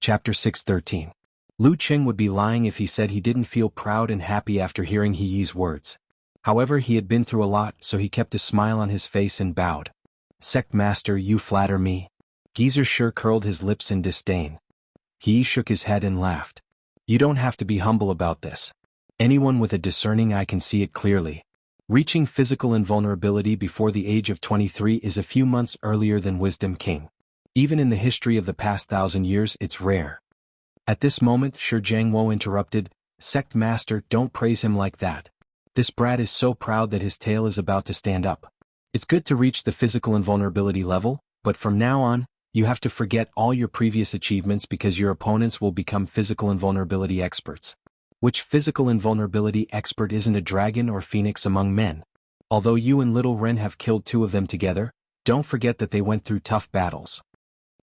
Chapter 613. Lu Qing would be lying if he said he didn't feel proud and happy after hearing He Yi's words. However, he had been through a lot, so he kept a smile on his face and bowed. "Sect Master, you flatter me." Geezer sure curled his lips in disdain. He shook his head and laughed. "You don't have to be humble about this. Anyone with a discerning eye can see it clearly. Reaching physical invulnerability before the age of 23 is a few months earlier than Wisdom King. Even in the history of the past 1,000 years, it's rare." At this moment, Shi Jiangwo interrupted, "Sect Master, don't praise him like that. This brat is so proud that his tail is about to stand up. It's good to reach the physical invulnerability level, but from now on, you have to forget all your previous achievements because your opponents will become physical invulnerability experts. Which physical invulnerability expert isn't a dragon or phoenix among men? Although you and Little Ren have killed 2 of them together, don't forget that they went through tough battles."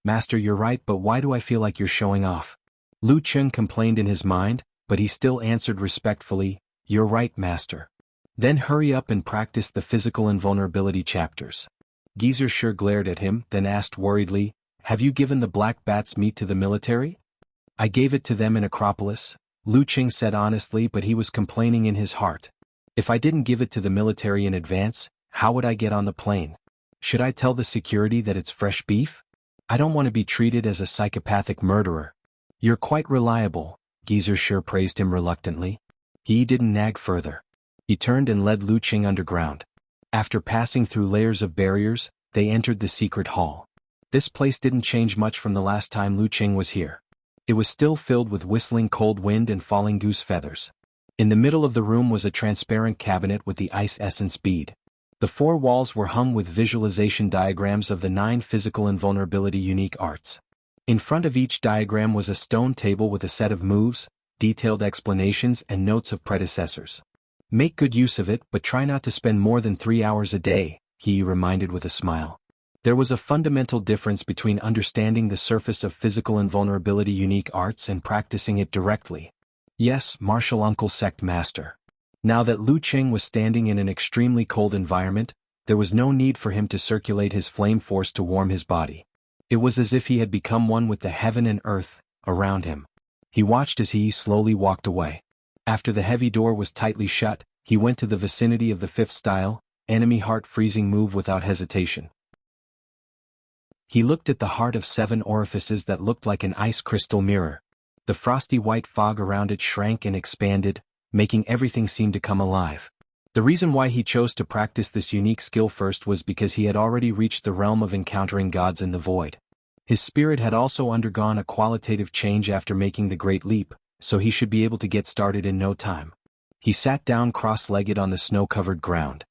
"Master, you're right, but why do I feel like you're showing off?" Lu Qing complained in his mind, but he still answered respectfully, "You're right, Master. Then hurry up and practice the physical invulnerability chapters." Geezer sure glared at him, then asked worriedly, "Have you given the black bat's meat to the military?" "I gave it to them in Acropolis," Lu Qing said honestly, but he was complaining in his heart. "If I didn't give it to the military in advance, how would I get on the plane? Should I tell the security that it's fresh beef? I don't want to be treated as a psychopathic murderer." "You're quite reliable," Geezer sure praised him reluctantly. He didn't nag further. He turned and led Lu Qing underground. After passing through layers of barriers, they entered the secret hall. This place didn't change much from the last time Lu Qing was here. It was still filled with whistling cold wind and falling goose feathers. In the middle of the room was a transparent cabinet with the ice essence bead. The 4 walls were hung with visualization diagrams of the 9 physical invulnerability unique arts. In front of each diagram was a stone table with a set of moves, detailed explanations and notes of predecessors. "Make good use of it, but try not to spend more than 3 hours a day," he reminded with a smile. There was a fundamental difference between understanding the surface of physical invulnerability unique arts and practicing it directly. "Yes, martial uncle sect master." Now that Lu Qing was standing in an extremely cold environment, there was no need for him to circulate his flame force to warm his body. It was as if he had become one with the heaven and earth around him. He watched as he slowly walked away. After the heavy door was tightly shut, he went to the vicinity of the 5th style, enemy heart freezing move without hesitation. He looked at the heart of 7 orifices that looked like an ice crystal mirror. The frosty white fog around it shrank and expanded, making everything seem to come alive. The reason why he chose to practice this unique skill first was because he had already reached the realm of encountering gods in the void. His spirit had also undergone a qualitative change after making the Great Leap, so he should be able to get started in no time. He sat down cross-legged on the snow-covered ground.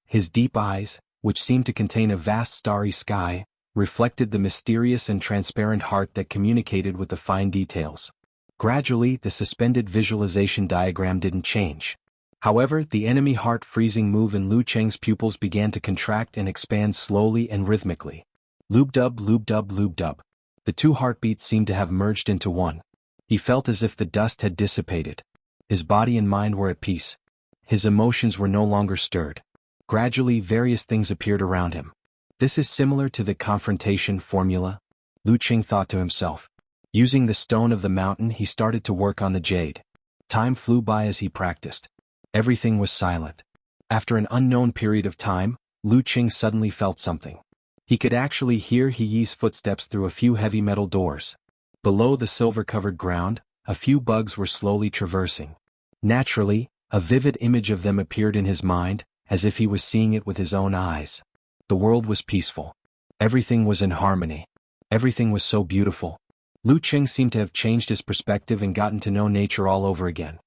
His deep eyes, which seemed to contain a vast starry sky, reflected the mysterious and transparent heart that communicated with the fine details. Gradually, the suspended visualization diagram didn't change. However, the enemy heart freezing move in Lu Qing's pupils began to contract and expand slowly and rhythmically. Lube-dub, lube-dub, lube-dub. The 2 heartbeats seemed to have merged into one. He felt as if the dust had dissipated. His body and mind were at peace. His emotions were no longer stirred. Gradually, various things appeared around him. "This is similar to the confrontation formula," Lu Qing thought to himself. Using the stone of the mountain, he started to work on the jade. Time flew by as he practiced. Everything was silent. After an unknown period of time, Lu Qing suddenly felt something. He could actually hear He Yi's footsteps through a few heavy metal doors. Below the silver-covered ground, a few bugs were slowly traversing. Naturally, a vivid image of them appeared in his mind, as if he was seeing it with his own eyes. The world was peaceful. Everything was in harmony. Everything was so beautiful. Lu Qing seemed to have changed his perspective and gotten to know nature all over again.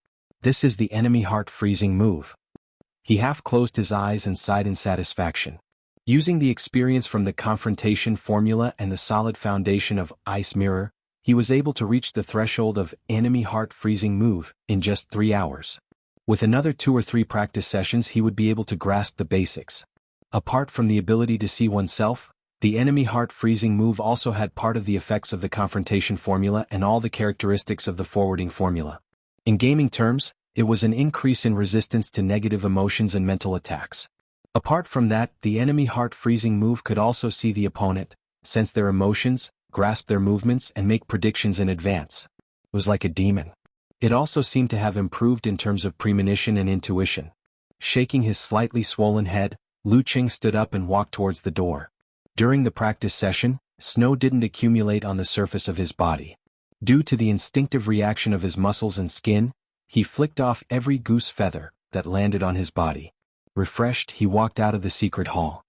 "This is the enemy heart freezing move." He half closed his eyes and sighed in satisfaction. Using the experience from the confrontation formula and the solid foundation of Ice Mirror, he was able to reach the threshold of enemy heart freezing move in just 3 hours. With another 2 or 3 practice sessions, he would be able to grasp the basics. Apart from the ability to see oneself, the enemy heart freezing move also had part of the effects of the confrontation formula and all the characteristics of the forwarding formula. In gaming terms, it was an increase in resistance to negative emotions and mental attacks. Apart from that, the enemy heart freezing move could also see the opponent, sense their emotions, grasp their movements and make predictions in advance. It was like a demon. It also seemed to have improved in terms of premonition and intuition. Shaking his slightly swollen head, Lu Qing stood up and walked towards the door. During the practice session, snow didn't accumulate on the surface of his body. Due to the instinctive reaction of his muscles and skin, he flicked off every goose feather that landed on his body. Refreshed, he walked out of the secret hall.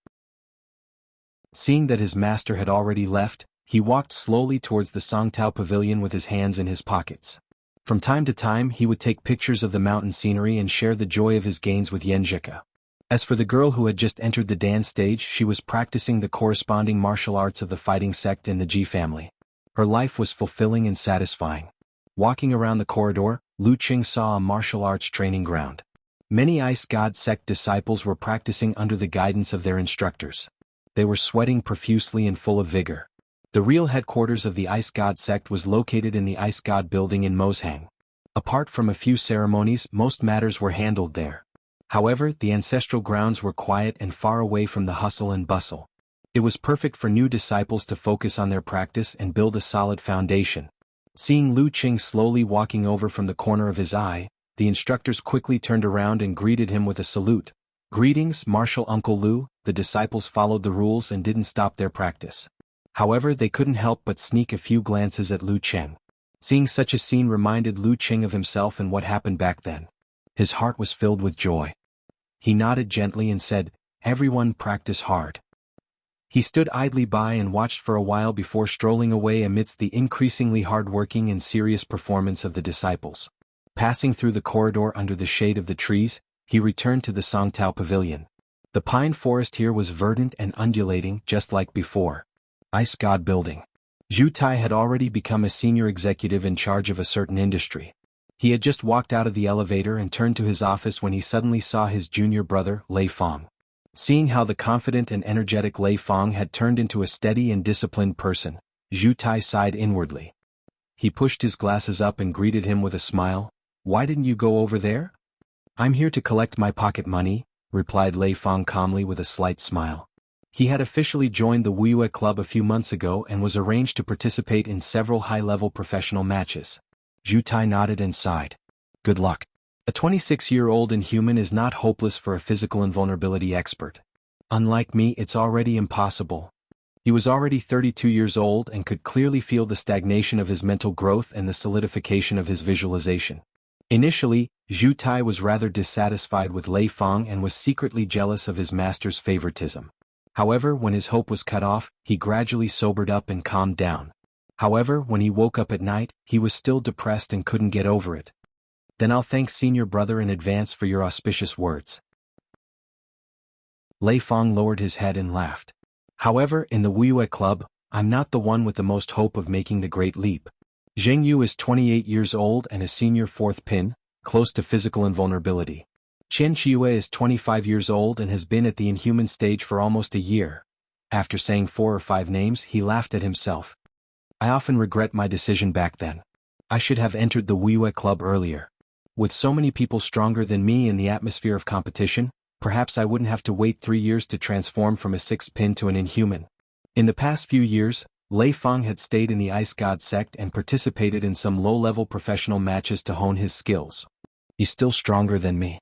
Seeing that his master had already left, he walked slowly towards the Songtao Pavilion with his hands in his pockets. From time to time he would take pictures of the mountain scenery and share the joy of his gains with Yanjika. As for the girl who had just entered the dance stage, she was practicing the corresponding martial arts of the fighting sect in the Ji family. Her life was fulfilling and satisfying. Walking around the corridor, Lu Qing saw a martial arts training ground. Many Ice God sect disciples were practicing under the guidance of their instructors. They were sweating profusely and full of vigor. The real headquarters of the Ice God sect was located in the Ice God building in Moshang. Apart from a few ceremonies, most matters were handled there. However, the ancestral grounds were quiet and far away from the hustle and bustle. It was perfect for new disciples to focus on their practice and build a solid foundation. Seeing Lu Qing slowly walking over from the corner of his eye, the instructors quickly turned around and greeted him with a salute. "Greetings, Martial Uncle Lu." The disciples followed the rules and didn't stop their practice. However, they couldn't help but sneak a few glances at Lu Qing. Seeing such a scene reminded Lu Qing of himself and what happened back then. His heart was filled with joy. He nodded gently and said, "Everyone practice hard." He stood idly by and watched for a while before strolling away amidst the increasingly hard-working and serious performance of the disciples. Passing through the corridor under the shade of the trees, he returned to the Songtao Pavilion. The pine forest here was verdant and undulating just like before. Ice God Building. Zhu Tai had already become a senior executive in charge of a certain industry. He had just walked out of the elevator and turned to his office when he suddenly saw his junior brother, Lei Fong. Seeing how the confident and energetic Lei Fong had turned into a steady and disciplined person, Zhu Tai sighed inwardly. He pushed his glasses up and greeted him with a smile. "Why didn't you go over there?" "I'm here to collect my pocket money," replied Lei Fong calmly with a slight smile. He had officially joined the Wuxia Club a few months ago and was arranged to participate in several high-level professional matches. Zhu Tai nodded and sighed. "Good luck." A 26-year-old inhuman is not hopeless for a physical invulnerability expert. "Unlike me, it's already impossible." He was already 32 years old and could clearly feel the stagnation of his mental growth and the solidification of his visualization. Initially, Zhu Tai was rather dissatisfied with Lei Fong and was secretly jealous of his master's favoritism. However, when his hope was cut off, he gradually sobered up and calmed down. However, when he woke up at night, he was still depressed and couldn't get over it. "Then I'll thank senior brother in advance for your auspicious words." Lei Fong lowered his head and laughed. "However, in the Wuxia Club, I'm not the one with the most hope of making the great leap. Zheng Yu is 28 years old and a senior fourth pin, close to physical invulnerability. Chen Qiue is 25 years old and has been at the inhuman stage for almost a year." After saying 4 or 5 names, he laughed at himself. "I often regret my decision back then. I should have entered the Wuxia Club earlier. With so many people stronger than me in the atmosphere of competition, perhaps I wouldn't have to wait 3 years to transform from a 6th pin to an inhuman." In the past few years, Lei Fong had stayed in the Ice God sect and participated in some low-level professional matches to hone his skills. "He's still stronger than me."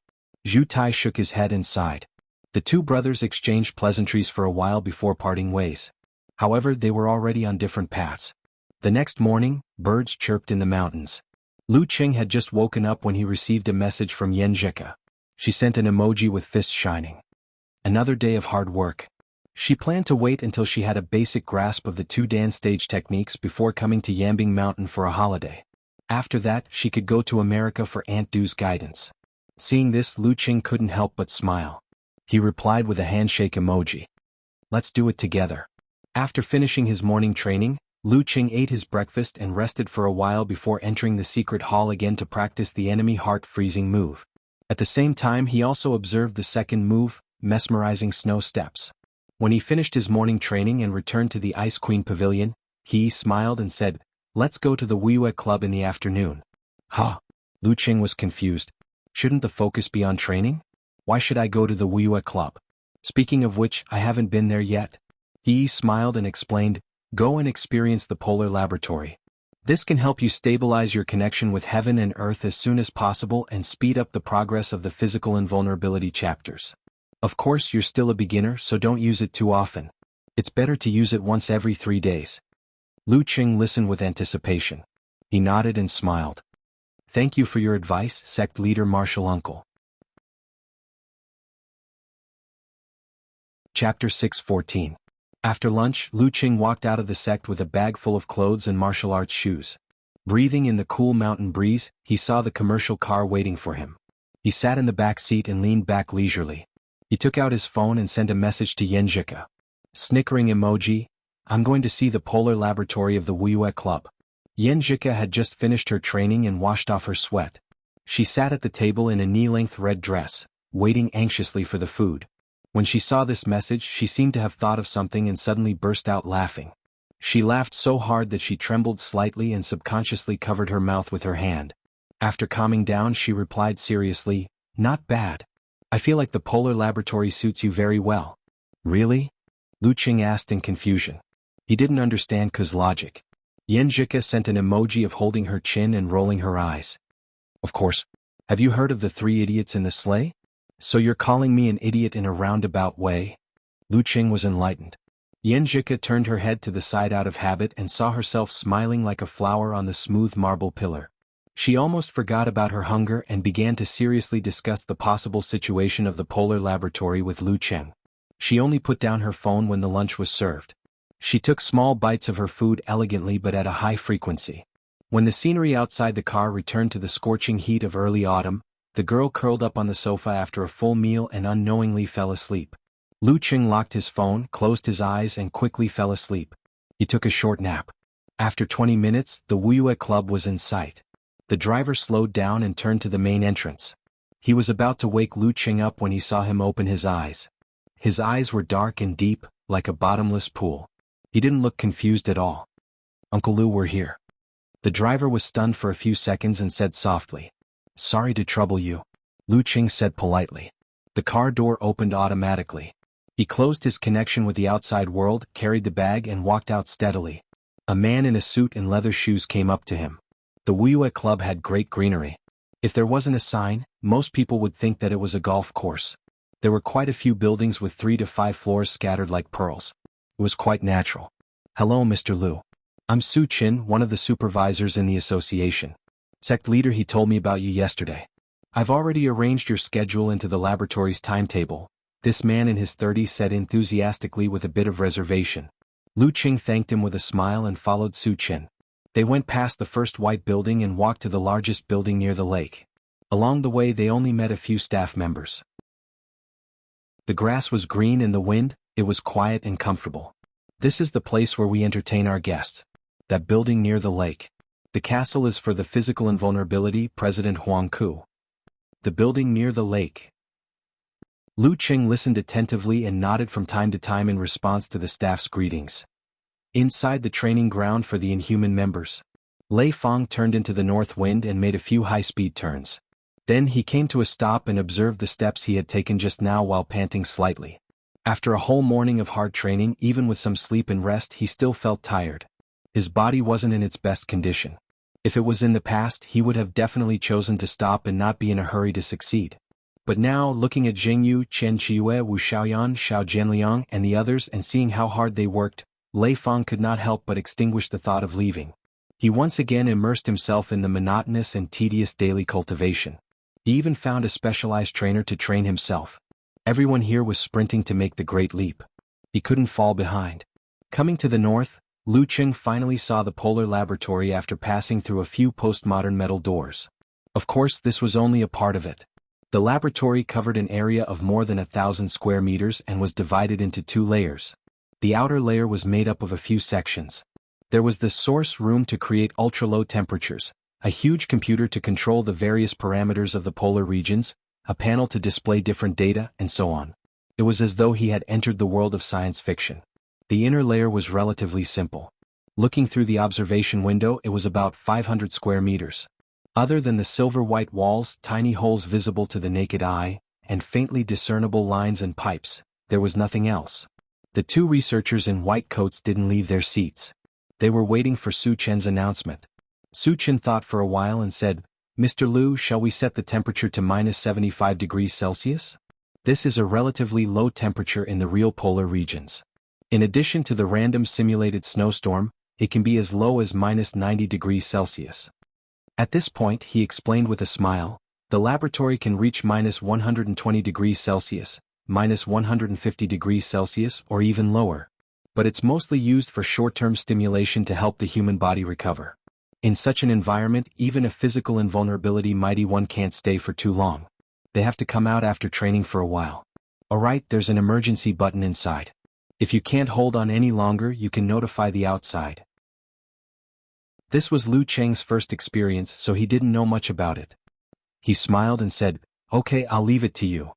Zhu Tai shook his head and sighed. The two brothers exchanged pleasantries for a while before parting ways. However, they were already on different paths. The next morning, birds chirped in the mountains. Lu Qing had just woken up when he received a message from Yanjika. She sent an emoji with fists shining. Another day of hard work. She planned to wait until she had a basic grasp of the 2 dance stage techniques before coming to Yambing Mountain for a holiday. After that, she could go to America for Aunt Du's guidance. Seeing this, Lu Qing couldn't help but smile. He replied with a handshake emoji. "Let's do it together." After finishing his morning training, Lu Qing ate his breakfast and rested for a while before entering the secret hall again to practice the enemy heart-freezing move. At the same time, he also observed the second move, mesmerizing snow steps. When he finished his morning training and returned to the Ice Queen Pavilion, he smiled and said, "Let's go to the Wuxia Club in the afternoon." "Huh?" Lu Qing was confused. "Shouldn't the focus be on training? Why should I go to the Wuxia Club? Speaking of which, I haven't been there yet." He smiled and explained, Go and experience the Polar Laboratory. This can help you stabilize your connection with heaven and earth as soon as possible and speed up the progress of the physical invulnerability chapters. Of course, you're still a beginner, so don't use it too often. It's better to use it once every 3 days. Lu Qing listened with anticipation. He nodded and smiled. Thank you for your advice, sect leader Martial Uncle. Chapter 6:14. After lunch, Lu Qing walked out of the sect with a bag full of clothes and martial arts shoes. Breathing in the cool mountain breeze, he saw the commercial car waiting for him. He sat in the back seat and leaned back leisurely. He took out his phone and sent a message to Yenjika. Snickering emoji, I'm going to see the Polar Laboratory of the Wuxia Club. Yenjika had just finished her training and washed off her sweat. She sat at the table in a knee-length red dress, waiting anxiously for the food. When she saw this message, she seemed to have thought of something and suddenly burst out laughing. She laughed so hard that she trembled slightly and subconsciously covered her mouth with her hand. After calming down, she replied seriously, Not bad. I feel like the Polar Laboratory suits you very well. Really? Lu Qing asked in confusion. He didn't understand Ku's logic. Yenjika sent an emoji of holding her chin and rolling her eyes. Of course. Have you heard of the 3 idiots in the sleigh? So you're calling me an idiot in a roundabout way? Lu Qing was enlightened. Yenjika turned her head to the side out of habit and saw herself smiling like a flower on the smooth marble pillar. She almost forgot about her hunger and began to seriously discuss the possible situation of the Polar Laboratory with Lu Qing. She only put down her phone when the lunch was served. She took small bites of her food elegantly but at a high frequency. When the scenery outside the car returned to the scorching heat of early autumn, the girl curled up on the sofa after a full meal and unknowingly fell asleep. Lu Qing locked his phone, closed his eyes and quickly fell asleep. He took a short nap. After 20 minutes, the Wuxia Club was in sight. The driver slowed down and turned to the main entrance. He was about to wake Lu Qing up when he saw him open his eyes. His eyes were dark and deep, like a bottomless pool. He didn't look confused at all. Uncle Lu, we're here. The driver was stunned for a few seconds and said softly, Sorry to trouble you. Lu Qing said politely. The car door opened automatically. He closed his connection with the outside world, carried the bag and walked out steadily. A man in a suit and leather shoes came up to him. The Wuxia Club had great greenery. If there wasn't a sign, most people would think that it was a golf course. There were quite a few buildings with 3 to 5 floors scattered like pearls. It was quite natural. Hello, Mr. Lu. I'm Su Qin, one of the supervisors in the association. Sect leader, he told me about you yesterday. I've already arranged your schedule into the laboratory's timetable, this man in his 30s said enthusiastically with a bit of reservation. Lu Qing thanked him with a smile and followed Su Qin. They went past the first white building and walked to the largest building near the lake. Along the way they only met a few staff members. The grass was green in the wind, it was quiet and comfortable. This is the place where we entertain our guests. That building near the lake. The castle is for the physical invulnerability, President Huang Ku. The building near the lake. Lu Qing listened attentively and nodded from time to time in response to the staff's greetings. Inside the training ground for the inhuman members, Lei Feng turned into the north wind and made a few high-speed turns. Then he came to a stop and observed the steps he had taken just now while panting slightly. After a whole morning of hard training, even with some sleep and rest, he still felt tired. His body wasn't in its best condition. If it was in the past, he would have definitely chosen to stop and not be in a hurry to succeed. But now, looking at Jingyu, Chen Qiyue, Wu Xiaoyan, Xiao Jianliang, and the others and seeing how hard they worked, Lei Feng could not help but extinguish the thought of leaving. He once again immersed himself in the monotonous and tedious daily cultivation. He even found a specialized trainer to train himself. Everyone here was sprinting to make the great leap. He couldn't fall behind. Coming to the north, Lu Qing finally saw the Polar Laboratory after passing through a few postmodern metal doors. Of course, this was only a part of it. The laboratory covered an area of more than 1,000 square meters and was divided into 2 layers. The outer layer was made up of a few sections. There was the source room to create ultra-low temperatures, a huge computer to control the various parameters of the polar regions, a panel to display different data, and so on. It was as though he had entered the world of science fiction. The inner layer was relatively simple. Looking through the observation window, it was about 500 square meters. Other than the silver-white walls, tiny holes visible to the naked eye, and faintly discernible lines and pipes, there was nothing else. The two researchers in white coats didn't leave their seats. They were waiting for Su Chen's announcement. Su Chen thought for a while and said, "Mr. Liu, shall we set the temperature to -75 degrees Celsius? This is a relatively low temperature in the real polar regions. In addition to the random simulated snowstorm, it can be as low as -90 degrees Celsius." At this point, he explained with a smile, the laboratory can reach -120 degrees Celsius, -150 degrees Celsius, or even lower. But it's mostly used for short-term stimulation to help the human body recover. In such an environment, even a physical invulnerability mighty one can't stay for too long. They have to come out after training for a while. Alright, there's an emergency button inside. If you can't hold on any longer, you can notify the outside. This was Lu Cheng's first experience, so he didn't know much about it. He smiled and said, "Okay, I'll leave it to you."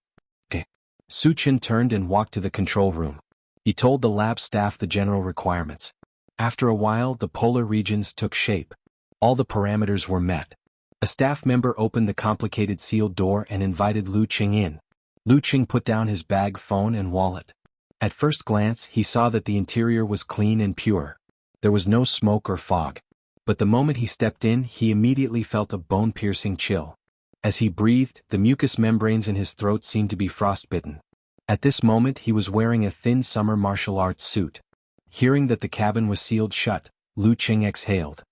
Okay. Su Chen turned and walked to the control room. He told the lab staff the general requirements. After a while, the polar regions took shape. All the parameters were met. A staff member opened the complicated sealed door and invited Lu Cheng in. Lu Cheng put down his bag, phone and wallet. At first glance, he saw that the interior was clean and pure. There was no smoke or fog. But the moment he stepped in, he immediately felt a bone-piercing chill. As he breathed, the mucous membranes in his throat seemed to be frostbitten. At this moment, he was wearing a thin summer martial arts suit. Hearing that the cabin was sealed shut, Lu Cheng exhaled.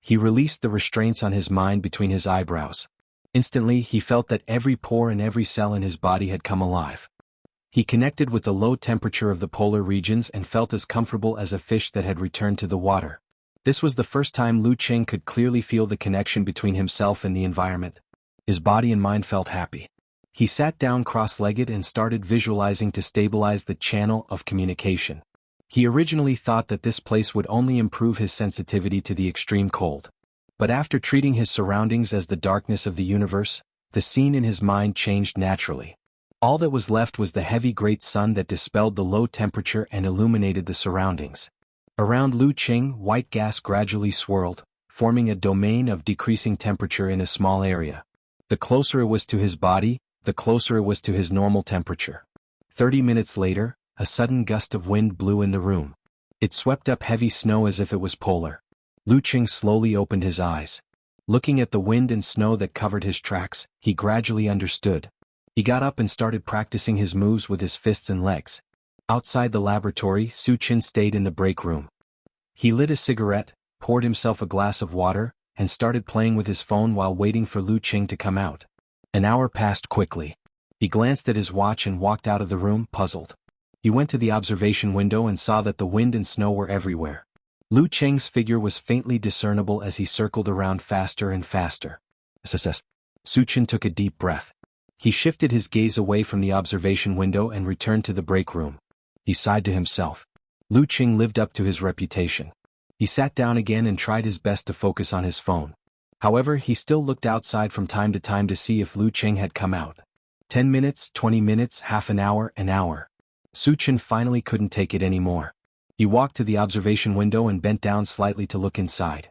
He released the restraints on his mind between his eyebrows. Instantly, he felt that every pore and every cell in his body had come alive. He connected with the low temperature of the polar regions and felt as comfortable as a fish that had returned to the water. This was the first time Lu Cheng could clearly feel the connection between himself and the environment. His body and mind felt happy. He sat down cross-legged and started visualizing to stabilize the channel of communication. He originally thought that this place would only improve his sensitivity to the extreme cold. But after treating his surroundings as the darkness of the universe, the scene in his mind changed naturally. All that was left was the heavy great sun that dispelled the low temperature and illuminated the surroundings. Around Lu Cheng, white gas gradually swirled, forming a domain of decreasing temperature in a small area. The closer it was to his body, the closer it was to his normal temperature. 30 minutes later, a sudden gust of wind blew in the room. It swept up heavy snow as if it was polar. Lu Cheng slowly opened his eyes. Looking at the wind and snow that covered his tracks, he gradually understood. He got up and started practicing his moves with his fists and legs. Outside the laboratory, Su Chen stayed in the break room. He lit a cigarette, poured himself a glass of water, and started playing with his phone while waiting for Lu Cheng to come out. An hour passed quickly. He glanced at his watch and walked out of the room, puzzled. He went to the observation window and saw that the wind and snow were everywhere. Lu Cheng's figure was faintly discernible as he circled around faster and faster. Su Chen took a deep breath. He shifted his gaze away from the observation window and returned to the break room. He sighed to himself. Lu Cheng lived up to his reputation. He sat down again and tried his best to focus on his phone. However, he still looked outside from time to time to see if Lu Cheng had come out. 10 minutes, 20 minutes, half an hour, an hour. Su Chen finally couldn't take it anymore. He walked to the observation window and bent down slightly to look inside.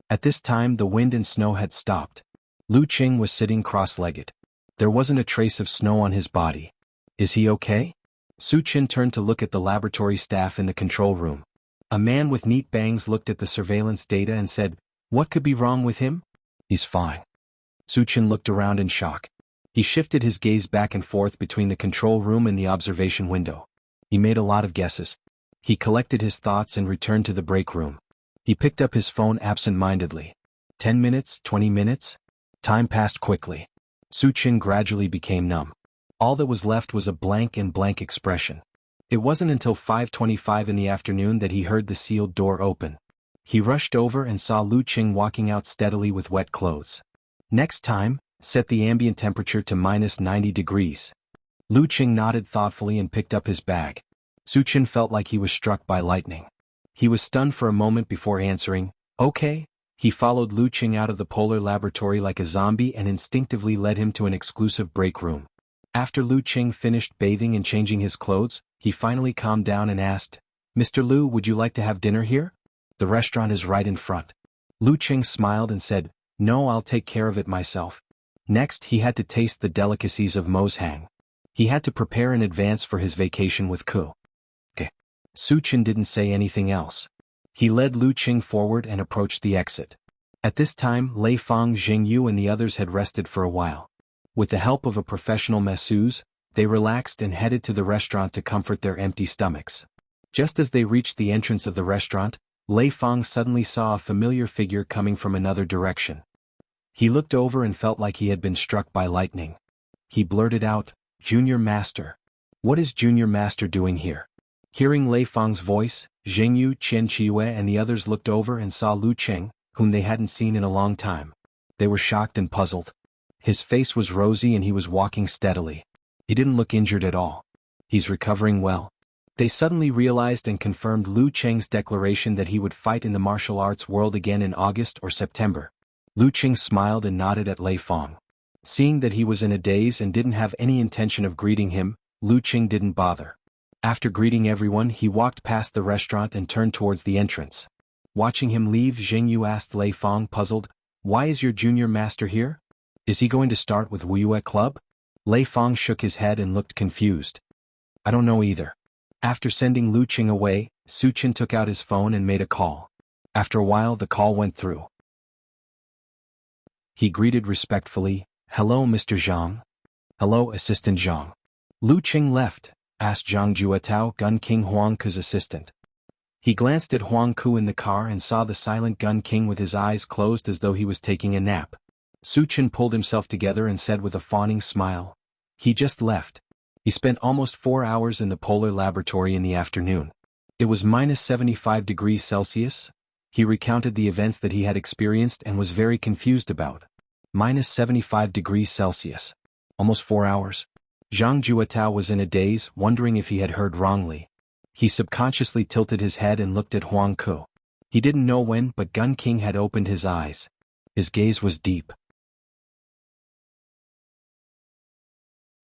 At this time, the wind and snow had stopped. Lu Cheng was sitting cross-legged. There wasn't a trace of snow on his body. Is he okay? Su Chen turned to look at the laboratory staff in the control room. A man with neat bangs looked at the surveillance data and said, "What could be wrong with him?" "He's fine." Su Chen looked around in shock. He shifted his gaze back and forth between the control room and the observation window. He made a lot of guesses. He collected his thoughts and returned to the break room. He picked up his phone absent-mindedly. 10 minutes, 20 minutes? Time passed quickly. Su Chen gradually became numb. All that was left was a blank expression. It wasn't until 5:25 in the afternoon that he heard the sealed door open. He rushed over and saw Lu Cheng walking out steadily with wet clothes. "Next time, set the ambient temperature to -90 degrees. Lu Cheng nodded thoughtfully and picked up his bag. Su Chen felt like he was struck by lightning. He was stunned for a moment before answering, "Okay." He followed Lu Cheng out of the polar laboratory like a zombie and instinctively led him to an exclusive break room. After Lu Cheng finished bathing and changing his clothes, he finally calmed down and asked, "Mr. Liu, would you like to have dinner here? The restaurant is right in front." Lu Cheng smiled and said, "No, I'll take care of it myself." Next, he had to taste the delicacies of Moshang. He had to prepare in advance for his vacation with Ku. Okay. Su Chen didn't say anything else. He led Lu Qing forward and approached the exit. At this time, Lei Feng, Jing Yu and the others had rested for a while. With the help of a professional masseuse, they relaxed and headed to the restaurant to comfort their empty stomachs. Just as they reached the entrance of the restaurant, Lei Feng suddenly saw a familiar figure coming from another direction. He looked over and felt like he had been struck by lightning. He blurted out, "Junior Master. What is Junior Master doing here?" Hearing Lei Feng's voice, Jingyu, Chen Qiyue and the others looked over and saw Lu Qing, whom they hadn't seen in a long time. They were shocked and puzzled. His face was rosy and he was walking steadily. He didn't look injured at all. He's recovering well. They suddenly realized and confirmed Lu Qing's declaration that he would fight in the martial arts world again in August or September. Lu Qing smiled and nodded at Lei Feng. Seeing that he was in a daze and didn't have any intention of greeting him, Lu Qing didn't bother. After greeting everyone, he walked past the restaurant and turned towards the entrance. Watching him leave, Jingyu asked Lei Feng, puzzled, "Why is your junior master here? Is he going to start with Wuxia Club?" Lei Feng shook his head and looked confused. "I don't know either." After sending Lu Qing away, Su Chen took out his phone and made a call. After a while the call went through. He greeted respectfully, "Hello, Mr. Zhang." "Hello, Assistant Zhang." Lu Qing left, asked Zhang Juetao, Gun King Huang Ku's assistant. He glanced at Huang Ku in the car and saw the silent Gun King with his eyes closed as though he was taking a nap. Su Chen pulled himself together and said with a fawning smile, "He just left. He spent almost 4 hours in the polar laboratory in the afternoon. It was minus 75 degrees Celsius. He recounted the events that he had experienced and was very confused about. Minus 75 degrees Celsius. Almost 4 hours. Zhang Juetao was in a daze, wondering if he had heard wrongly. He subconsciously tilted his head and looked at Huang Ku. He didn't know when, but Gun King had opened his eyes. His gaze was deep.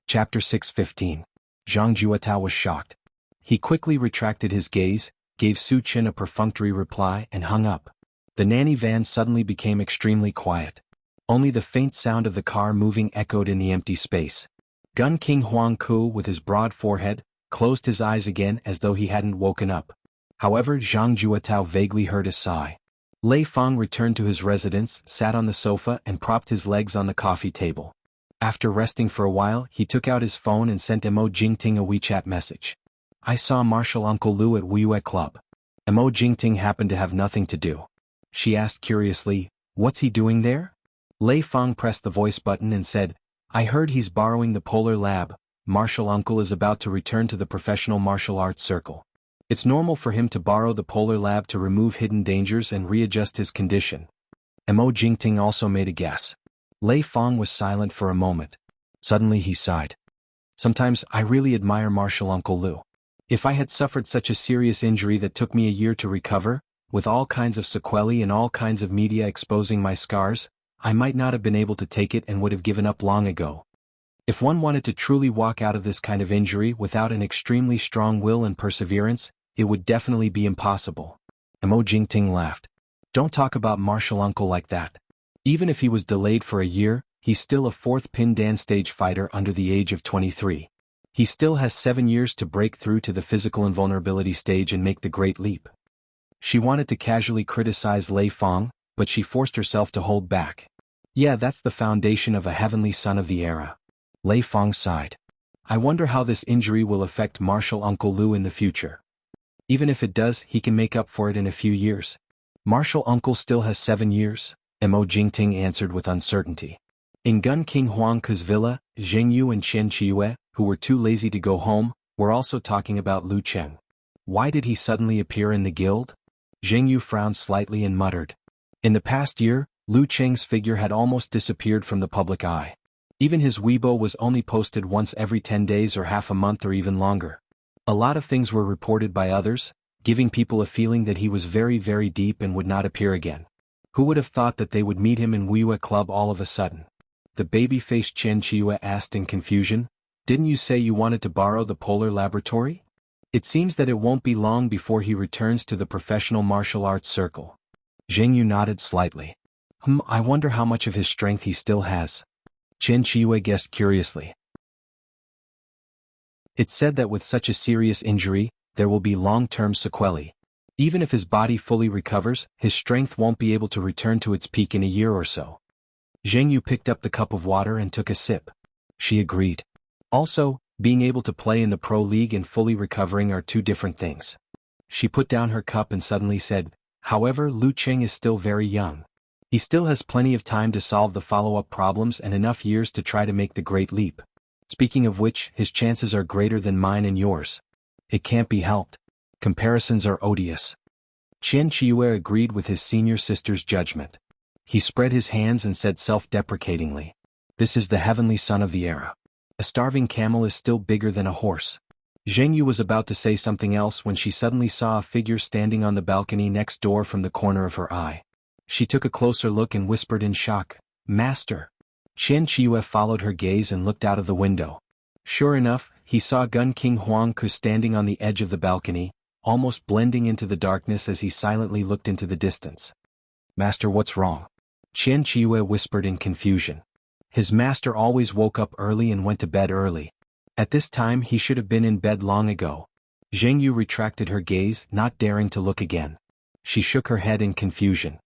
Chapter 6:15. Zhang Juetao was shocked. He quickly retracted his gaze, gave Su Chen a perfunctory reply and hung up. The nanny van suddenly became extremely quiet. Only the faint sound of the car moving echoed in the empty space. Gun King Huang Ku, with his broad forehead, closed his eyes again as though he hadn't woken up. However, Zhang Juetao vaguely heard a sigh. Lei Feng returned to his residence, sat on the sofa and propped his legs on the coffee table. After resting for a while, he took out his phone and sent Mo Jingting a WeChat message. "I saw Martial Uncle Lu at Wuxia Club." Mo Jingting happened to have nothing to do. She asked curiously, "What's he doing there?" Lei Feng pressed the voice button and said, "I heard he's borrowing the Polar Lab. Martial Uncle is about to return to the professional martial arts circle. It's normal for him to borrow the Polar Lab to remove hidden dangers and readjust his condition." Mo Jingting also made a guess. Lei Feng was silent for a moment. Suddenly he sighed. "Sometimes I really admire Martial Uncle Lu. If I had suffered such a serious injury that took me a year to recover, with all kinds of sequelae and all kinds of media exposing my scars, I might not have been able to take it and would have given up long ago. If one wanted to truly walk out of this kind of injury without an extremely strong will and perseverance, it would definitely be impossible." Mo Jingting laughed. "Don't talk about Martial Uncle like that. Even if he was delayed for a year, he's still a fourth pin dan stage fighter under the age of 23. He still has 7 years to break through to the physical invulnerability stage and make the great leap." She wanted to casually criticize Lei Feng, but she forced herself to hold back. "Yeah, that's the foundation of a heavenly son of the era." Lei Feng sighed. "I wonder how this injury will affect Martial Uncle Lu in the future. Even if it does, he can make up for it in a few years." "Martial Uncle still has 7 years, Mo Jingting answered with uncertainty. In Gun King Huang Ku's villa, Zheng Yu and Chen Qiyue, who were too lazy to go home, were also talking about Lu Chen. Why did he suddenly appear in the guild? Zheng Yu frowned slightly and muttered. In the past year, Lu Cheng's figure had almost disappeared from the public eye. Even his Weibo was only posted once every 10 days or half a month or even longer. A lot of things were reported by others, giving people a feeling that he was very, very deep and would not appear again. Who would have thought that they would meet him in Wuxia Club all of a sudden? The baby-faced Chen Qiyue asked in confusion, "Didn't you say you wanted to borrow the Polar Laboratory? It seems that it won't be long before he returns to the professional martial arts circle." Zheng Yu nodded slightly. I wonder how much of his strength he still has." Chen Qiyue guessed curiously. It's said that with such a serious injury, there will be long-term sequelae. Even if his body fully recovers, his strength won't be able to return to its peak in a year or so. Zheng Yu picked up the cup of water and took a sip. She agreed. Also, being able to play in the pro league and fully recovering are two different things. She put down her cup and suddenly said, however, Lu Qing is still very young. He still has plenty of time to solve the follow-up problems and enough years to try to make the great leap. Speaking of which, his chances are greater than mine and yours. It can't be helped. Comparisons are odious. Qian Qiuyue agreed with his senior sister's judgment. He spread his hands and said self-deprecatingly, this is the heavenly son of the era. A starving camel is still bigger than a horse. Zheng Yu was about to say something else when she suddenly saw a figure standing on the balcony next door from the corner of her eye. She took a closer look and whispered in shock, Master. Qian Qiuyue followed her gaze and looked out of the window. Sure enough, he saw Gun King Huangke standing on the edge of the balcony, almost blending into the darkness as he silently looked into the distance. Master, what's wrong? Qian Qiuyue whispered in confusion. His master always woke up early and went to bed early. At this time he should have been in bed long ago. Zheng Yu retracted her gaze, not daring to look again. She shook her head in confusion.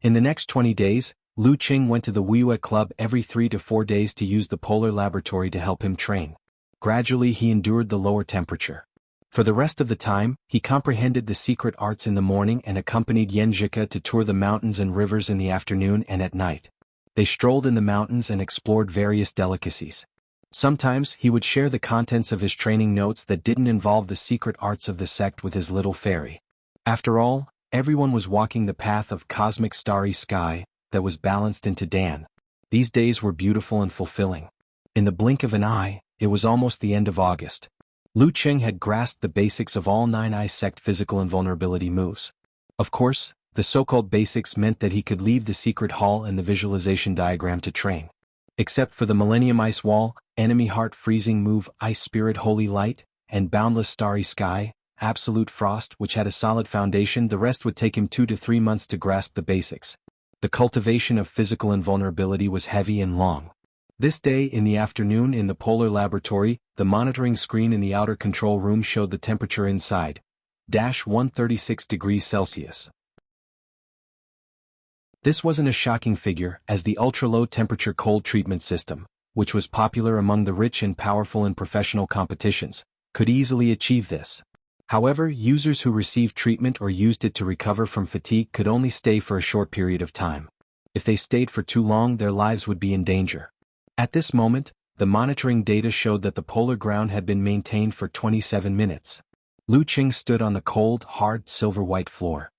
In the next 20 days, Lu Qing went to the Wuxia Club every 3 to 4 days to use the polar laboratory to help him train. Gradually he endured the lower temperature. For the rest of the time, he comprehended the secret arts in the morning and accompanied Yan Zhika to tour the mountains and rivers in the afternoon and at night. They strolled in the mountains and explored various delicacies. Sometimes he would share the contents of his training notes that didn't involve the secret arts of the sect with his little fairy. After all, everyone was walking the path of cosmic starry sky that was balanced into Dan. These days were beautiful and fulfilling. In the blink of an eye, it was almost the end of August. Lu Qing had grasped the basics of all 9-eye sect physical invulnerability moves. Of course, the so-called basics meant that he could leave the secret hall and the visualization diagram to train. Except for the Millennium Ice Wall, Enemy Heart Freezing Move Ice Spirit Holy Light, and Boundless Starry Sky, Absolute Frost which had a solid foundation, the rest would take him 2 to 3 months to grasp the basics. The cultivation of physical invulnerability was heavy and long. This day in the afternoon in the polar laboratory, the monitoring screen in the outer control room showed the temperature inside, -136 degrees Celsius. This wasn't a shocking figure, as the ultra-low temperature cold treatment system, which was popular among the rich and powerful in professional competitions, could easily achieve this. However, users who received treatment or used it to recover from fatigue could only stay for a short period of time. If they stayed for too long, their lives would be in danger. At this moment, the monitoring data showed that the polar ground had been maintained for 27 minutes. Lu Qing stood on the cold, hard, silver-white floor.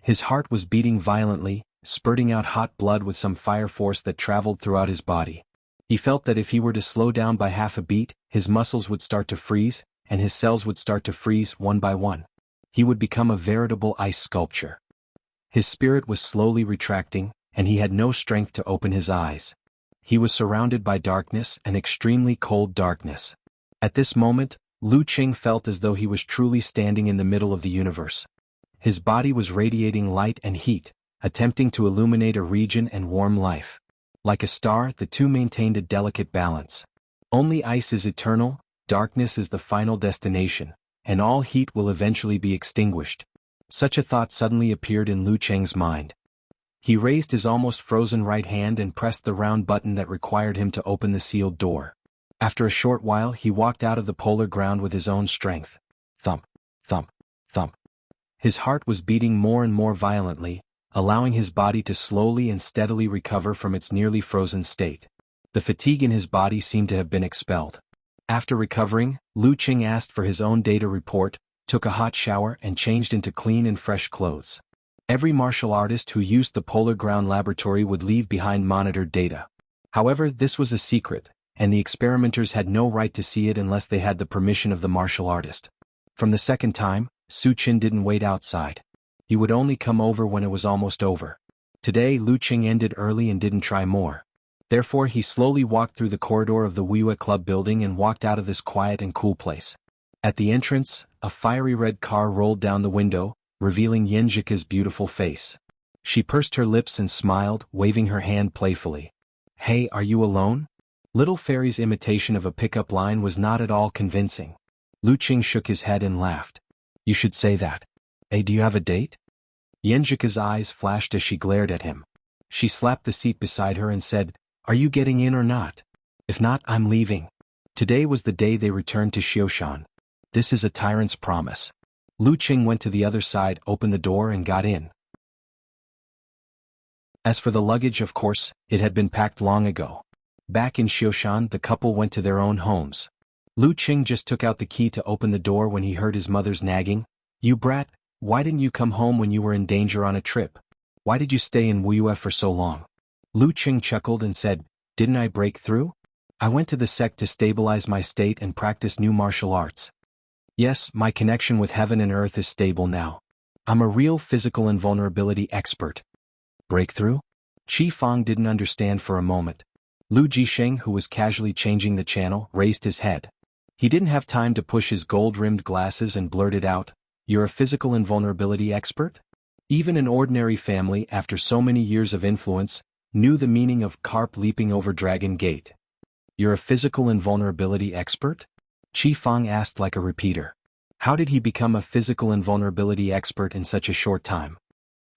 His heart was beating violently, spurting out hot blood with some fire force that traveled throughout his body. He felt that if he were to slow down by half a beat, his muscles would start to freeze, and his cells would start to freeze one by one. He would become a veritable ice sculpture. His spirit was slowly retracting, and he had no strength to open his eyes. He was surrounded by darkness, an extremely cold darkness. At this moment, Lu Qing felt as though he was truly standing in the middle of the universe. His body was radiating light and heat, attempting to illuminate a region and warm life. Like a star, the two maintained a delicate balance. Only ice is eternal, darkness is the final destination, and all heat will eventually be extinguished. Such a thought suddenly appeared in Lu Qing's mind. He raised his almost frozen right hand and pressed the round button that required him to open the sealed door. After a short while he walked out of the polar ground with his own strength. Thump, thump, thump. His heart was beating more and more violently, allowing his body to slowly and steadily recover from its nearly frozen state. The fatigue in his body seemed to have been expelled. After recovering, Lu Qing asked for his own data report, took a hot shower and changed into clean and fresh clothes. Every martial artist who used the Polar Ground Laboratory would leave behind monitored data. However, this was a secret, and the experimenters had no right to see it unless they had the permission of the martial artist. From the second time, Su Qin didn't wait outside. He would only come over when it was almost over. Today Lu Qing ended early and didn't try more. Therefore he slowly walked through the corridor of the Wuxia Club building and walked out of this quiet and cool place. At the entrance, a fiery red car rolled down the window, revealing Yanjika's beautiful face. She pursed her lips and smiled, waving her hand playfully. "Hey, are you alone?" Little Fairy's imitation of a pickup line was not at all convincing. Lu Qing shook his head and laughed. You should say that. Hey, do you have a date? Yenjika's eyes flashed as she glared at him. She slapped the seat beside her and said, Are you getting in or not? If not, I'm leaving. Today was the day they returned to Xioshan. This is a tyrant's promise. Lu Qing went to the other side, opened the door and got in. As for the luggage, of course, it had been packed long ago. Back in Xioshan, the couple went to their own homes. Lu Qing just took out the key to open the door when he heard his mother's nagging. You brat, why didn't you come home when you were in danger on a trip? Why did you stay in Wuxia for so long? Lu Qing chuckled and said, Didn't I break through? I went to the sect to stabilize my state and practice new martial arts. Yes, my connection with heaven and earth is stable now. I'm a real physical invulnerability expert. Breakthrough? Qi Fang didn't understand for a moment. Lu Jisheng, who was casually changing the channel, raised his head. He didn't have time to push his gold-rimmed glasses and blurted out, You're a physical invulnerability expert? Even an ordinary family, after so many years of influence, knew the meaning of carp leaping over Dragon Gate. You're a physical invulnerability expert? Qi Fang asked like a repeater. How did he become a physical invulnerability expert in such a short time?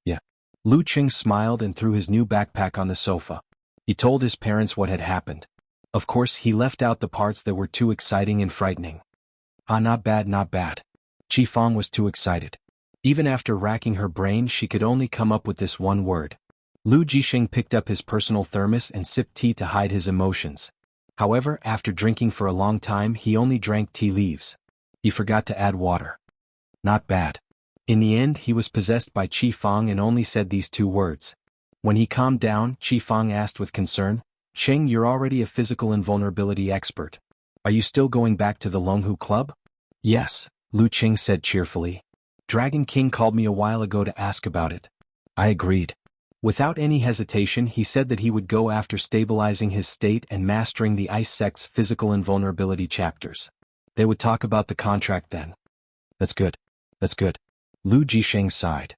Yeah. Lu Qing smiled and threw his new backpack on the sofa. He told his parents what had happened. Of course, he left out the parts that were too exciting and frightening. Ah, not bad, not bad. Qi Fang was too excited. Even after racking her brain, she could only come up with this one word. Lu Jisheng picked up his personal thermos and sipped tea to hide his emotions. However, after drinking for a long time, he only drank tea leaves. He forgot to add water. Not bad. In the end, he was possessed by Qi Fang and only said these two words. When he calmed down, Qi Fang asked with concern, Cheng, you're already a physical invulnerability expert. Are you still going back to the Longhu Club? Yes, Lu Qing said cheerfully. Dragon King called me a while ago to ask about it. I agreed. Without any hesitation, he said that he would go after stabilizing his state and mastering the Ice Sect's physical invulnerability chapters. They would talk about the contract then. That's good. That's good. Lu Jisheng sighed.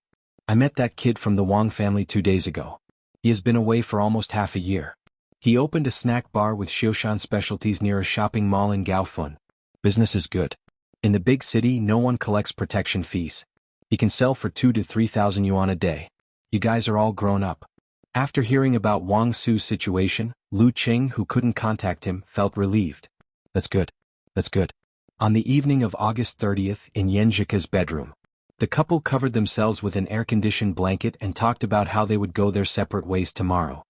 I met that kid from the Wang family 2 days ago. He has been away for almost half a year. He opened a snack bar with Xioshan specialties near a shopping mall in Gaofun. Business is good. In the big city, no one collects protection fees. He can sell for 2,000 to 3,000 yuan a day. You guys are all grown up. After hearing about Wang Su's situation, Lu Qing, who couldn't contact him, felt relieved. That's good. That's good. On the evening of August 30th, in Yenjika's bedroom, the couple covered themselves with an air-conditioned blanket and talked about how they would go their separate ways tomorrow.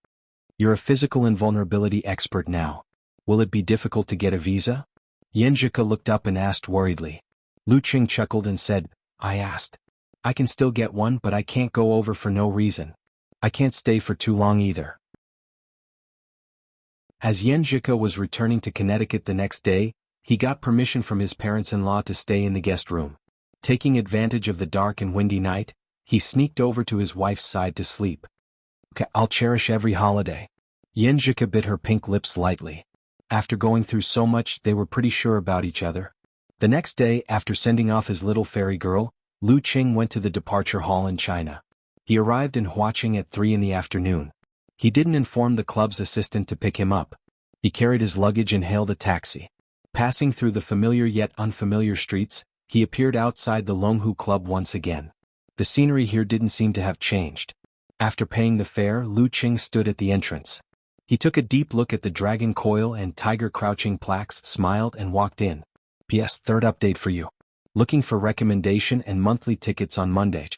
You're a physical invulnerability expert now. Will it be difficult to get a visa? Yenjika looked up and asked worriedly. Lu Qing chuckled and said, I asked. I can still get one, but I can't go over for no reason. I can't stay for too long either. As Yenjika was returning to Connecticut the next day, he got permission from his parents-in-law to stay in the guest room. Taking advantage of the dark and windy night, he sneaked over to his wife's side to sleep. Okay, I'll cherish every holiday. Yenjika bit her pink lips lightly. After going through so much, they were pretty sure about each other. The next day, after sending off his little fairy girl, Lu Qing went to the departure hall in China. He arrived in Huaqing at 3 in the afternoon. He didn't inform the club's assistant to pick him up. He carried his luggage and hailed a taxi. Passing through the familiar yet unfamiliar streets, he appeared outside the Longhu Club once again. The scenery here didn't seem to have changed. After paying the fare, Lu Qing stood at the entrance. He took a deep look at the dragon coil and tiger crouching plaques, smiled and walked in. P.S. Third update for you. Looking for recommendation and monthly tickets on Monday.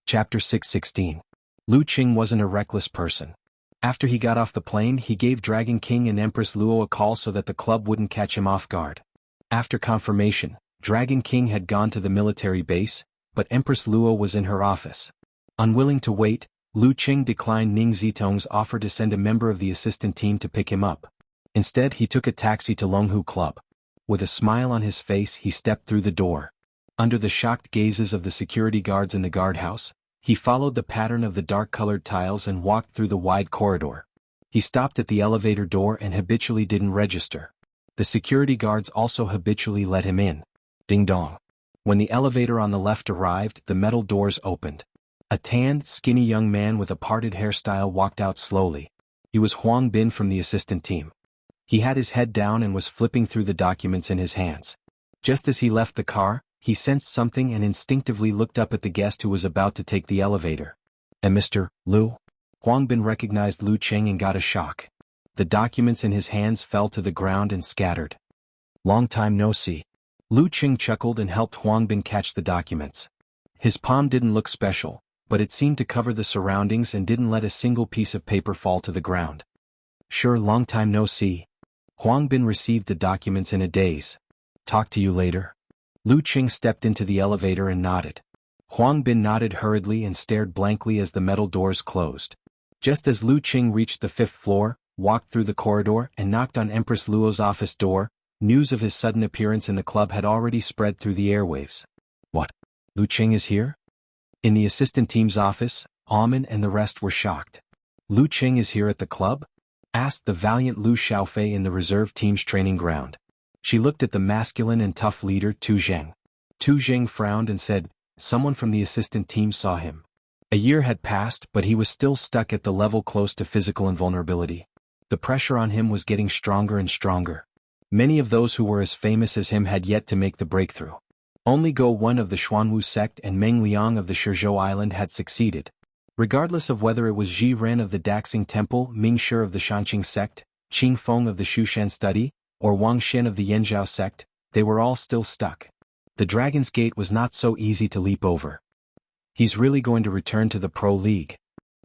Chapter 616. Lu Qing wasn't a reckless person. After he got off the plane, he gave Dragon King and Empress Luo a call so that the club wouldn't catch him off guard. After confirmation, Dragon King had gone to the military base, but Empress Luo was in her office. Unwilling to wait, Lu Qing declined Ning Zitong's offer to send a member of the assistant team to pick him up. Instead, he took a taxi to Longhu Club. With a smile on his face, he stepped through the door. Under the shocked gazes of the security guards in the guardhouse, he followed the pattern of the dark-colored tiles and walked through the wide corridor. He stopped at the elevator door and habitually didn't register. The security guards also habitually let him in. Ding dong. When the elevator on the left arrived, the metal doors opened. A tanned, skinny young man with a parted hairstyle walked out slowly. He was Huang Bin from the assistant team. He had his head down and was flipping through the documents in his hands. Just as he left the car, he sensed something and instinctively looked up at the guest who was about to take the elevator. And Mr. Lu? Huang Bin recognized Lu Cheng and got a shock. The documents in his hands fell to the ground and scattered. Long time no see. Lu Cheng chuckled and helped Huang Bin catch the documents. His palm didn't look special, but it seemed to cover the surroundings and didn't let a single piece of paper fall to the ground. Sure, long time no see. Huang Bin received the documents in a daze. Talk to you later. Lu Cheng stepped into the elevator and nodded. Huang Bin nodded hurriedly and stared blankly as the metal doors closed. Just as Lu Cheng reached the 5th floor, walked through the corridor and knocked on Empress Luo's office door, news of his sudden appearance in the club had already spread through the airwaves. What? Lu Cheng is here? In the assistant team's office, Amin and the rest were shocked. Lu Cheng is here at the club? Asked the valiant Lu Xiaofei in the reserve team's training ground. She looked at the masculine and tough leader Tu Zheng. Tu Zheng frowned and said, someone from the assistant team saw him. A year had passed, but he was still stuck at the level close to physical invulnerability. The pressure on him was getting stronger and stronger. Many of those who were as famous as him had yet to make the breakthrough. Only Go Wen of the Xuanwu sect and Meng Liang of the Shizhou Island had succeeded. Regardless of whether it was Ji Ren of the Daxing Temple, Ming Shi of the Shanqing sect, Qing Feng of the Shushan study, or Wang Xin of the Yanzhao sect, they were all still stuck. The Dragon's Gate was not so easy to leap over. He's really going to return to the Pro League.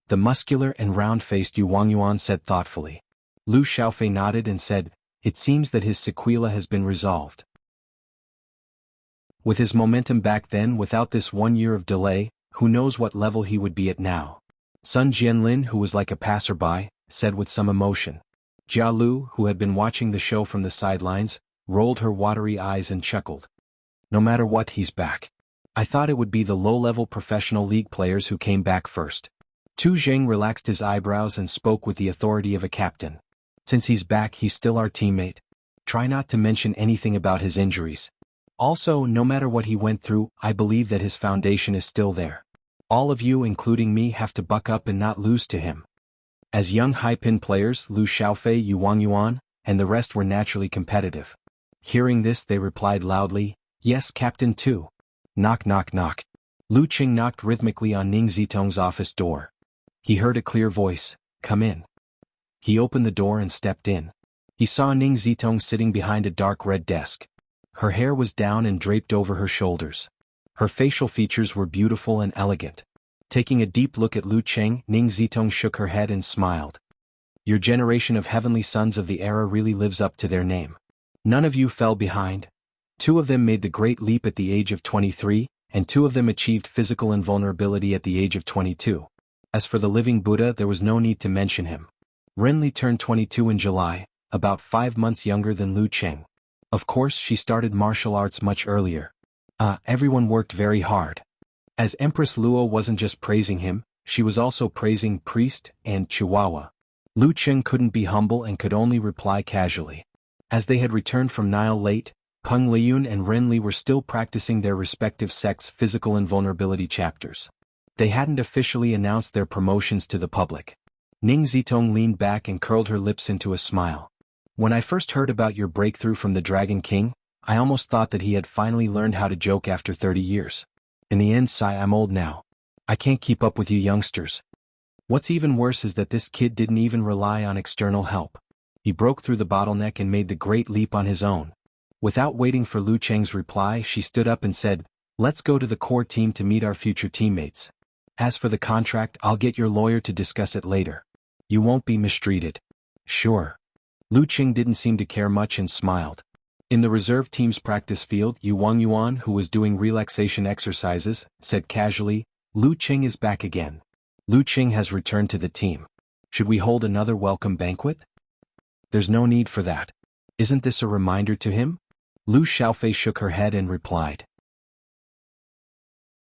The muscular and round-faced Yu Wangyuan said thoughtfully. Lu Xiaofei nodded and said, it seems that his sequela has been resolved. With his momentum back then without this 1 year of delay, who knows what level he would be at now. Sun Jianlin, who was like a passerby, said with some emotion. Jia Lu, who had been watching the show from the sidelines, rolled her watery eyes and chuckled. No matter what, he's back. I thought it would be the low-level professional league players who came back first. Tu Zheng relaxed his eyebrows and spoke with the authority of a captain. Since he's back, he's still our teammate. Try not to mention anything about his injuries. Also, no matter what he went through, I believe that his foundation is still there. All of you, including me, have to buck up and not lose to him. As young high-pin players, Lu Xiaofei, Yu Wangyuan, and the rest were naturally competitive. Hearing this, they replied loudly, yes, Captain Tu. Knock knock knock. Lu Cheng knocked rhythmically on Ning Zitong's office door. He heard a clear voice, come in. He opened the door and stepped in. He saw Ning Zitong sitting behind a dark red desk. Her hair was down and draped over her shoulders. Her facial features were beautiful and elegant. Taking a deep look at Lu Cheng, Ning Zitong shook her head and smiled. Your generation of heavenly sons of the era really lives up to their name. None of you fell behind. 2 of them made the great leap at the age of 23, and 2 of them achieved physical invulnerability at the age of 22. As for the living Buddha, there was no need to mention him. Renli turned 22 in July, about 5 months younger than Lu Cheng. Of course, she started martial arts much earlier. Everyone worked very hard. As Empress Luo wasn't just praising him, she was also praising Priest and Chihuahua. Lu Cheng couldn't be humble and could only reply casually. As they had returned from Nile late, Peng Liyun and Renli were still practicing their respective sects' physical invulnerability chapters. They hadn't officially announced their promotions to the public. Ning Zitong leaned back and curled her lips into a smile. When I first heard about your breakthrough from the Dragon King, I almost thought that he had finally learned how to joke after 30 years. In the end, I'm old now. I can't keep up with you youngsters. What's even worse is that this kid didn't even rely on external help. He broke through the bottleneck and made the great leap on his own. Without waiting for Lu Cheng's reply, she stood up and said, let's go to the core team to meet our future teammates. As for the contract, I'll get your lawyer to discuss it later. You won't be mistreated. Sure. Lu Cheng didn't seem to care much and smiled. In the reserve team's practice field, Yu Wangyuan, who was doing relaxation exercises, said casually, Lu Cheng is back again. Lu Cheng has returned to the team. Should we hold another welcome banquet? There's no need for that. Isn't this a reminder to him? Lu Xiaofei shook her head and replied.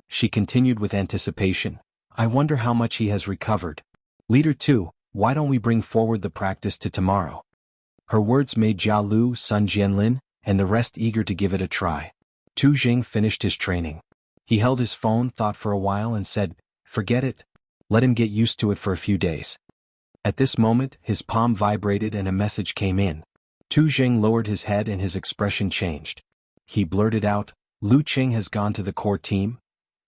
She continued with anticipation. I wonder how much he has recovered. Leader 2, why don't we bring forward the practice to tomorrow? Her words made Jia Lu, Sun Jianlin, and the rest eager to give it a try. Tu Zheng finished his training. He held his phone, thought for a while and said, forget it. Let him get used to it for a few days. At this moment, his palm vibrated and a message came in. Tu Jing lowered his head and his expression changed. He blurted out, Lu Qing has gone to the core team?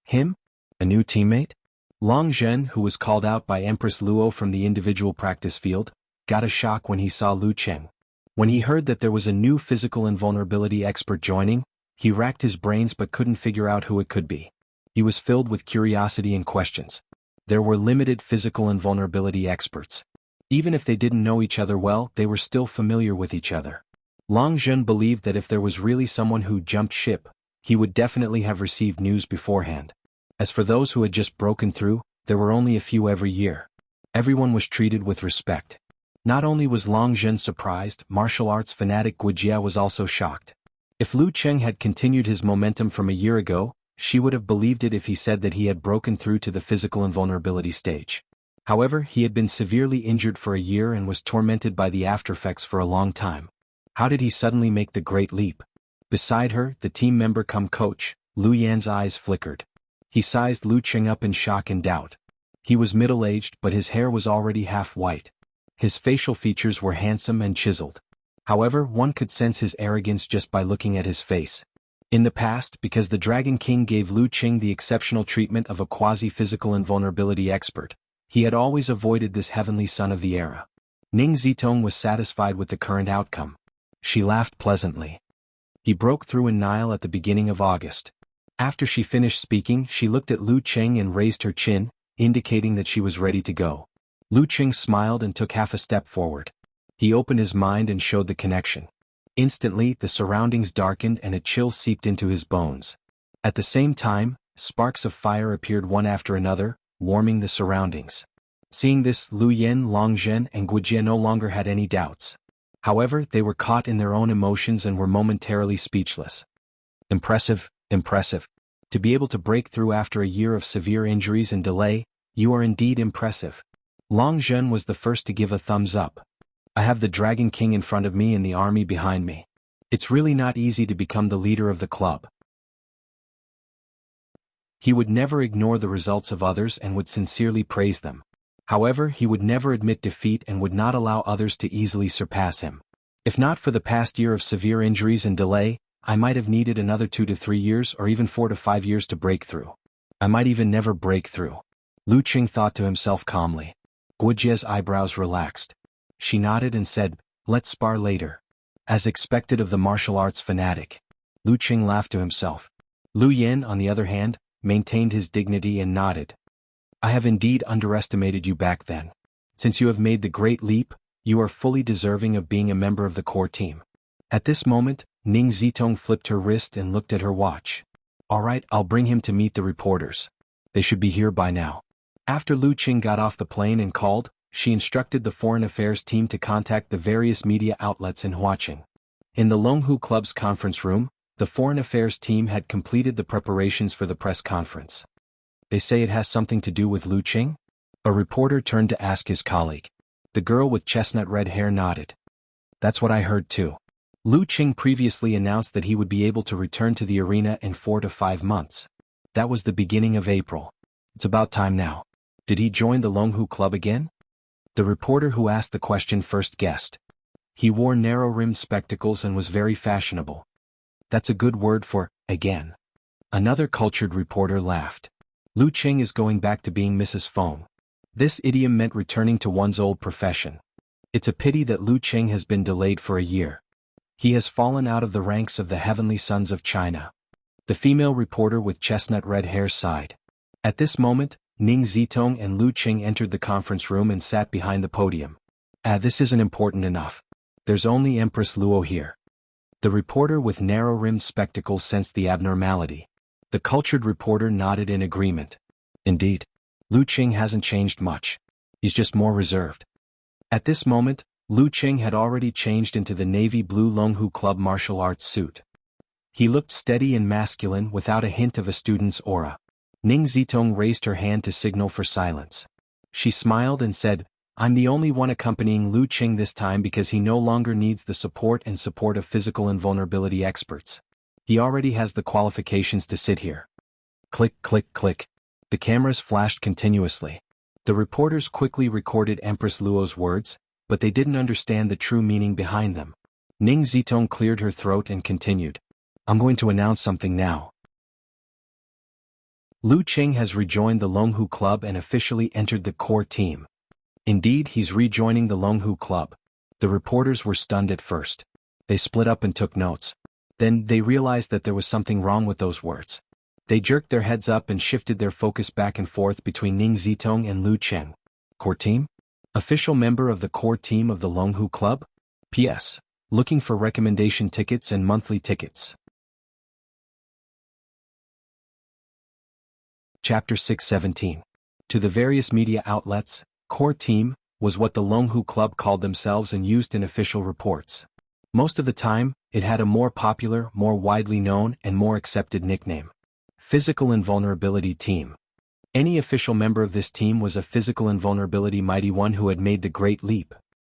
Him? A new teammate? Long Zhen, who was called out by Empress Luo from the individual practice field, got a shock when he saw Lu Qing. When he heard that there was a new physical invulnerability expert joining, he racked his brains but couldn't figure out who it could be. He was filled with curiosity and questions. There were limited physical invulnerability experts. Even if they didn't know each other well, they were still familiar with each other. Long Zhen believed that if there was really someone who jumped ship, he would definitely have received news beforehand. As for those who had just broken through, there were only a few every year. Everyone was treated with respect. Not only was Long Zhen surprised, martial arts fanatic Wuxia was also shocked. If Lu Qing had continued his momentum from a year ago, she would have believed it if he said that he had broken through to the physical invulnerability stage. However, he had been severely injured for a year and was tormented by the aftereffects for a long time. How did he suddenly make the great leap? Beside her, the team member cum coach, Lu Yan's eyes flickered. He sized Lu Qing up in shock and doubt. He was middle-aged, but his hair was already half white. His facial features were handsome and chiseled. However, one could sense his arrogance just by looking at his face. In the past, because the Dragon King gave Lu Qing the exceptional treatment of a quasi-physical invulnerability expert, he had always avoided this heavenly son of the era. Ning Zitong was satisfied with the current outcome. She laughed pleasantly. He broke through in Nile at the beginning of August. After she finished speaking, she looked at Lu Qing and raised her chin, indicating that she was ready to go. Lu Qing smiled and took half a step forward. He opened his mind and showed the connection. Instantly, the surroundings darkened and a chill seeped into his bones. At the same time, sparks of fire appeared one after another, warming the surroundings. Seeing this, Lu Yan, Long Zhen, and Guijie no longer had any doubts. However, they were caught in their own emotions and were momentarily speechless. Impressive, impressive. To be able to break through after a year of severe injuries and delay, you are indeed impressive. Long Zhen was the first to give a thumbs up. I have the Dragon King in front of me and the army behind me. It's really not easy to become the leader of the club. He would never ignore the results of others and would sincerely praise them. However, he would never admit defeat and would not allow others to easily surpass him. If not for the past year of severe injuries and delay, I might have needed another 2 to 3 years or even 4 to 5 years to break through. I might even never break through. Lu Qing thought to himself calmly. Guijie's eyebrows relaxed. She nodded and said, let's spar later. As expected of the martial arts fanatic. Lu Qing laughed to himself. Lu Yan, on the other hand, maintained his dignity and nodded. I have indeed underestimated you back then. Since you have made the great leap, you are fully deserving of being a member of the core team. At this moment, Ning Zitong flipped her wrist and looked at her watch. All right, I'll bring him to meet the reporters. They should be here by now. After Lu Qing got off the plane and called, she instructed the Foreign Affairs team to contact the various media outlets in Huaqing. In the Longhu Club's conference room, the Foreign Affairs team had completed the preparations for the press conference. They say it has something to do with Lu Qing? A reporter turned to ask his colleague. The girl with chestnut red hair nodded. That's what I heard too. Lu Qing previously announced that he would be able to return to the arena in 4 to 5 months. That was the beginning of April. It's about time now. Did he join the Longhu Club again? The reporter who asked the question first guessed. He wore narrow-rimmed spectacles and was very fashionable. That's a good word for again. Another cultured reporter laughed. Lu Qing is going back to being Mrs. Feng. This idiom meant returning to one's old profession. It's a pity that Lu Qing has been delayed for a year. He has fallen out of the ranks of the Heavenly Sons of China. The female reporter with chestnut red hair sighed. At this moment, Ning Zitong and Lu Qing entered the conference room and sat behind the podium. This isn't important enough. There's only Empress Luo here. The reporter with narrow-rimmed spectacles sensed the abnormality. The cultured reporter nodded in agreement. Indeed. Lu Qing hasn't changed much. He's just more reserved. At this moment, Lu Qing had already changed into the navy blue Longhu Club martial arts suit. He looked steady and masculine without a hint of a student's aura. Ning Zitong raised her hand to signal for silence. She smiled and said, I'm the only one accompanying Lu Qing this time because he no longer needs the support of physical invulnerability experts. He already has the qualifications to sit here. Click, click, click. The cameras flashed continuously. The reporters quickly recorded Empress Luo's words, but they didn't understand the true meaning behind them. Ning Zitong cleared her throat and continued. I'm going to announce something now. Lu Qing has rejoined the Longhu Club and officially entered the core team. Indeed, he's rejoining the Longhu Club. The reporters were stunned at first. They split up and took notes. Then they realized that there was something wrong with those words. They jerked their heads up and shifted their focus back and forth between Ning Zitong and Lu Qing. Core team? Official member of the core team of the Longhu Club? P.S. Looking for recommendation tickets and monthly tickets. Chapter 617. To the various media outlets, core team was what the Longhu Club called themselves and used in official reports. Most of the time, it had a more popular, more widely known, and more accepted nickname. Physical Invulnerability Team. Any official member of this team was a physical invulnerability mighty one who had made the great leap.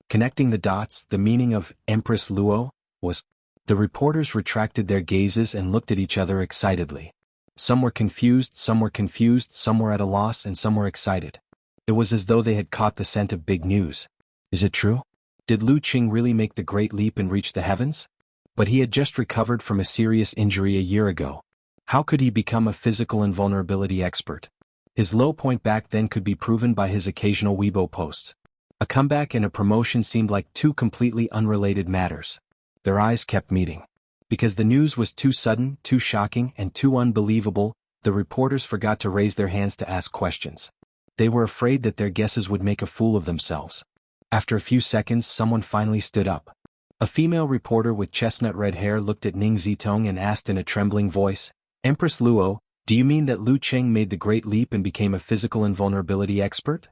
Connecting the dots, the meaning of Empress Luo was. The reporters retracted their gazes and looked at each other excitedly. Some were confused, some were at a loss, and some were excited. It was as though they had caught the scent of big news. Is it true? Did Lu Qing really make the great leap and reach the heavens? But he had just recovered from a serious injury a year ago. How could he become a physical invulnerability expert? His low point back then could be proven by his occasional Weibo posts. A comeback and a promotion seemed like two completely unrelated matters. Their eyes kept meeting. Because the news was too sudden, too shocking, and too unbelievable, the reporters forgot to raise their hands to ask questions. They were afraid that their guesses would make a fool of themselves. After a few seconds, someone finally stood up. A female reporter with chestnut red hair looked at Ning Zitong and asked in a trembling voice, Empress Luo, do you mean that Lu Qing made the great leap and became a physical invulnerability expert?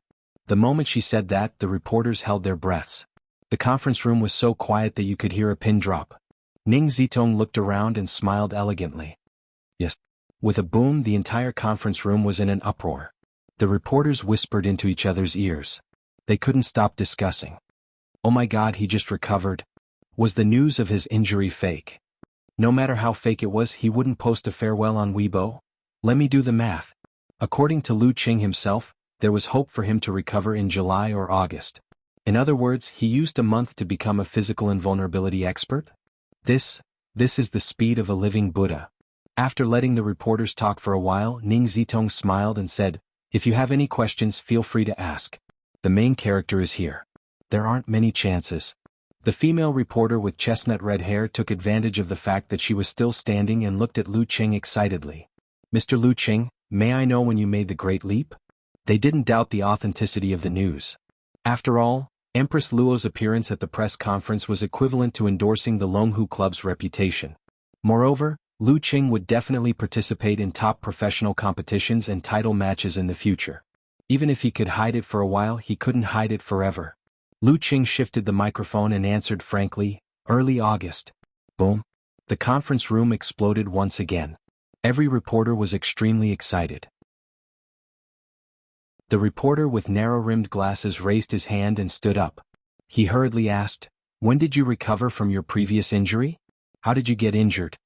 The moment she said that, the reporters held their breaths. The conference room was so quiet that you could hear a pin drop. Ning Zitong looked around and smiled elegantly. Yes. With a boom, the entire conference room was in an uproar. The reporters whispered into each other's ears. They couldn't stop discussing. Oh my God, he just recovered. Was the news of his injury fake? No matter how fake it was, he wouldn't post a farewell on Weibo? Let me do the math. According to Lu Qing himself, there was hope for him to recover in July or August. In other words, he used a month to become a physical invulnerability expert? This is the speed of a living Buddha. After letting the reporters talk for a while, Ning Zitong smiled and said, if you have any questions, feel free to ask. The main character is here. There aren't many chances. The female reporter with chestnut red hair took advantage of the fact that she was still standing and looked at Lu Qing excitedly. Mr. Lu Qing, may I know when you made the great leap? They didn't doubt the authenticity of the news. After all, Empress Luo's appearance at the press conference was equivalent to endorsing the Longhu Club's reputation. Moreover, Lu Qing would definitely participate in top professional competitions and title matches in the future. Even if he could hide it for a while, he couldn't hide it forever. Lu Qing shifted the microphone and answered frankly, early August. Boom. The conference room exploded once again. Every reporter was extremely excited. The reporter with narrow-rimmed glasses raised his hand and stood up. He hurriedly asked, when did you recover from your previous injury? How did you get injured?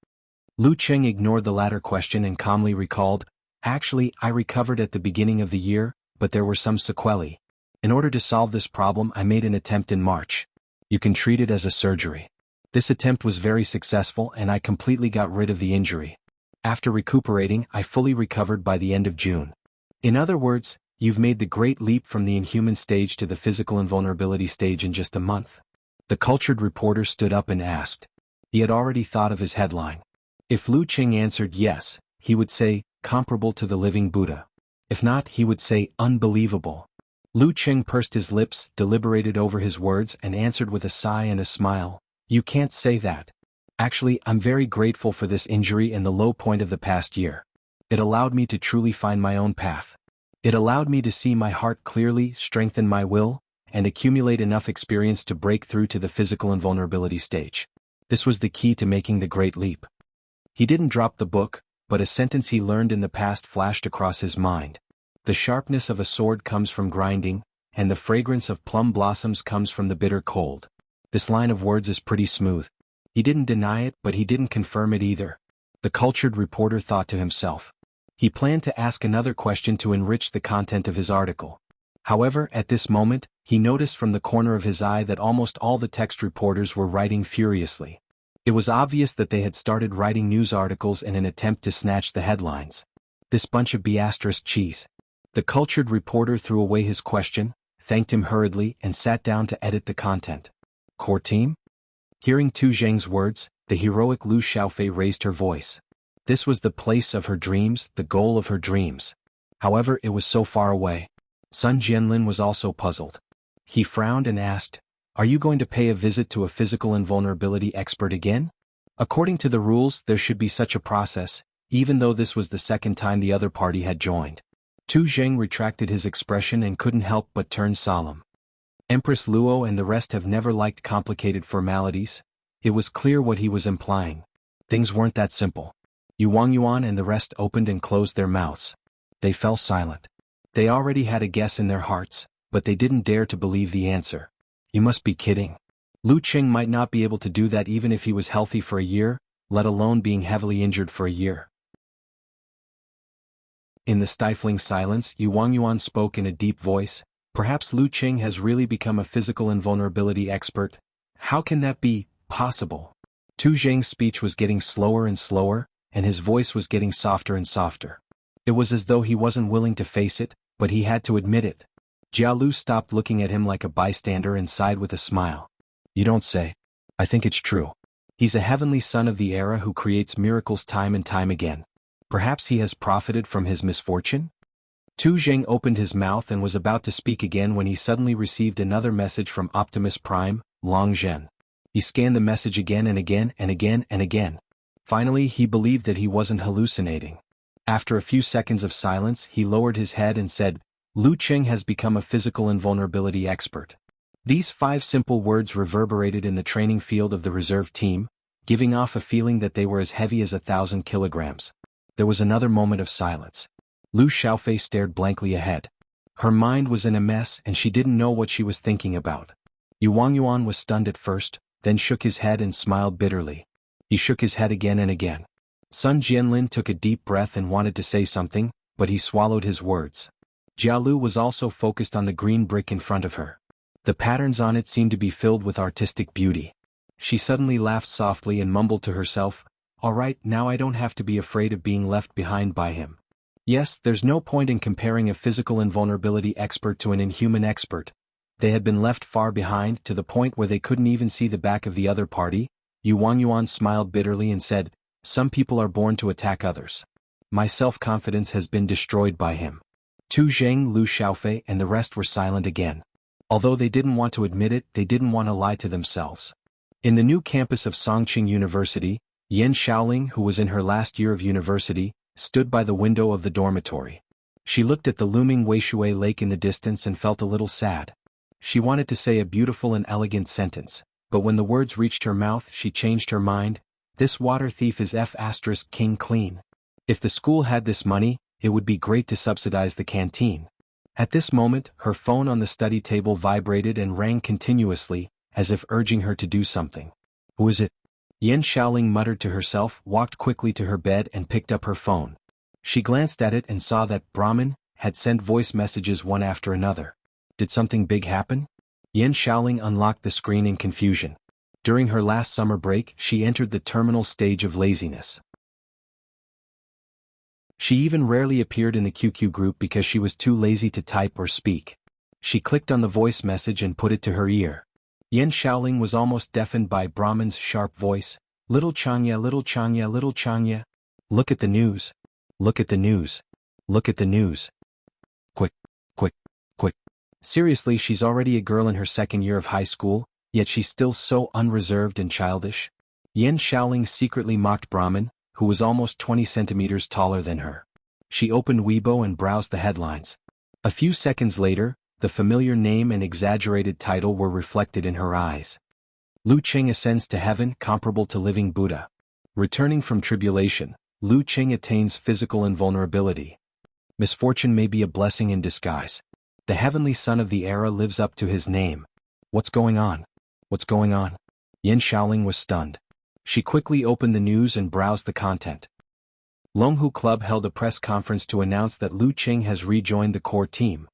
Lu Qing ignored the latter question and calmly recalled, actually, I recovered at the beginning of the year, but there were some sequelae. In order to solve this problem, I made an attempt in March. You can treat it as a surgery. This attempt was very successful and I completely got rid of the injury. After recuperating, I fully recovered by the end of June. In other words, you've made the great leap from the inhuman stage to the physical invulnerability stage in just a month. The cultured reporter stood up and asked. He had already thought of his headline. If Lu Qing answered yes, he would say, comparable to the living Buddha. If not, he would say, unbelievable. Lu Qing pursed his lips, deliberated over his words, and answered with a sigh and a smile, you can't say that. Actually, I'm very grateful for this injury and the low point of the past year. It allowed me to truly find my own path. It allowed me to see my heart clearly, strengthen my will, and accumulate enough experience to break through to the physical invulnerability stage. This was the key to making the great leap. He didn't drop the book, but a sentence he learned in the past flashed across his mind. The sharpness of a sword comes from grinding, and the fragrance of plum blossoms comes from the bitter cold. This line of words is pretty smooth. He didn't deny it, but he didn't confirm it either. The cultured reporter thought to himself. He planned to ask another question to enrich the content of his article. However, at this moment, he noticed from the corner of his eye that almost all the text reporters were writing furiously. It was obvious that they had started writing news articles in an attempt to snatch the headlines. This bunch of B** cheese. The cultured reporter threw away his question, thanked him hurriedly, and sat down to edit the content. Core team? Hearing Tu Zheng's words, the heroic Lu Xiaofei raised her voice. This was the place of her dreams, the goal of her dreams. However, it was so far away. Sun Jianlin was also puzzled. He frowned and asked, "Are you going to pay a visit to a physical invulnerability expert again?" According to the rules, there should be such a process, even though this was the second time the other party had joined. Tu Zheng retracted his expression and couldn't help but turn solemn. Empress Luo and the rest have never liked complicated formalities. It was clear what he was implying. Things weren't that simple. Wang Yuan and the rest opened and closed their mouths. They fell silent. They already had a guess in their hearts, but they didn't dare to believe the answer. You must be kidding. Lu Qing might not be able to do that even if he was healthy for a year, let alone being heavily injured for a year. In the stifling silence, Wang Yuan spoke in a deep voice. Perhaps Lu Qing has really become a physical invulnerability expert. How can that be possible? Tu Zheng's speech was getting slower and slower, and his voice was getting softer and softer. It was as though he wasn't willing to face it, but he had to admit it. Jia Lu stopped looking at him like a bystander and sighed with a smile. You don't say. I think it's true. He's a heavenly son of the era who creates miracles time and time again. Perhaps he has profited from his misfortune? Tu Zheng opened his mouth and was about to speak again when he suddenly received another message from Optimus Prime, Long Zhen. He scanned the message again and again and again and again. Finally, he believed that he wasn't hallucinating. After a few seconds of silence, he lowered his head and said, Lu Qing has become a physical invulnerability expert. These 5 simple words reverberated in the training field of the reserve team, giving off a feeling that they were as heavy as 1,000 kilograms. There was another moment of silence. Lu Xiaofei stared blankly ahead. Her mind was in a mess and she didn't know what she was thinking about. Wang Yuan was stunned at first, then shook his head and smiled bitterly. He shook his head again and again. Sun Jianlin took a deep breath and wanted to say something, but he swallowed his words. Jia Lu was also focused on the green brick in front of her. The patterns on it seemed to be filled with artistic beauty. She suddenly laughed softly and mumbled to herself, "All right, now I don't have to be afraid of being left behind by him." Yes, there's no point in comparing a physical invulnerability expert to an inhuman expert. They had been left far behind to the point where they couldn't even see the back of the other party. Wang Yuan smiled bitterly and said, "Some people are born to attack others. My self-confidence has been destroyed by him." Tu Zheng, Lu Xiaofei and the rest were silent again. Although they didn't want to admit it, they didn't want to lie to themselves. In the new campus of Songqing University, Yan Shaoling, who was in her last year of university, stood by the window of the dormitory. She looked at the looming Weishui Lake in the distance and felt a little sad. She wanted to say a beautiful and elegant sentence, but when the words reached her mouth she changed her mind. This water thief is King clean. If the school had this money, it would be great to subsidize the canteen. At this moment, her phone on the study table vibrated and rang continuously, as if urging her to do something. Who is it? Yan Shaoling muttered to herself, walked quickly to her bed and picked up her phone. She glanced at it and saw that Brahmin had sent voice messages one after another. Did something big happen? Yan Shaoling unlocked the screen in confusion. During her last summer break, she entered the terminal stage of laziness. She even rarely appeared in the QQ group because she was too lazy to type or speak. She clicked on the voice message and put it to her ear. Yan Shaoling was almost deafened by Brahman's sharp voice. Little Changya, little Changya, little Changya. Look at the news. Look at the news. Look at the news. Quick, quick, quick. Seriously, she's already a girl in her 2nd year of high school, yet she's still so unreserved and childish. Yan Shaoling secretly mocked Brahman, who was almost 20 centimeters taller than her. She opened Weibo and browsed the headlines. A few seconds later, the familiar name and exaggerated title were reflected in her eyes. Lu Qing ascends to heaven, comparable to living Buddha. Returning from tribulation, Lu Qing attains physical invulnerability. Misfortune may be a blessing in disguise. The heavenly son of the era lives up to his name. What's going on? What's going on? Yan Shaoling was stunned. She quickly opened the news and browsed the content. Longhu Club held a press conference to announce that Lu Qing has rejoined the core team.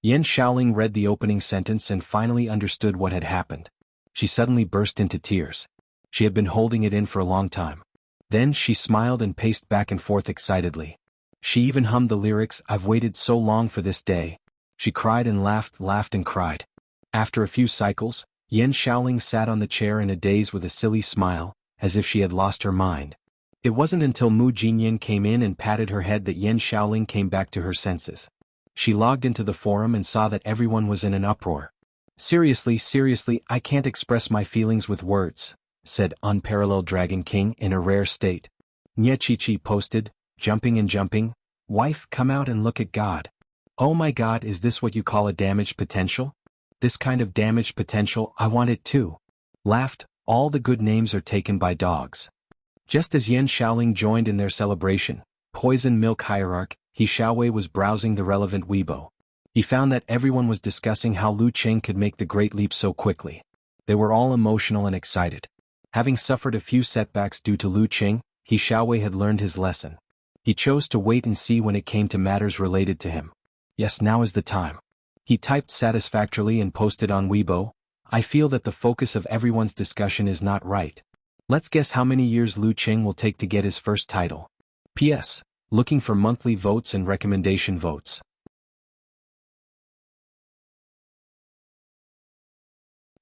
Yan Shaoling read the opening sentence and finally understood what had happened. She suddenly burst into tears. She had been holding it in for a long time. Then she smiled and paced back and forth excitedly. She even hummed the lyrics, "I've waited so long for this day." She cried and laughed and cried. After a few cycles, Yan Shaoling sat on the chair in a daze with a silly smile, as if she had lost her mind. It wasn't until Mu Jinyan came in and patted her head that Yan Shaoling came back to her senses. She logged into the forum and saw that everyone was in an uproar. Seriously, I can't express my feelings with words," said Unparalleled Dragon King in a rare state. Nyechichi posted, jumping, "Wife, come out and look at God. Oh my God, is this what you call a damaged potential? This kind of damaged potential, I want it too." Laughed, all the good names are taken by dogs. Just as Yan Shaoling joined in their celebration, Poison Milk Hierarch, He Xiaowei was browsing the relevant Weibo. He found that everyone was discussing how Lu Qing could make the great leap so quickly. They were all emotional and excited. Having suffered a few setbacks due to Lu Qing, He Xiaowei had learned his lesson. He chose to wait and see when it came to matters related to him. Yes, now is the time. He typed satisfactorily and posted on Weibo, "I feel that the focus of everyone's discussion is not right. Let's guess how many years Lu Qing will take to get his first title. P.S. Looking for monthly votes and recommendation votes."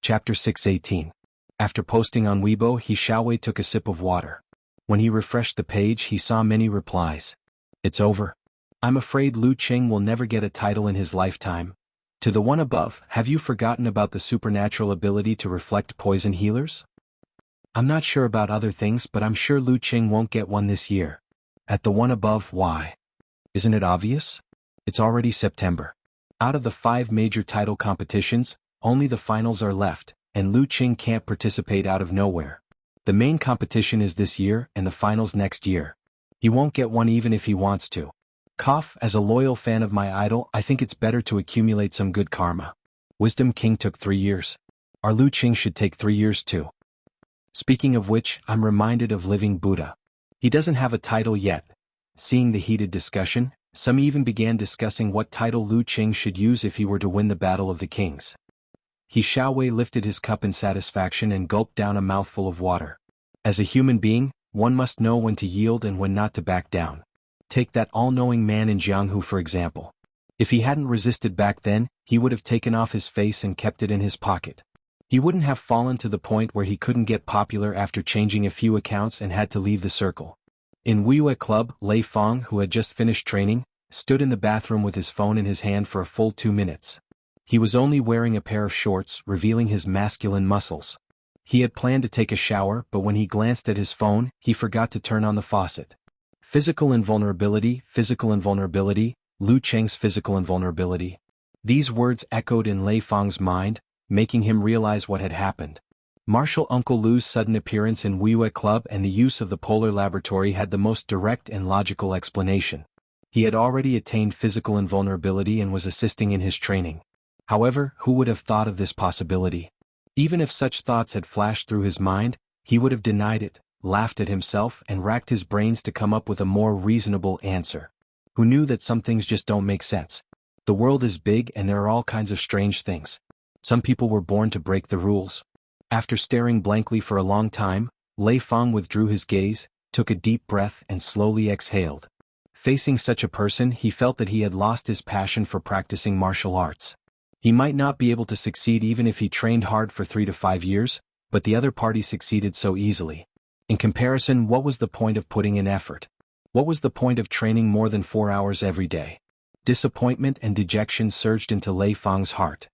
Chapter 618. After posting on Weibo, He Xiaowei took a sip of water. When he refreshed the page, he saw many replies. "It's over. I'm afraid Lu Qing will never get a title in his lifetime. To the one above, have you forgotten about the supernatural ability to reflect poison healers? I'm not sure about other things, but I'm sure Lu Qing won't get one this year. At the one above, why? Isn't it obvious? It's already September. Out of the 5 major title competitions, only the finals are left, and Lu Qing can't participate out of nowhere. The main competition is this year and the finals next year. He won't get one even if he wants to. Cough, as a loyal fan of my idol, I think it's better to accumulate some good karma. Wisdom King took 3 years. Our Lu Qing should take 3 years too. Speaking of which, I'm reminded of Living Buddha. He doesn't have a title yet." Seeing the heated discussion, some even began discussing what title Lu Qing should use if he were to win the Battle of the Kings. He Xiaowei lifted his cup in satisfaction and gulped down a mouthful of water. As a human being, one must know when to yield and when not to back down. Take that all-knowing man in Jianghu for example. If he hadn't resisted back then, he would have taken off his face and kept it in his pocket. He wouldn't have fallen to the point where he couldn't get popular after changing a few accounts and had to leave the circle. In Wuxia Club, Lei Fong, who had just finished training, stood in the bathroom with his phone in his hand for a full 2 minutes. He was only wearing a pair of shorts, revealing his masculine muscles. He had planned to take a shower, but when he glanced at his phone, he forgot to turn on the faucet. Physical invulnerability, Lu Qing's physical invulnerability. These words echoed in Lei Fong's mind, making him realize what had happened. Martial Uncle Lu's sudden appearance in Wuxia Club and the use of the Polar Laboratory had the most direct and logical explanation. He had already attained physical invulnerability and was assisting in his training. However, who would have thought of this possibility? Even if such thoughts had flashed through his mind, he would have denied it, laughed at himself and racked his brains to come up with a more reasonable answer. Who knew that some things just don't make sense? The world is big and there are all kinds of strange things. Some people were born to break the rules. After staring blankly for a long time, Lei Fong withdrew his gaze, took a deep breath and slowly exhaled. Facing such a person, he felt that he had lost his passion for practicing martial arts. He might not be able to succeed even if he trained hard for 3 to 5 years, but the other party succeeded so easily. In comparison, what was the point of putting in effort? What was the point of training more than 4 hours every day? Disappointment and dejection surged into Lei Fong's heart.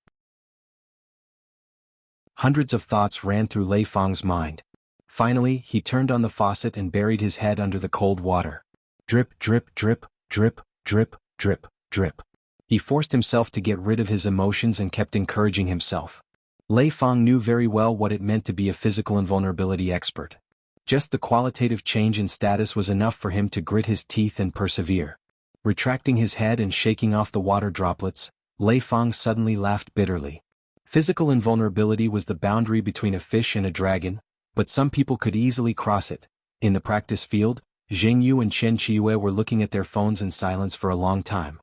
Hundreds of thoughts ran through Lei Fong's mind. Finally, he turned on the faucet and buried his head under the cold water. Drip, drip, drip, drip, drip, drip, drip. He forced himself to get rid of his emotions and kept encouraging himself. Lei Fong knew very well what it meant to be a physical invulnerability expert. Just the qualitative change in status was enough for him to grit his teeth and persevere. Retracting his head and shaking off the water droplets, Lei Fong suddenly laughed bitterly. Physical invulnerability was the boundary between a fish and a dragon, but some people could easily cross it. In the practice field, Zheng Yu and Chen Qiwei were looking at their phones in silence for a long time.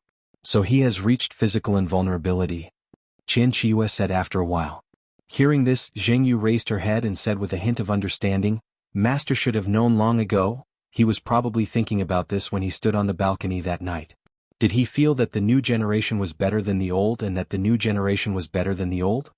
So he has reached physical invulnerability, Qian Qiyu said after a while. Hearing this, Zheng Yu raised her head and said with a hint of understanding, Master should have known long ago. He was probably thinking about this when he stood on the balcony that night. Did he feel that the new generation was better than the old and that the new generation was better than the old?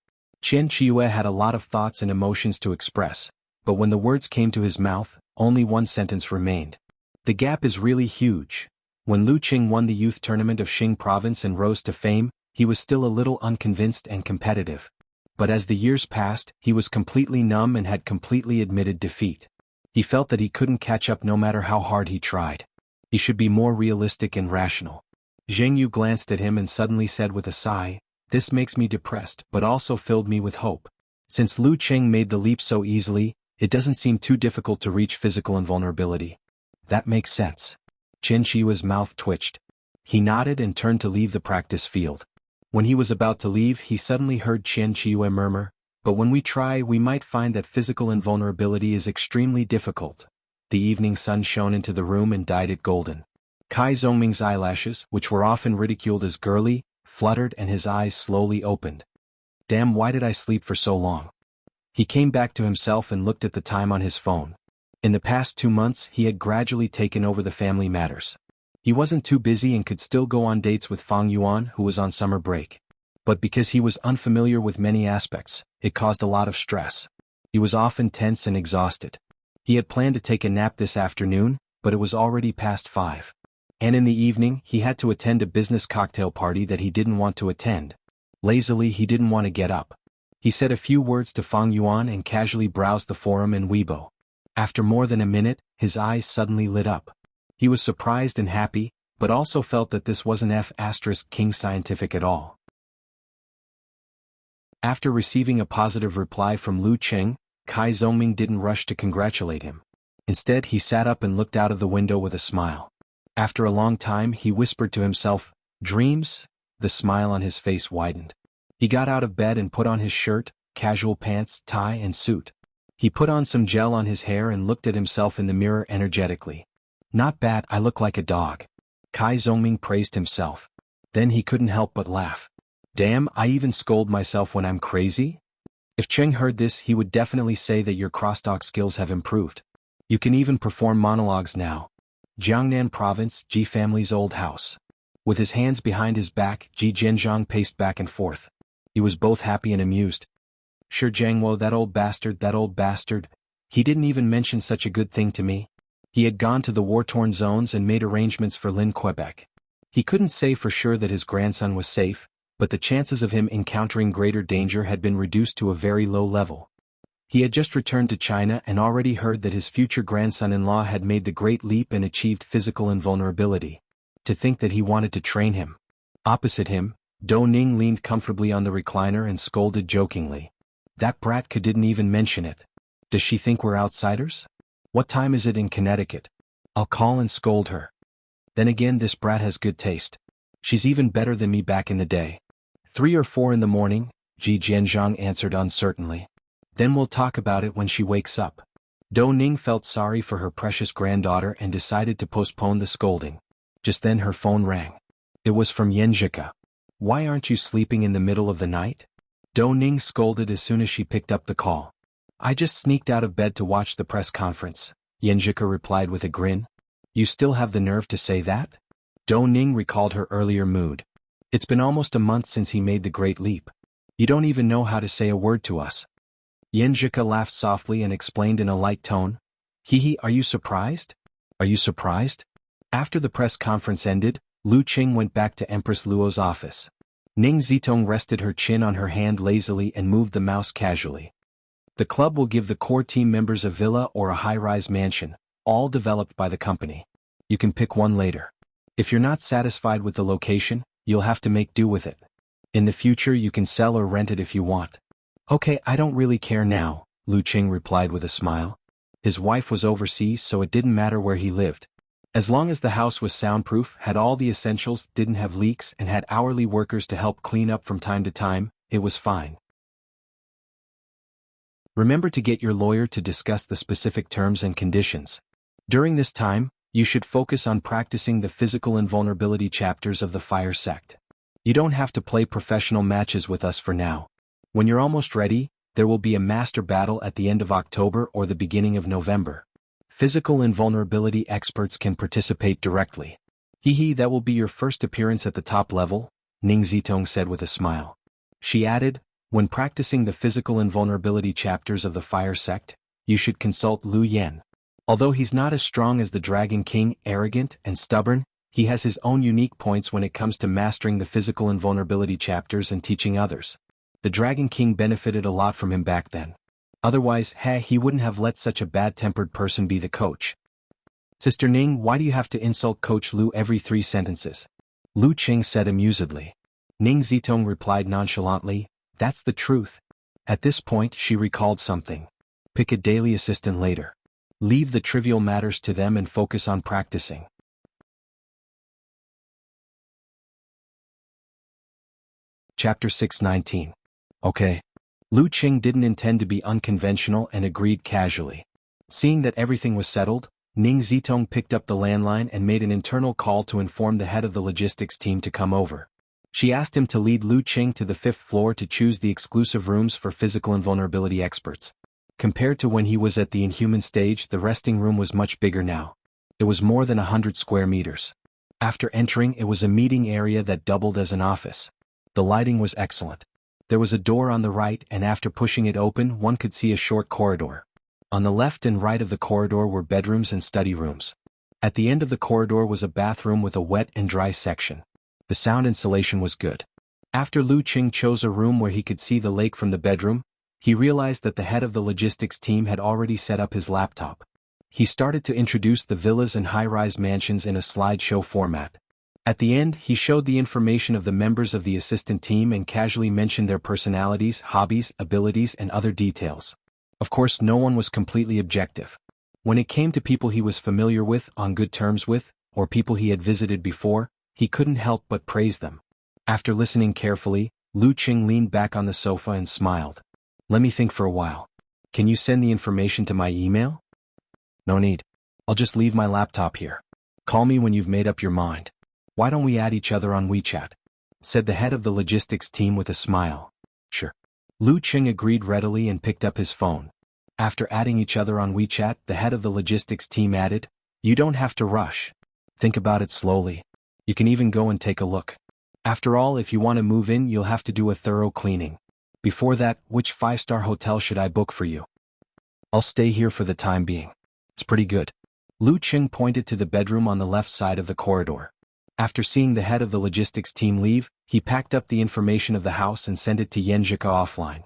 Qian Qiyu had a lot of thoughts and emotions to express, but when the words came to his mouth, only one sentence remained. The gap is really huge. When Lu Qing won the youth tournament of Xing province and rose to fame, he was still a little unconvinced and competitive. But as the years passed, he was completely numb and had completely admitted defeat. He felt that he couldn't catch up no matter how hard he tried. He should be more realistic and rational. Zheng Yu glanced at him and suddenly said with a sigh, "This makes me depressed but also filled me with hope. Since Lu Qing made the leap so easily, it doesn't seem too difficult to reach physical invulnerability." That makes sense. Qian Qiyu's mouth twitched. He nodded and turned to leave the practice field. When he was about to leave, he suddenly heard Qian Qiyu murmur, "But when we try, we might find that physical invulnerability is extremely difficult." The evening sun shone into the room and dyed it golden. Kai Zhongming's eyelashes, which were often ridiculed as girly, fluttered and his eyes slowly opened. Damn, why did I sleep for so long? He came back to himself and looked at the time on his phone. In the past 2 months, he had gradually taken over the family matters. He wasn't too busy and could still go on dates with Fang Yuan, who was on summer break. But because he was unfamiliar with many aspects, it caused a lot of stress. He was often tense and exhausted. He had planned to take a nap this afternoon, but it was already past 5. And in the evening, he had to attend a business cocktail party that he didn't want to attend. Lazily, he didn't want to get up. He said a few words to Fang Yuan and casually browsed the forum and Weibo. After more than a minute, his eyes suddenly lit up. He was surprised and happy, but also felt that this wasn't F*King scientific at all. After receiving a positive reply from Lu Qing, Kai Zhongming didn't rush to congratulate him. Instead, he sat up and looked out of the window with a smile. After a long time, he whispered to himself, "Dreams?" The smile on his face widened. He got out of bed and put on his shirt, casual pants, tie and suit. He put on some gel on his hair and looked at himself in the mirror energetically. "Not bad, I look like a dog." Kai Zhongming praised himself. Then he couldn't help but laugh. "Damn, I even scold myself when I'm crazy?" If Cheng heard this, he would definitely say that your crosstalk skills have improved. You can even perform monologues now. Jiangnan Province, Ji family's old house. With his hands behind his back, Ji Jianzhang paced back and forth. He was both happy and amused. "Sure, Jiangwo, that old bastard. He didn't even mention such a good thing to me." He had gone to the war-torn zones and made arrangements for Lin Quebec. He couldn't say for sure that his grandson was safe, but the chances of him encountering greater danger had been reduced to a very low level. He had just returned to China and already heard that his future grandson-in-law had made the great leap and achieved physical invulnerability. To think that he wanted to train him. Opposite him, Dou Ning leaned comfortably on the recliner and scolded jokingly. "That brat didn't even mention it. Does she think we're outsiders? What time is it in Connecticut? I'll call and scold her. Then again, this brat has good taste. She's even better than me back in the day." 3 or 4 in the morning, Ji Jianzhang answered uncertainly. "Then we'll talk about it when she wakes up." Dou Ning felt sorry for her precious granddaughter and decided to postpone the scolding. Just then her phone rang. It was from Yanjika. "Why aren't you sleeping in the middle of the night?" Dou Ning scolded as soon as she picked up the call. "I just sneaked out of bed to watch the press conference," Yanjika replied with a grin. "You still have the nerve to say that?" Dou Ning recalled her earlier mood. "It's been almost a month since he made the great leap. You don't even know how to say a word to us." Yanjika laughed softly and explained in a light tone, "Hee, are you surprised? Are you surprised?" After the press conference ended, Lu Qing went back to Empress Luo's office. Ning Zitong rested her chin on her hand lazily and moved the mouse casually. The club will give the core team members a villa or a high-rise mansion, all developed by the company. You can pick one later. If you're not satisfied with the location, you'll have to make do with it. In the future you can sell or rent it if you want. "Okay, I don't really care now," Lu Qing replied with a smile. His wife was overseas, so it didn't matter where he lived. As long as the house was soundproof, had all the essentials, didn't have leaks, and had hourly workers to help clean up from time to time, it was fine. Remember to get your lawyer to discuss the specific terms and conditions. During this time, You should focus on practicing the physical invulnerability chapters of the fire sect. You don't have to play professional matches with us for now. When you're almost ready, there will be a master battle at the end of October or the beginning of November. Physical invulnerability experts can participate directly. That will be your first appearance at the top level, Ning Zitong said with a smile. She added, when practicing the physical invulnerability chapters of the fire sect, you should consult Lu Yan. Although he's not as strong as the Dragon King, arrogant and stubborn, he has his own unique points when it comes to mastering the physical invulnerability chapters and teaching others. The Dragon King benefited a lot from him back then. Otherwise, he wouldn't have let such a bad-tempered person be the coach. Sister Ning, why do you have to insult Coach Lu every 3 sentences? Lu Qing said amusedly. Ning Zitong replied nonchalantly, that's the truth. At this point she recalled something. Pick a daily assistant later. Leave the trivial matters to them and focus on practicing. Chapter 619. Okay. Lu Qing didn't intend to be unconventional and agreed casually. Seeing that everything was settled, Ning Zitong picked up the landline and made an internal call to inform the head of the logistics team to come over. She asked him to lead Lu Qing to the 5th floor to choose the exclusive rooms for physical invulnerability experts. Compared to when he was at the Inhuman stage, the resting room was much bigger now. It was more than 100 square meters. After entering, it was a meeting area that doubled as an office. The lighting was excellent. There was a door on the right, and after pushing it open, one could see a short corridor. On the left and right of the corridor were bedrooms and study rooms. At the end of the corridor was a bathroom with a wet and dry section. The sound insulation was good. After Lu Qing chose a room where he could see the lake from the bedroom, he realized that the head of the logistics team had already set up his laptop. He started to introduce the villas and high-rise mansions in a slideshow format. At the end, he showed the information of the members of the assistant team and casually mentioned their personalities, hobbies, abilities, and other details. Of course, no one was completely objective. When it came to people he was familiar with, on good terms with, or people he had visited before, he couldn't help but praise them. After listening carefully, Lu Qing leaned back on the sofa and smiled. Let me think for a while. Can you send the information to my email? No need. I'll just leave my laptop here. Call me when you've made up your mind. Why don't we add each other on WeChat? Said the head of the logistics team with a smile. Sure. Lu Qing agreed readily and picked up his phone. After adding each other on WeChat, the head of the logistics team added, you don't have to rush. Think about it slowly. You can even go and take a look. After all, if you want to move in, you'll have to do a thorough cleaning. Before that, which 5-star hotel should I book for you? I'll stay here for the time being. It's pretty good. Lu Qing pointed to the bedroom on the left side of the corridor. After seeing the head of the logistics team leave, he packed up the information of the house and sent it to Yenjika offline.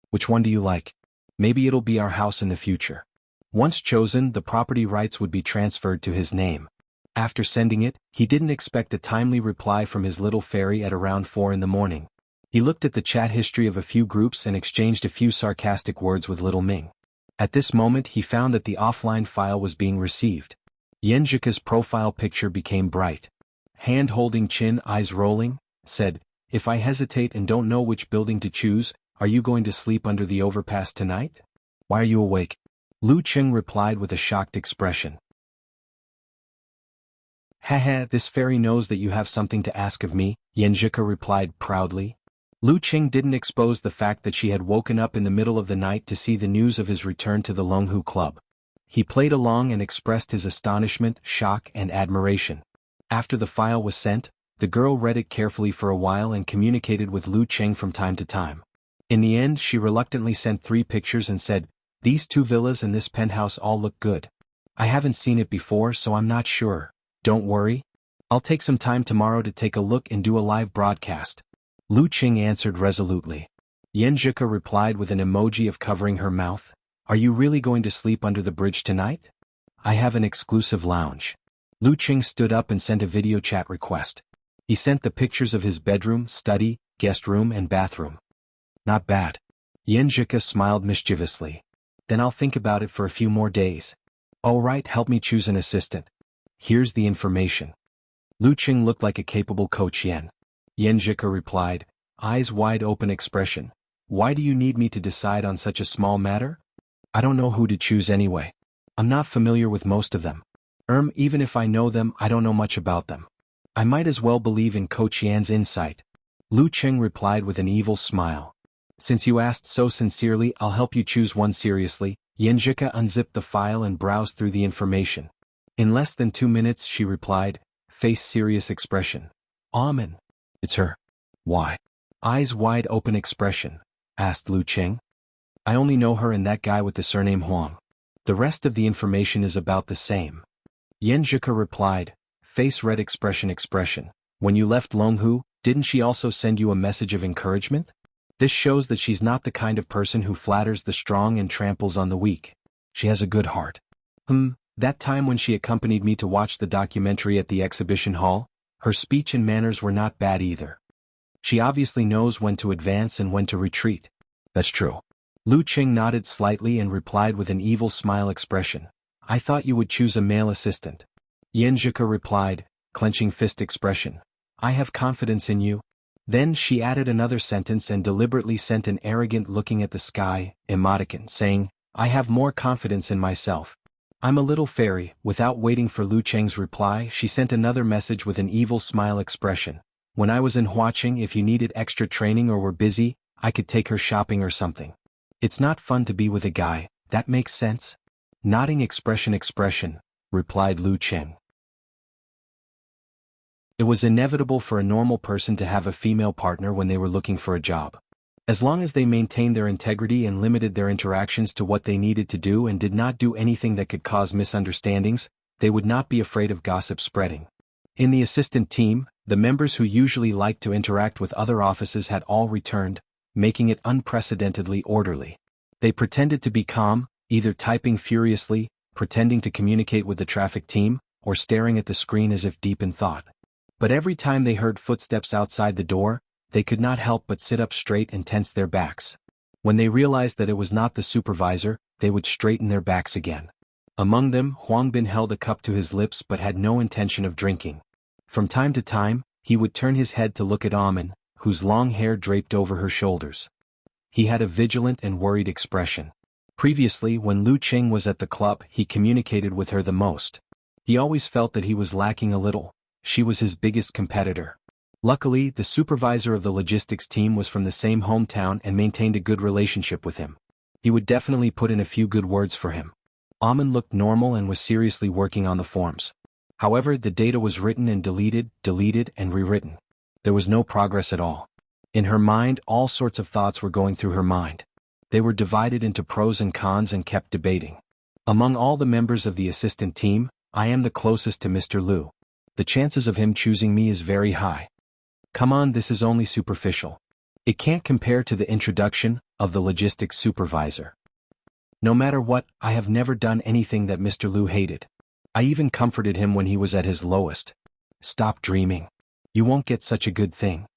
Which one do you like? Maybe it'll be our house in the future. Once chosen, the property rights would be transferred to his name. After sending it, he didn't expect a timely reply from his little fairy at around 4 in the morning. He looked at the chat history of a few groups and exchanged a few sarcastic words with Little Ming. At this moment he found that the offline file was being received. Yenjika's profile picture became bright. Hand holding chin, eyes rolling, said, if I hesitate and don't know which building to choose, are you going to sleep under the overpass tonight? Why are you awake? Lu Qing replied with a shocked expression. Haha, this fairy knows that you have something to ask of me, Yenjika replied proudly. Lu Qing didn't expose the fact that she had woken up in the middle of the night to see the news of his return to the Longhu Club. He played along and expressed his astonishment, shock, and admiration. After the file was sent, the girl read it carefully for a while and communicated with Lu Qing from time to time. In the end, she reluctantly sent 3 pictures and said, these 2 villas and this penthouse all look good. I haven't seen it before, so I'm not sure. Don't worry. I'll take some time tomorrow to take a look and do a live broadcast. Lu Qing answered resolutely. Yenjika replied with an emoji of covering her mouth. Are you really going to sleep under the bridge tonight? I have an exclusive lounge. Lu Qing stood up and sent a video chat request. He sent the pictures of his bedroom, study, guest room and bathroom. Not bad. Yenjika smiled mischievously. Then I'll think about it for a few more days. All right, help me choose an assistant. Here's the information. Lu Qing looked like a capable coach Yen. Yenjika replied, eyes wide open expression. Why do you need me to decide on such a small matter? I don't know who to choose anyway. I'm not familiar with most of them. Even if I know them, I don't know much about them. I might as well believe in Ko Qian's insight. Lu Qing replied with an evil smile. Since you asked so sincerely, I'll help you choose one seriously. Yanjika unzipped the file and browsed through the information. In less than 2 minutes, she replied, face serious expression. Amen. It's her. Why? Eyes wide open expression, asked Lu Qing. I only know her and that guy with the surname Huang. The rest of the information is about the same. Yanjika replied, face red expression. When you left Longhu, didn't she also send you a message of encouragement? This shows that she's not the kind of person who flatters the strong and tramples on the weak. She has a good heart. That time when she accompanied me to watch the documentary at the exhibition hall, her speech and manners were not bad either. She obviously knows when to advance and when to retreat. That's true. Lu Qing nodded slightly and replied with an evil smile expression. I thought you would choose a male assistant. Yanjika replied, clenching fist expression. I have confidence in you. Then she added another sentence and deliberately sent an arrogant looking at the sky emoticon, saying, I have more confidence in myself. I'm a little fairy. Without waiting for Lu Qing's reply, she sent another message with an evil smile expression. When I was in Huaqing, if you needed extra training or were busy, I could take her shopping or something. It's not fun to be with a guy, that makes sense? Nodding expression, replied Lu Qing. It was inevitable for a normal person to have a female partner when they were looking for a job. As long as they maintained their integrity and limited their interactions to what they needed to do and did not do anything that could cause misunderstandings, they would not be afraid of gossip spreading. In the assistant team, the members who usually liked to interact with other offices had all returned, making it unprecedentedly orderly. They pretended to be calm, either typing furiously, pretending to communicate with the traffic team, or staring at the screen as if deep in thought. But every time they heard footsteps outside the door, they could not help but sit up straight and tense their backs. When they realized that it was not the supervisor, they would straighten their backs again. Among them, Huang Bin held a cup to his lips but had no intention of drinking. From time to time, he would turn his head to look at Amen, whose long hair draped over her shoulders. He had a vigilant and worried expression. Previously, when Lu Qing was at the club, he communicated with her the most. He always felt that he was lacking a little. She was his biggest competitor. Luckily, the supervisor of the logistics team was from the same hometown and maintained a good relationship with him. He would definitely put in a few good words for him. Amen looked normal and was seriously working on the forms. However, the data was written and deleted and rewritten. There was no progress at all. In her mind, all sorts of thoughts were going through her mind. They were divided into pros and cons and kept debating. Among all the members of the assistant team, I am the closest to Mr. Lu. The chances of him choosing me is very high. Come on, this is only superficial. It can't compare to the introduction of the logistics supervisor. No matter what, I have never done anything that Mr. Lu hated. I even comforted him when he was at his lowest. Stop dreaming. You won't get such a good thing.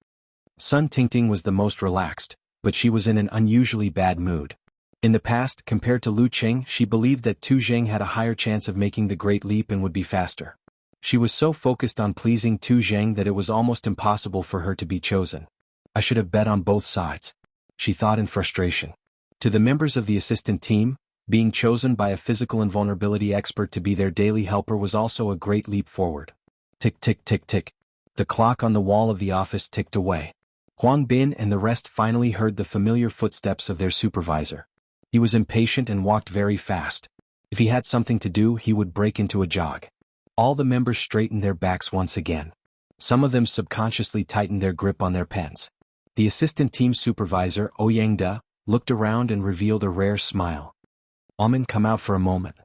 Sun Tingting was the most relaxed, but she was in an unusually bad mood. In the past, compared to Lu Qing, she believed that Tu Zheng had a higher chance of making the great leap and would be faster. She was so focused on pleasing Tu Zheng that it was almost impossible for her to be chosen. I should have bet on both sides, she thought in frustration. To the members of the assistant team, being chosen by a physical invulnerability expert to be their daily helper was also a great leap forward. Tick tick tick tick. The clock on the wall of the office ticked away. Huang Bin and the rest finally heard the familiar footsteps of their supervisor. He was impatient and walked very fast. If he had something to do, he would break into a jog. All the members straightened their backs once again. Some of them subconsciously tightened their grip on their pens. The assistant team supervisor, Ouyangda, looked around and revealed a rare smile. Amen, come out for a moment.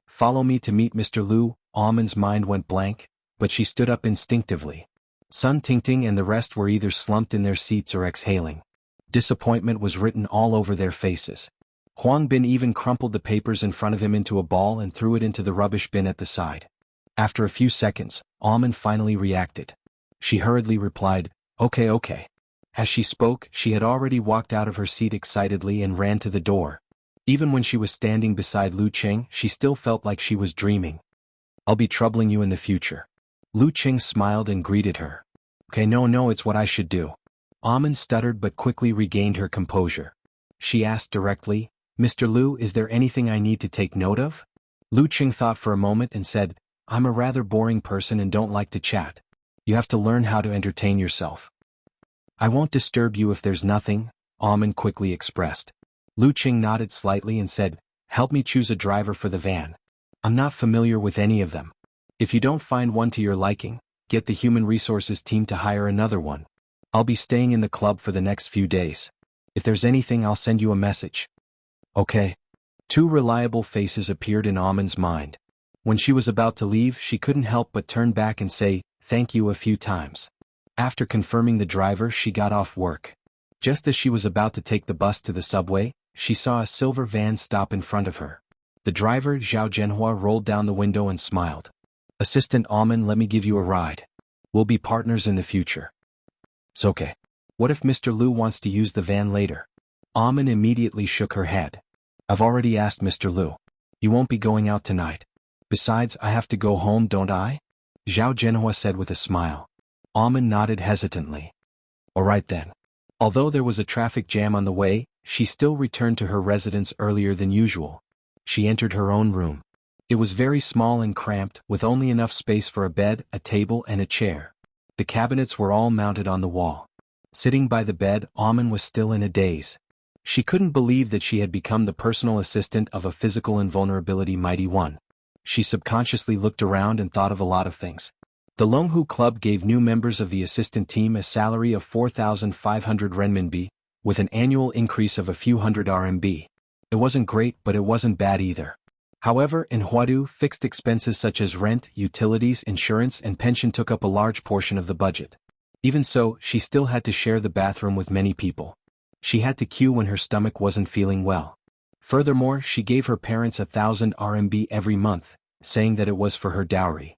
Follow me to meet Mr. Lu. Amen's mind went blank, but she stood up instinctively. Sun Tingting and the rest were either slumped in their seats or exhaling. Disappointment was written all over their faces. Huang Bin even crumpled the papers in front of him into a ball and threw it into the rubbish bin at the side. After a few seconds, Amen finally reacted. She hurriedly replied, Okay. As she spoke, she had already walked out of her seat excitedly and ran to the door. Even when she was standing beside Lu Qing, she still felt like she was dreaming. I'll be troubling you in the future. Lu Qing smiled and greeted her. Okay, no, it's what I should do. Amen stuttered but quickly regained her composure. She asked directly, Mr. Lu, is there anything I need to take note of? Lu Qing thought for a moment and said, I'm a rather boring person and don't like to chat. You have to learn how to entertain yourself. I won't disturb you if there's nothing, Amen quickly expressed. Lu Qing nodded slightly and said, help me choose a driver for the van. I'm not familiar with any of them. If you don't find one to your liking, get the human resources team to hire another one. I'll be staying in the club for the next few days. If there's anything, I'll send you a message. Okay. Two reliable faces appeared in Amen's mind. When she was about to leave, she couldn't help but turn back and say, thank you a few times. After confirming the driver, she got off work. Just as she was about to take the bus to the subway, she saw a silver van stop in front of her. The driver, Zhao Zhenhua, rolled down the window and smiled. Assistant Amen, let me give you a ride. We'll be partners in the future. It's okay. What if Mr. Lu wants to use the van later? Amen immediately shook her head. I've already asked Mr. Lu. You won't be going out tonight. Besides, I have to go home, don't I? Zhao Zhenhua said with a smile. Amen nodded hesitantly. All right then. Although there was a traffic jam on the way, she still returned to her residence earlier than usual. She entered her own room. It was very small and cramped, with only enough space for a bed, a table, and a chair. The cabinets were all mounted on the wall. Sitting by the bed, Amen was still in a daze. She couldn't believe that she had become the personal assistant of a physical invulnerability mighty one. She subconsciously looked around and thought of a lot of things. The Longhu Club gave new members of the assistant team a salary of 4,500 renminbi, with an annual increase of a few hundred RMB. It wasn't great, but it wasn't bad either. However, in Huadu, fixed expenses such as rent, utilities, insurance, and pension took up a large portion of the budget. Even so, she still had to share the bathroom with many people. She had to queue when her stomach wasn't feeling well. Furthermore, she gave her parents 1,000 RMB every month, saying that it was for her dowry.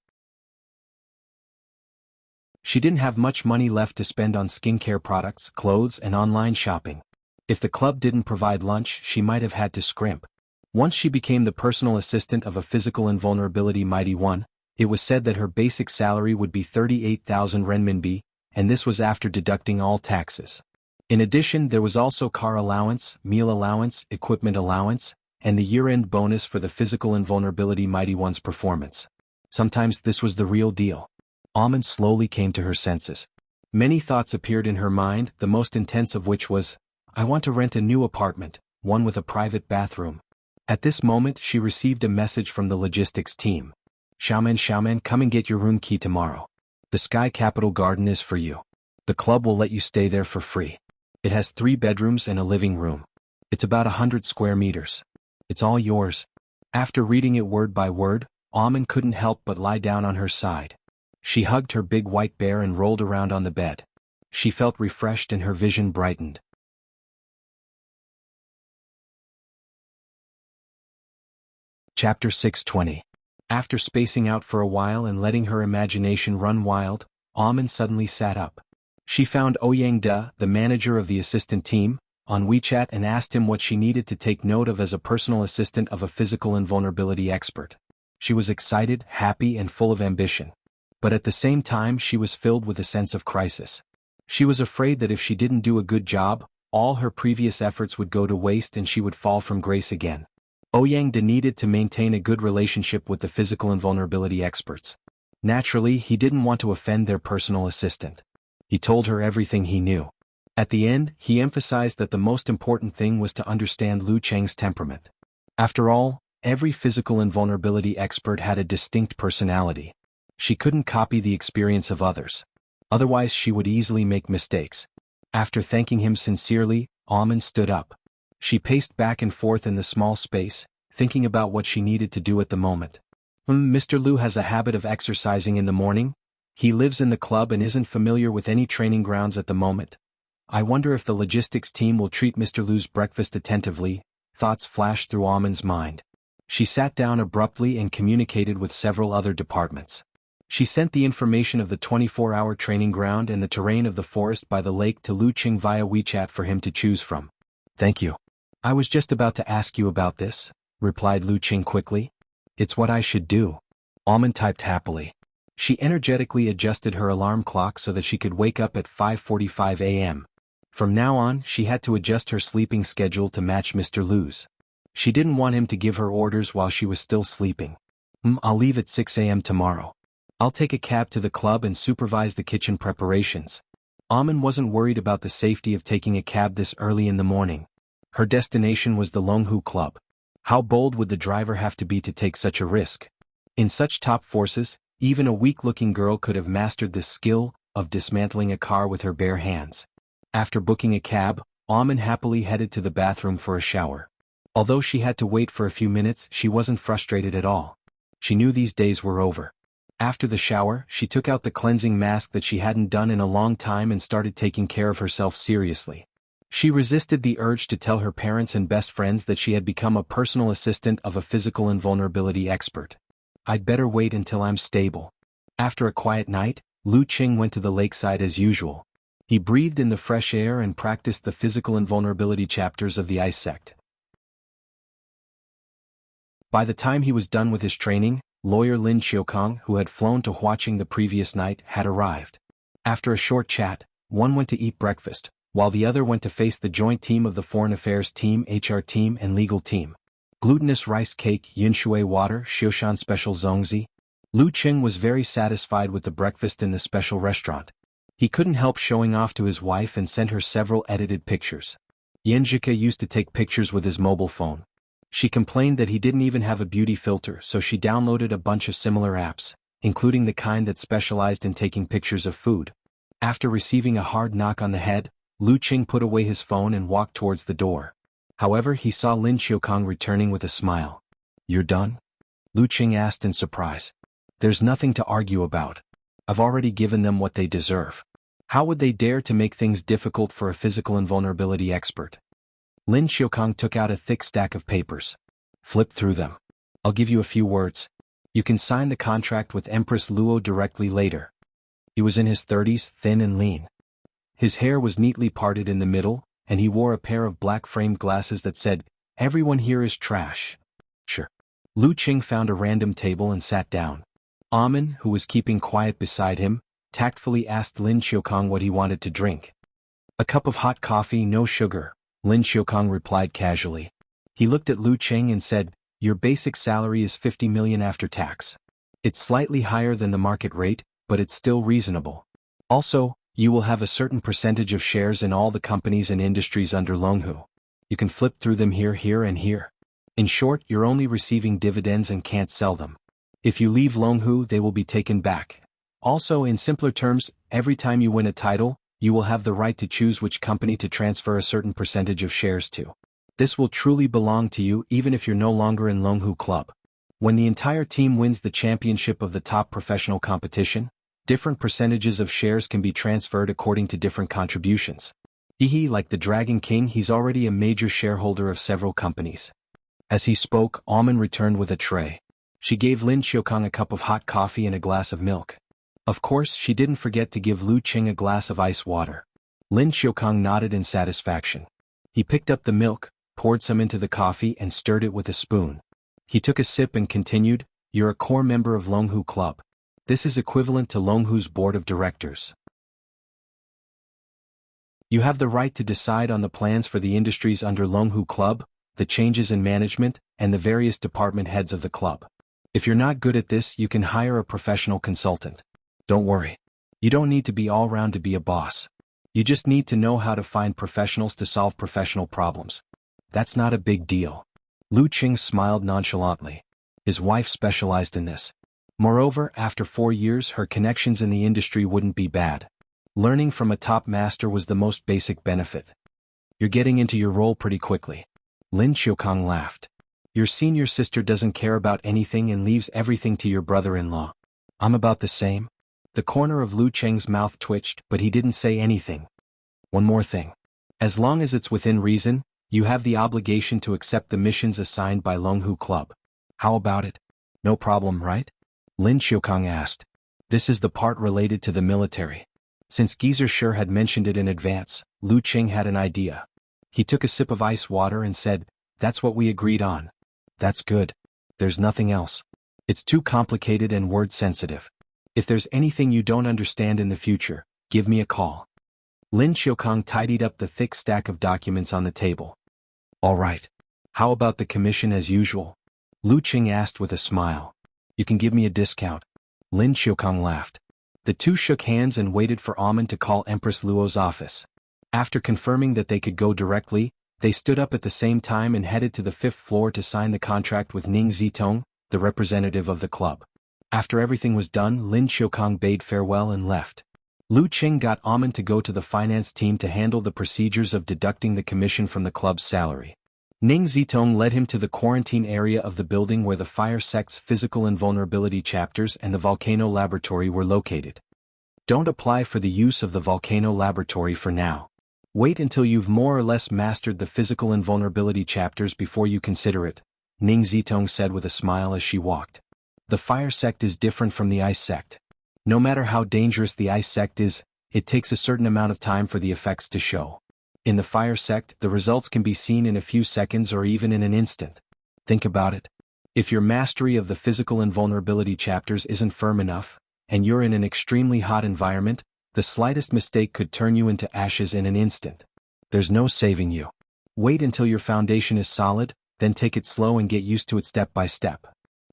She didn't have much money left to spend on skincare products, clothes, and online shopping. If the club didn't provide lunch, she might have had to scrimp. Once she became the personal assistant of a physical invulnerability mighty one, it was said that her basic salary would be 38,000 renminbi, and this was after deducting all taxes. In addition, there was also car allowance, meal allowance, equipment allowance, and the year-end bonus for the physical invulnerability mighty one's performance. Sometimes this was the real deal. Amen slowly came to her senses. Many thoughts appeared in her mind, the most intense of which was, I want to rent a new apartment, one with a private bathroom. At this moment, she received a message from the logistics team. Xiaoman, come and get your room key tomorrow. The Sky Capital Garden is for you. The club will let you stay there for free. It has 3 bedrooms and a living room. It's about 100 square meters. It's all yours. After reading it word by word, Amen couldn't help but lie down on her side. She hugged her big white bear and rolled around on the bed. She felt refreshed and her vision brightened. Chapter 620. After spacing out for a while and letting her imagination run wild, Amen suddenly sat up. She found Ouyang De, the manager of the assistant team, on WeChat and asked him what she needed to take note of as a personal assistant of a physical invulnerability expert. She was excited, happy, and full of ambition. But at the same time, she was filled with a sense of crisis. She was afraid that if she didn't do a good job, all her previous efforts would go to waste and she would fall from grace again. Ouyang De needed to maintain a good relationship with the physical invulnerability experts. Naturally, he didn't want to offend their personal assistant. He told her everything he knew. At the end, he emphasized that the most important thing was to understand Lu Cheng's temperament. After all, every physical invulnerability expert had a distinct personality. She couldn't copy the experience of others. Otherwise, she would easily make mistakes. After thanking him sincerely, Amen stood up. She paced back and forth in the small space, thinking about what she needed to do at the moment. Mr. Lu has a habit of exercising in the morning. He lives in the club and isn't familiar with any training grounds at the moment. I wonder if the logistics team will treat Mr. Lu's breakfast attentively. Thoughts flashed through Amen's mind. She sat down abruptly and communicated with several other departments. She sent the information of the 24-hour training ground and the terrain of the forest by the lake to Lu Qing via WeChat for him to choose from. Thank you. I was just about to ask you about this, replied Lu Qing quickly. It's what I should do. Amen typed happily. She energetically adjusted her alarm clock so that she could wake up at 5:45 a.m. From now on, she had to adjust her sleeping schedule to match Mr. Lu's. She didn't want him to give her orders while she was still sleeping. I'll leave at 6 a.m. tomorrow. I'll take a cab to the club and supervise the kitchen preparations. Amin wasn't worried about the safety of taking a cab this early in the morning. Her destination was the Longhu Club. How bold would the driver have to be to take such a risk? In such top forces, even a weak-looking girl could have mastered the skill of dismantling a car with her bare hands. After booking a cab, Amin happily headed to the bathroom for a shower. Although she had to wait for a few minutes, she wasn't frustrated at all. She knew these days were over. After the shower, she took out the cleansing mask that she hadn't done in a long time and started taking care of herself seriously. She resisted the urge to tell her parents and best friends that she had become a personal assistant of a physical invulnerability expert. I'd better wait until I'm stable. After a quiet night, Lu Qing went to the lakeside as usual. He breathed in the fresh air and practiced the physical invulnerability chapters of the Ice Sect. By the time he was done with his training, lawyer Lin Qiukong, who had flown to Huaqing the previous night, had arrived. After a short chat, one went to eat breakfast, while the other went to face the joint team of the Foreign Affairs team, HR team and legal team. Glutinous rice cake, Yinshui water, Xiushan special zongzi. Lu Qing was very satisfied with the breakfast in the special restaurant. He couldn't help showing off to his wife and sent her several edited pictures. Yanjika used to take pictures with his mobile phone. She complained that he didn't even have a beauty filter, so she downloaded a bunch of similar apps, including the kind that specialized in taking pictures of food. After receiving a hard knock on the head, Lu Qing put away his phone and walked towards the door. However, he saw Lin Qiukong returning with a smile. "You're done?" Lu Qing asked in surprise. "There's nothing to argue about. I've already given them what they deserve. How would they dare to make things difficult for a physical invulnerability expert?" Lin Qiukong took out a thick stack of papers. "Flip through them. I'll give you a few words. You can sign the contract with Empress Luo directly later." He was in his 30s, thin and lean. His hair was neatly parted in the middle, and he wore a pair of black-framed glasses that said, "Everyone here is trash." "Sure." Lu Qing found a random table and sat down. Amin, who was keeping quiet beside him, tactfully asked Lin Qiukong what he wanted to drink. "A cup of hot coffee, no sugar," Lin Qiukong replied casually. He looked at Lu Qing and said, "Your basic salary is 50 million after tax. It's slightly higher than the market rate, but it's still reasonable. Also, you will have a certain percentage of shares in all the companies and industries under Longhu. You can flip through them here, here and here. In short, you're only receiving dividends and can't sell them. If you leave Longhu, they will be taken back. Also, in simpler terms, every time you win a title, you will have the right to choose which company to transfer a certain percentage of shares to. This will truly belong to you even if you're no longer in Longhu Club. When the entire team wins the championship of the top professional competition, different percentages of shares can be transferred according to different contributions. Like the Dragon King, he's already a major shareholder of several companies." As he spoke, Amin returned with a tray. She gave Lin Qiukong a cup of hot coffee and a glass of milk. Of course, she didn't forget to give Lu Qing a glass of ice water. Lin Qiukong nodded in satisfaction. He picked up the milk, poured some into the coffee and stirred it with a spoon. He took a sip and continued, "You're a core member of Longhu Club. This is equivalent to Longhu's board of directors. You have the right to decide on the plans for the industries under Longhu Club, the changes in management, and the various department heads of the club. If you're not good at this, you can hire a professional consultant. Don't worry. You don't need to be all-round to be a boss. You just need to know how to find professionals to solve professional problems. That's not a big deal." Lu Qing smiled nonchalantly. His wife specialized in this. Moreover, after 4 years, her connections in the industry wouldn't be bad. Learning from a top master was the most basic benefit. "You're getting into your role pretty quickly." Lin Qiukong laughed. "Your senior sister doesn't care about anything and leaves everything to your brother-in-law. I'm about the same." The corner of Lu Cheng's mouth twitched, but he didn't say anything. "One more thing. As long as it's within reason, you have the obligation to accept the missions assigned by Longhu Club. How about it? No problem, right?" Lin Qiukong asked. This is the part related to the military. Since Geezer Sher had mentioned it in advance, Lu Qing had an idea. He took a sip of ice water and said, "That's what we agreed on." "That's good. There's nothing else. It's too complicated and word-sensitive. If there's anything you don't understand in the future, give me a call." Lin Qiukong tidied up the thick stack of documents on the table. "All right. How about the commission as usual? Lu Qing asked with a smile. You can give me a discount. Lin Qiukang laughed. The two shook hands and waited for Amen to call Empress Luo's office. After confirming that they could go directly, they stood up at the same time and headed to the 5th floor to sign the contract with Ning Zitong, the representative of the club. After everything was done, Lin Qiukang bade farewell and left. Lu Qing got Amen to go to the finance team to handle the procedures of deducting the commission from the club's salary. Ning Zitong led him to the quarantine area of the building where the fire sect's physical invulnerability chapters and the volcano laboratory were located. Don't apply for the use of the volcano laboratory for now. Wait until you've more or less mastered the physical invulnerability chapters before you consider it, Ning Zitong said with a smile as she walked. The fire sect is different from the ice sect. No matter how dangerous the ice sect is, it takes a certain amount of time for the effects to show. In the fire sect, the results can be seen in a few seconds or even in an instant. Think about it. If your mastery of the physical invulnerability chapters isn't firm enough, and you're in an extremely hot environment, the slightest mistake could turn you into ashes in an instant. There's no saving you. Wait until your foundation is solid, then take it slow and get used to it step by step.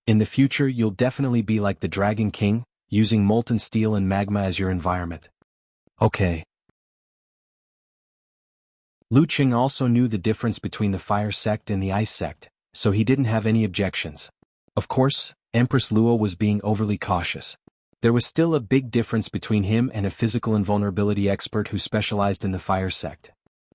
In the future you'll definitely be like the Dragon King, using molten steel and magma as your environment. Okay. Lu Qing also knew the difference between the fire sect and the ice sect, so he didn't have any objections. Of course, Empress Luo was being overly cautious. There was still a big difference between him and a physical invulnerability expert who specialized in the fire sect.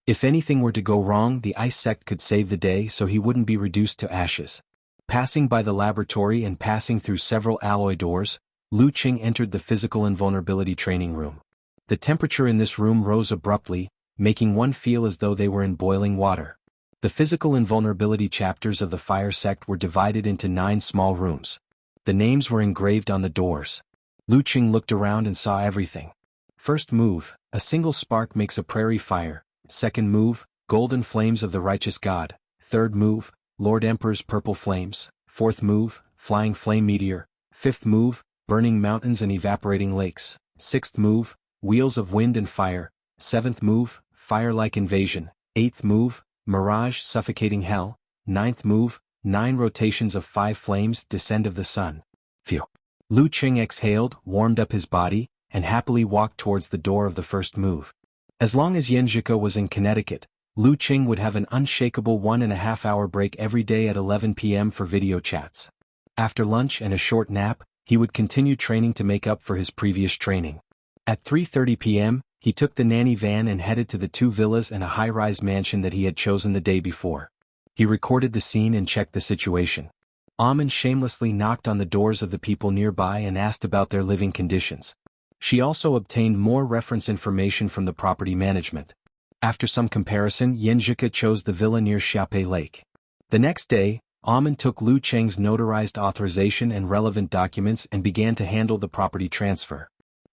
If anything were to go wrong, the ice sect could save the day so he wouldn't be reduced to ashes. Passing by the laboratory and passing through several alloy doors, Lu Qing entered the physical invulnerability training room. The temperature in this room rose abruptly, making one feel as though they were in boiling water. The physical invulnerability chapters of the fire sect were divided into 9 small rooms. The names were engraved on the doors. Lu Qing looked around and saw everything. First move, a single spark makes a prairie fire. Second move, golden flames of the righteous god. Third move, Lord Emperor's purple flames. Fourth move, flying flame meteor. Fifth move, burning mountains and evaporating lakes. Sixth move, wheels of wind and fire. Seventh move, fire-like invasion. Eighth move, mirage suffocating hell. Ninth move, 9 rotations of 5 flames, descend of the sun. Phew. Lu Qing exhaled, warmed up his body, and happily walked towards the door of the first move. As long as Yanzhika was in Connecticut, Lu Qing would have an unshakable 1.5-hour break every day at 11 p.m. for video chats. After lunch and a short nap, he would continue training to make up for his previous training. At 3:30 p.m., he took the nanny van and headed to the 2 villas and a high-rise mansion that he had chosen the day before. He recorded the scene and checked the situation. Amen shamelessly knocked on the doors of the people nearby and asked about their living conditions. She also obtained more reference information from the property management. After some comparison, Yanzhika chose the villa near Xiaopei Lake. The next day, Amen took Lu Cheng's notarized authorization and relevant documents and began to handle the property transfer.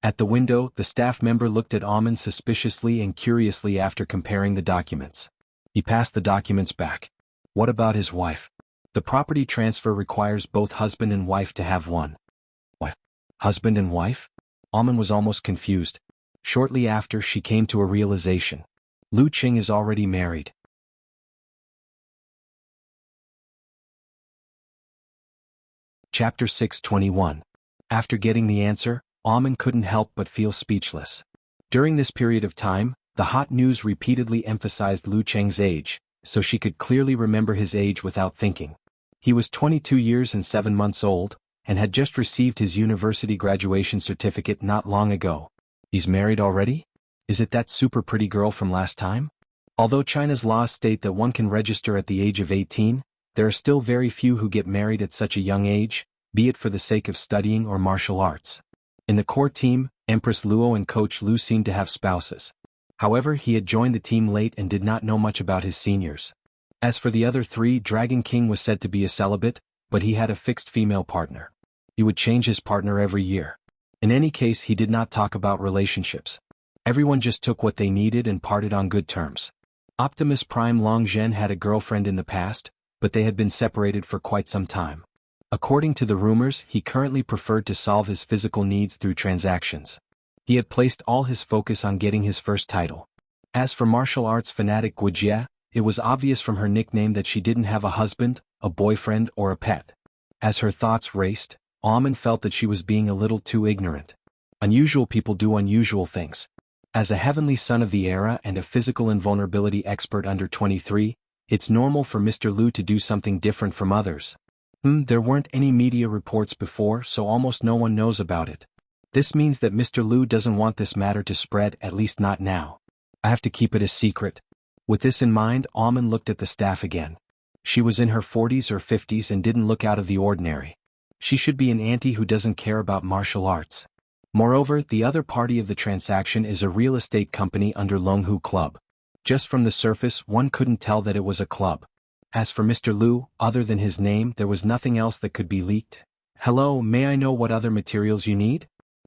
At the window, the staff member looked at Amen suspiciously and curiously after comparing the documents. He passed the documents back. What about his wife? The property transfer requires both husband and wife to have one. What? Husband and wife? Amen was almost confused. Shortly after, she came to a realization. Lu Qing is already married. Chapter 621. After getting the answer, Amen couldn't help but feel speechless. During this period of time, the hot news repeatedly emphasized Lu Cheng's age, so she could clearly remember his age without thinking. He was 22 years and 7 months old, and had just received his university graduation certificate not long ago. He's married already? Is it that super pretty girl from last time? Although China's laws state that one can register at the age of 18, there are still very few who get married at such a young age, be it for the sake of studying or martial arts. In the core team, Empress Luo and Coach Lu seemed to have spouses. However, he had joined the team late and did not know much about his seniors. As for the other 3, Dragon King was said to be a celibate, but he had a fixed female partner. He would change his partner every year. In any case, he did not talk about relationships. Everyone just took what they needed and parted on good terms. Optimus Prime Long Zhen had a girlfriend in the past, but they had been separated for quite some time. According to the rumors, he currently preferred to solve his physical needs through transactions. He had placed all his focus on getting his first title. As for martial arts fanatic Wuxia, It was obvious from her nickname that she didn't have a husband, a boyfriend, or a pet. As her thoughts raced, Amen felt that she was being a little too ignorant. Unusual people do unusual things. As a heavenly son of the era and a physical invulnerability expert under 23, it's normal for Mr. Liu to do something different from others. There weren't any media reports before, so almost no one knows about it. This means that Mr. Liu doesn't want this matter to spread, at least not now. I have to keep it a secret. With this in mind, Amen looked at the staff again. She was in her 40s or 50s and didn't look out of the ordinary. She should be an auntie who doesn't care about martial arts. Moreover, the other party of the transaction is a real estate company under Longhu Club. Just from the surface, one couldn't tell that it was a club. As for Mr. Liu, other than his name, there was nothing else that could be leaked. Hello, may I know what other materials you need?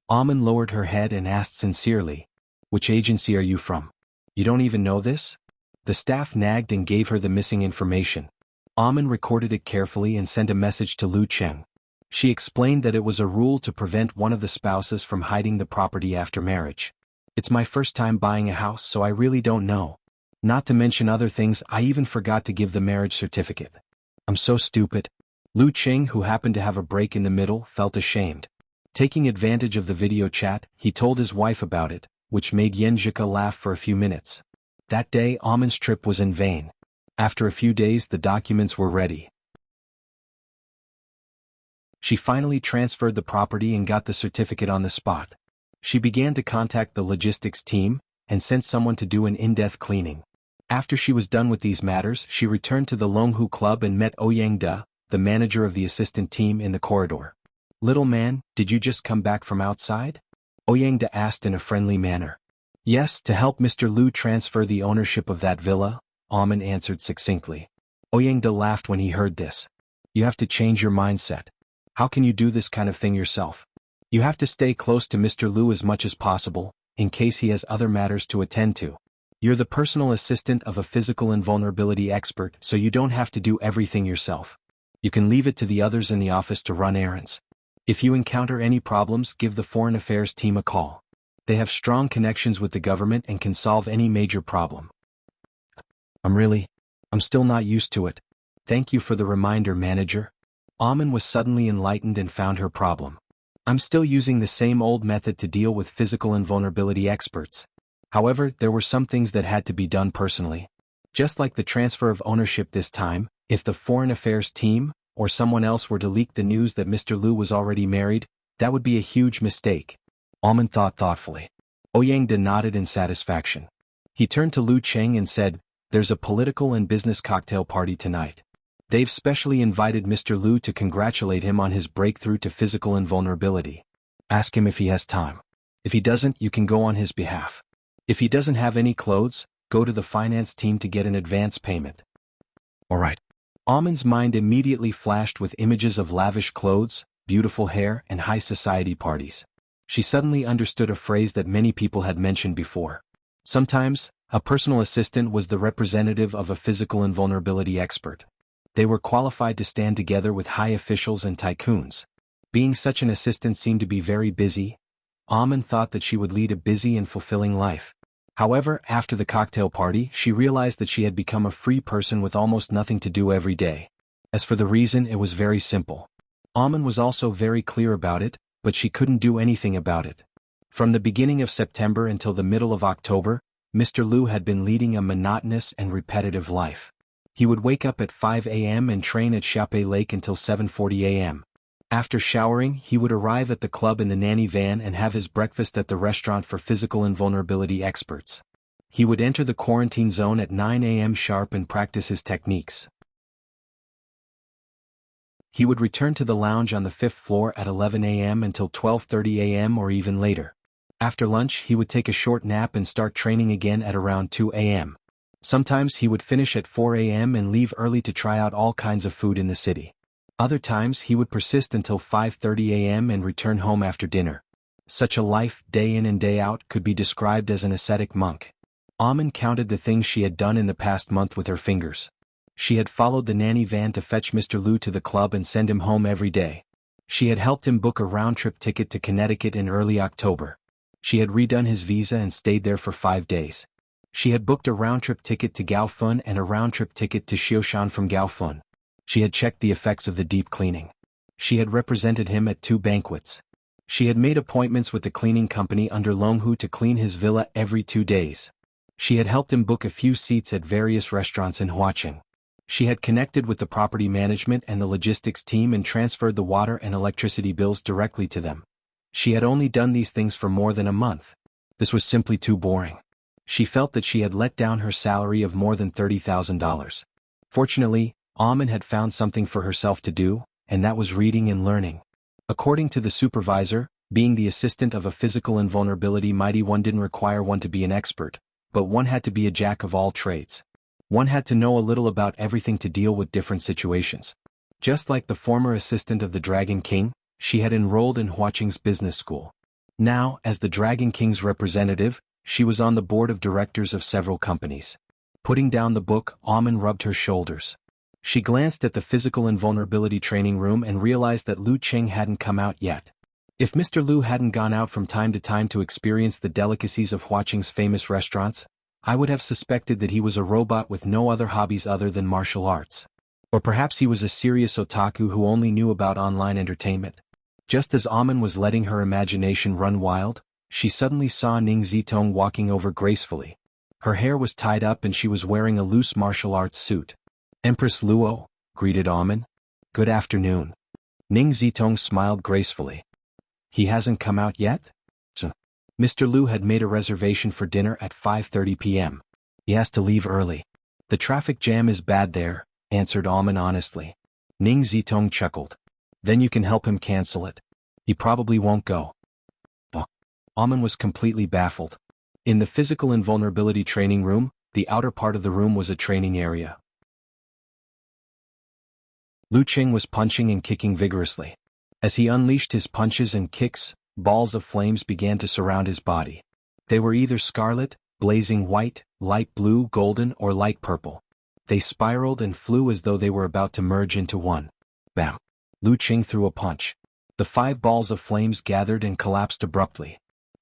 Amen lowered her head and asked sincerely. Which agency are you from? You don't even know this? The staff nagged and gave her the missing information. Amen recorded it carefully and sent a message to Lu Cheng. She explained that it was a rule to prevent one of the spouses from hiding the property after marriage. It's my first time buying a house, so I really don't know. Not to mention other things, I even forgot to give the marriage certificate. I'm so stupid. Lu Cheng, who happened to have a break in the middle, felt ashamed. Taking advantage of the video chat, he told his wife about it, which made Yen Zhika laugh for a few minutes. That day, Amen's trip was in vain. After a few days, the documents were ready. She finally transferred the property and got the certificate on the spot. She began to contact the logistics team and sent someone to do an in-depth cleaning. After she was done with these matters, she returned to the Longhu Club and met Ouyang De, the manager of the assistant team, in the corridor. Little man, did you just come back from outside? Ouyang De asked in a friendly manner. Yes, to help Mr. Liu transfer the ownership of that villa, Amen answered succinctly. Ouyang De laughed when he heard this. You have to change your mindset. How can you do this kind of thing yourself? You have to stay close to Mr. Liu as much as possible, in case he has other matters to attend to. You're the personal assistant of a physical invulnerability expert, so you don't have to do everything yourself. You can leave it to the others in the office to run errands. If you encounter any problems, give the Foreign Affairs team a call. They have strong connections with the government and can solve any major problem. I'm still not used to it. Thank you for the reminder, manager. Amen was suddenly enlightened and found her problem. I'm still using the same old method to deal with physical invulnerability experts. However, there were some things that had to be done personally. Just like the transfer of ownership this time, if the Foreign Affairs team, or someone else were to leak the news that Mr. Liu was already married, that would be a huge mistake. Amen thought thoughtfully. Ouyang De nodded in satisfaction. He turned to Lu Cheng and said, There's a political and business cocktail party tonight. They've specially invited Mr. Liu to congratulate him on his breakthrough to physical invulnerability. Ask him if he has time. If he doesn't, you can go on his behalf. If he doesn't have any clothes, go to the finance team to get an advance payment. All right. Amen's mind immediately flashed with images of lavish clothes, beautiful hair, and high society parties. She suddenly understood a phrase that many people had mentioned before. Sometimes, a personal assistant was the representative of a physical invulnerability expert. They were qualified to stand together with high officials and tycoons. Being such an assistant seemed to be very busy. Amen thought that she would lead a busy and fulfilling life. However, after the cocktail party, she realized that she had become a free person with almost nothing to do every day. As for the reason, it was very simple. Amen was also very clear about it, but she couldn't do anything about it. From the beginning of September until the middle of October, Mr. Liu had been leading a monotonous and repetitive life. He would wake up at 5 a.m. and train at Xiaopei Lake until 7:40 a.m. After showering, he would arrive at the club in the nanny van and have his breakfast at the restaurant for physical invulnerability experts. He would enter the quarantine zone at 9 a.m. sharp and practice his techniques. He would return to the lounge on the 5th floor at 11 a.m. until 12:30 a.m. or even later. After lunch, he would take a short nap and start training again at around 2 a.m. Sometimes he would finish at 4 a.m. and leave early to try out all kinds of food in the city. Other times he would persist until 5:30 a.m. and return home after dinner. Such a life, day in and day out, could be described as an ascetic monk. Amen counted the things she had done in the past month with her fingers. She had followed the nanny van to fetch Mr. Liu to the club and send him home every day. She had helped him book a round-trip ticket to Connecticut in early October. She had redone his visa and stayed there for 5 days. She had booked a round-trip ticket to Gaofun and a round-trip ticket to Xioshan from Gaofun. She had checked the effects of the deep cleaning. She had represented him at 2 banquets. She had made appointments with the cleaning company under Longhu to clean his villa every 2 days. She had helped him book a few seats at various restaurants in Huaqing. She had connected with the property management and the logistics team and transferred the water and electricity bills directly to them. She had only done these things for more than a month. This was simply too boring. She felt that she had let down her salary of more than $30,000. Fortunately, Amin had found something for herself to do, and that was reading and learning. According to the supervisor, being the assistant of a physical invulnerability mighty one didn't require one to be an expert, but one had to be a jack of all trades. One had to know a little about everything to deal with different situations. Just like the former assistant of the Dragon King, she had enrolled in Huaqing's business school. Now, as the Dragon King's representative, she was on the board of directors of several companies. Putting down the book, Amin rubbed her shoulders. She glanced at the physical invulnerability training room and realized that Lu Qing hadn't come out yet. If Mr. Lu hadn't gone out from time to time to experience the delicacies of Huaqing's famous restaurants, I would have suspected that he was a robot with no other hobbies other than martial arts. Or perhaps he was a serious otaku who only knew about online entertainment. Just as Amin was letting her imagination run wild, she suddenly saw Ning Zitong walking over gracefully. Her hair was tied up and she was wearing a loose martial arts suit. "Empress Luo," greeted Amin. "Good afternoon." Ning Zitong smiled gracefully. "He hasn't come out yet?" Mr. Lu had made a reservation for dinner at 5:30 p.m. "He has to leave early. The traffic jam is bad there," answered Amin honestly. Ning Zitong chuckled. "Then you can help him cancel it. He probably won't go." Amin was completely baffled. In the physical invulnerability training room, the outer part of the room was a training area. Lu Qing was punching and kicking vigorously. As he unleashed his punches and kicks, balls of flames began to surround his body. They were either scarlet, blazing white, light blue, golden, or light purple. They spiraled and flew as though they were about to merge into one. Bam! Lu Qing threw a punch. The 5 balls of flames gathered and collapsed abruptly.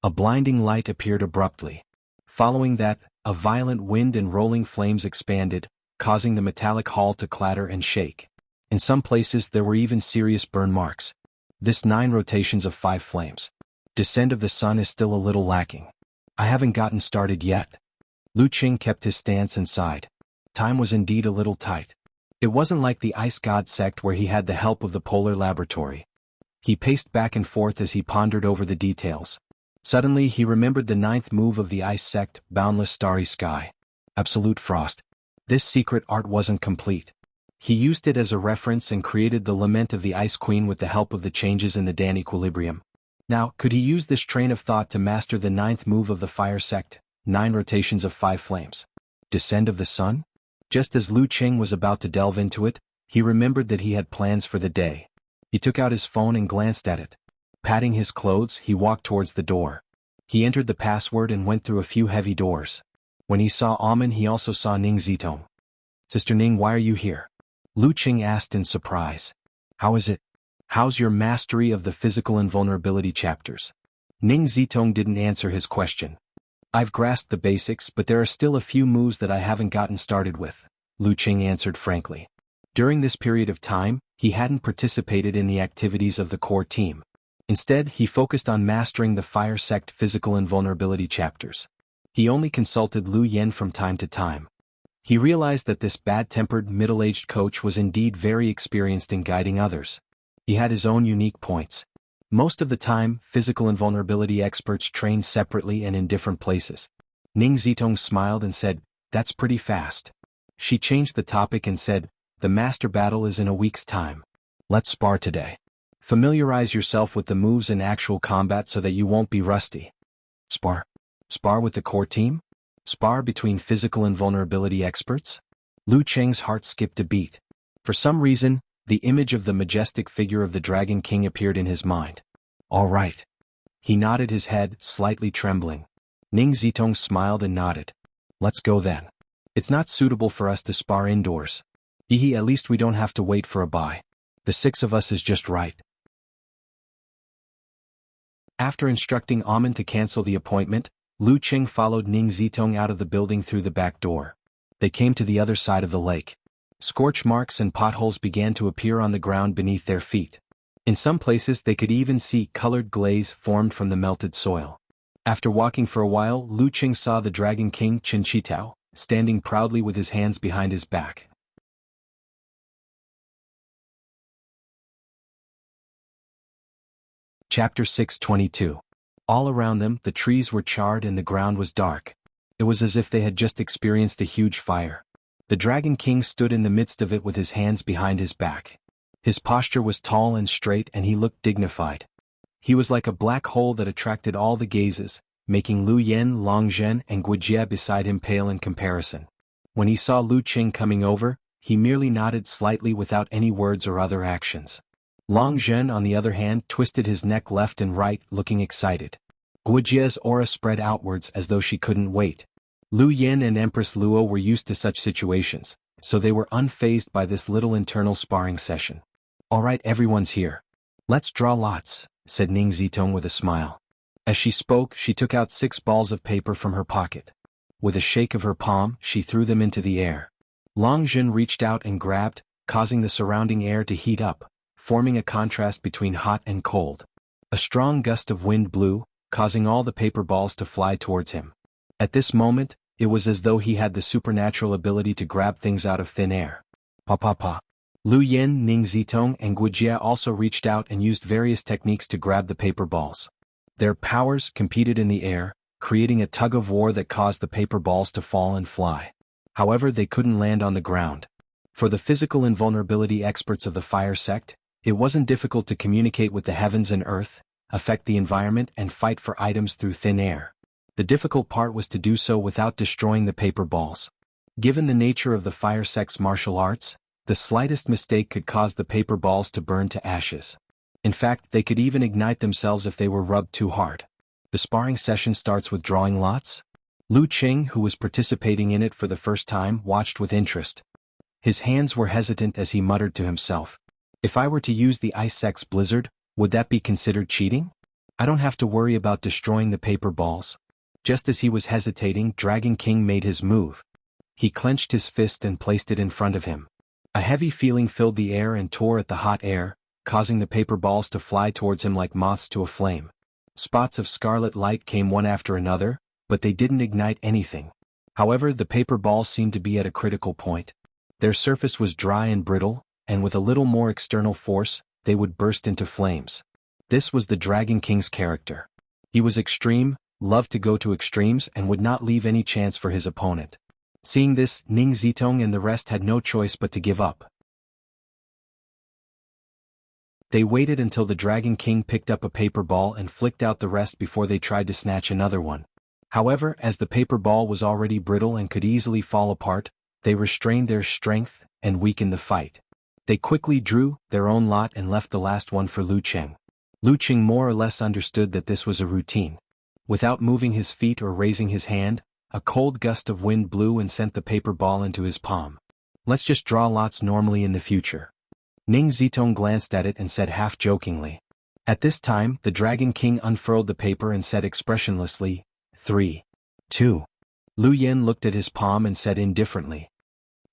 A blinding light appeared abruptly. Following that, a violent wind and rolling flames expanded, causing the metallic hall to clatter and shake. In some places there were even serious burn marks. This 9 rotations of 5 flames. Descent of the sun is still a little lacking. I haven't gotten started yet. Lu Qing kept his stance and sighed. Time was indeed a little tight. It wasn't like the Ice God sect where he had the help of the Polar Laboratory. He paced back and forth as he pondered over the details. Suddenly he remembered the 9th move of the Ice sect, Boundless Starry Sky. Absolute Frost. This secret art wasn't complete. He used it as a reference and created the Lament of the Ice Queen with the help of the changes in the Dan equilibrium. Now, could he use this train of thought to master the 9th move of the Fire sect, 9 rotations of 5 flames? Descend of the sun? Just as Lu Qing was about to delve into it, he remembered that he had plans for the day. He took out his phone and glanced at it. Patting his clothes, he walked towards the door. He entered the password and went through a few heavy doors. When he saw Amin, he also saw Ning Zitong. "Sister Ning, why are you here?" Lu Qing asked in surprise. "How is it? How's your mastery of the physical invulnerability chapters?" Ning Zitong didn't answer his question. "I've grasped the basics, but there are still a few moves that I haven't gotten started with," Lu Qing answered frankly. During this period of time, he hadn't participated in the activities of the core team. Instead, he focused on mastering the Fire sect physical invulnerability chapters. He only consulted Lu Yen from time to time. He realized that this bad-tempered, middle-aged coach was indeed very experienced in guiding others. He had his own unique points. Most of the time, physical invulnerability experts trained separately and in different places. Ning Zitong smiled and said, "That's pretty fast." She changed the topic and said, "The master battle is in a week's time. Let's spar today. Familiarize yourself with the moves in actual combat so that you won't be rusty." Spar? Spar with the core team? Spar between physical invulnerability experts? Lu Qing's heart skipped a beat. For some reason, the image of the majestic figure of the Dragon King appeared in his mind. "All right." He nodded his head, slightly trembling. Ning Zitong smiled and nodded. "Let's go then. It's not suitable for us to spar indoors. At least we don't have to wait for a bye. The 6 of us is just right." After instructing Amin to cancel the appointment, Lu Qing followed Ning Zitong out of the building through the back door. They came to the other side of the lake. Scorch marks and potholes began to appear on the ground beneath their feet. In some places they could even see colored glaze formed from the melted soil. After walking for a while, Lu Qing saw the Dragon King Qin Shitao, standing proudly with his hands behind his back. Chapter 622. All around them, the trees were charred and the ground was dark. It was as if they had just experienced a huge fire. The Dragon King stood in the midst of it with his hands behind his back. His posture was tall and straight and he looked dignified. He was like a black hole that attracted all the gazes, making Lu Yen, Long Zhen and Guijie beside him pale in comparison. When he saw Lu Qing coming over, he merely nodded slightly without any words or other actions. Long Zhen on the other hand twisted his neck left and right, looking excited. Guijie's aura spread outwards as though she couldn't wait. Lu Yen and Empress Luo were used to such situations, so they were unfazed by this little internal sparring session. "Alright, everyone's here. Let's draw lots," said Ning Zitong with a smile. As she spoke, she took out 6 balls of paper from her pocket. With a shake of her palm, she threw them into the air. Long Zhen reached out and grabbed, causing the surrounding air to heat up, forming a contrast between hot and cold. A strong gust of wind blew, causing all the paper balls to fly towards him. At this moment, it was as though he had the supernatural ability to grab things out of thin air. Pa pa pa. Lu Yen, Ning Zitong and Guijie also reached out and used various techniques to grab the paper balls. Their powers competed in the air, creating a tug-of-war that caused the paper balls to fall and fly. However, they couldn't land on the ground. For the physical invulnerability experts of the fire sect, it wasn't difficult to communicate with the heavens and earth, affect the environment and fight for items through thin air. The difficult part was to do so without destroying the paper balls. Given the nature of the fire sect's martial arts, the slightest mistake could cause the paper balls to burn to ashes. In fact, they could even ignite themselves if they were rubbed too hard. The sparring session starts with drawing lots. Lu Qing, who was participating in it for the first time, watched with interest. His hands were hesitant as he muttered to himself, "If I were to use the Ice Sect's blizzard, would that be considered cheating? I don't have to worry about destroying the paper balls." Just as he was hesitating, Dragon King made his move. He clenched his fist and placed it in front of him. A heavy feeling filled the air and tore at the hot air, causing the paper balls to fly towards him like moths to a flame. Spots of scarlet light came one after another, but they didn't ignite anything. However, the paper balls seemed to be at a critical point. Their surface was dry and brittle, and with a little more external force, they would burst into flames. This was the Dragon King's character. He was extreme, loved to go to extremes and would not leave any chance for his opponent. Seeing this, Ning Zitong and the rest had no choice but to give up. They waited until the Dragon King picked up a paper ball and flicked out the rest before they tried to snatch another one. However, as the paper ball was already brittle and could easily fall apart, they restrained their strength and weakened the fight. They quickly drew their own lot and left the last one for Lu Qing. Lu Qing more or less understood that this was a routine. Without moving his feet or raising his hand, a cold gust of wind blew and sent the paper ball into his palm. "Let's just draw lots normally in the future." Ning Zitong glanced at it and said half-jokingly. At this time, the Dragon King unfurled the paper and said expressionlessly, 3, 2. Lu Yen looked at his palm and said indifferently,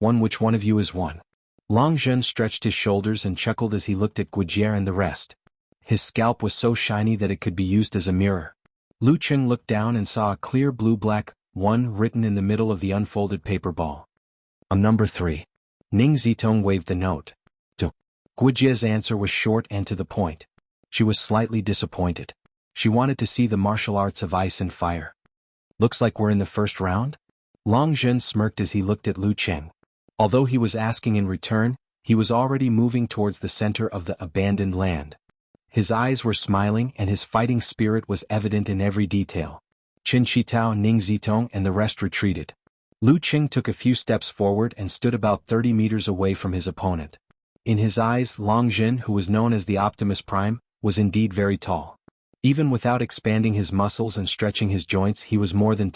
"1. Which one of you is 1? Long Zhen stretched his shoulders and chuckled as he looked at Guijie and the rest. His scalp was so shiny that it could be used as a mirror. Lu Qing looked down and saw a clear blue-black 1 written in the middle of the unfolded paper ball. "I'm number 3. Ning Zitong waved the note. Guijie's answer was short and to the point. She was slightly disappointed. She wanted to see the martial arts of ice and fire. "Looks like we're in the first round?" Long Zhen smirked as he looked at Lu Qing. Although he was asking in return, he was already moving towards the center of the abandoned land. His eyes were smiling and his fighting spirit was evident in every detail. Qin Shitao, Ning Zitong and the rest retreated. Lu Qing took a few steps forward and stood about 30 meters away from his opponent. In his eyes, Long Zhen, who was known as the Optimus Prime, was indeed very tall. Even without expanding his muscles and stretching his joints, he was more than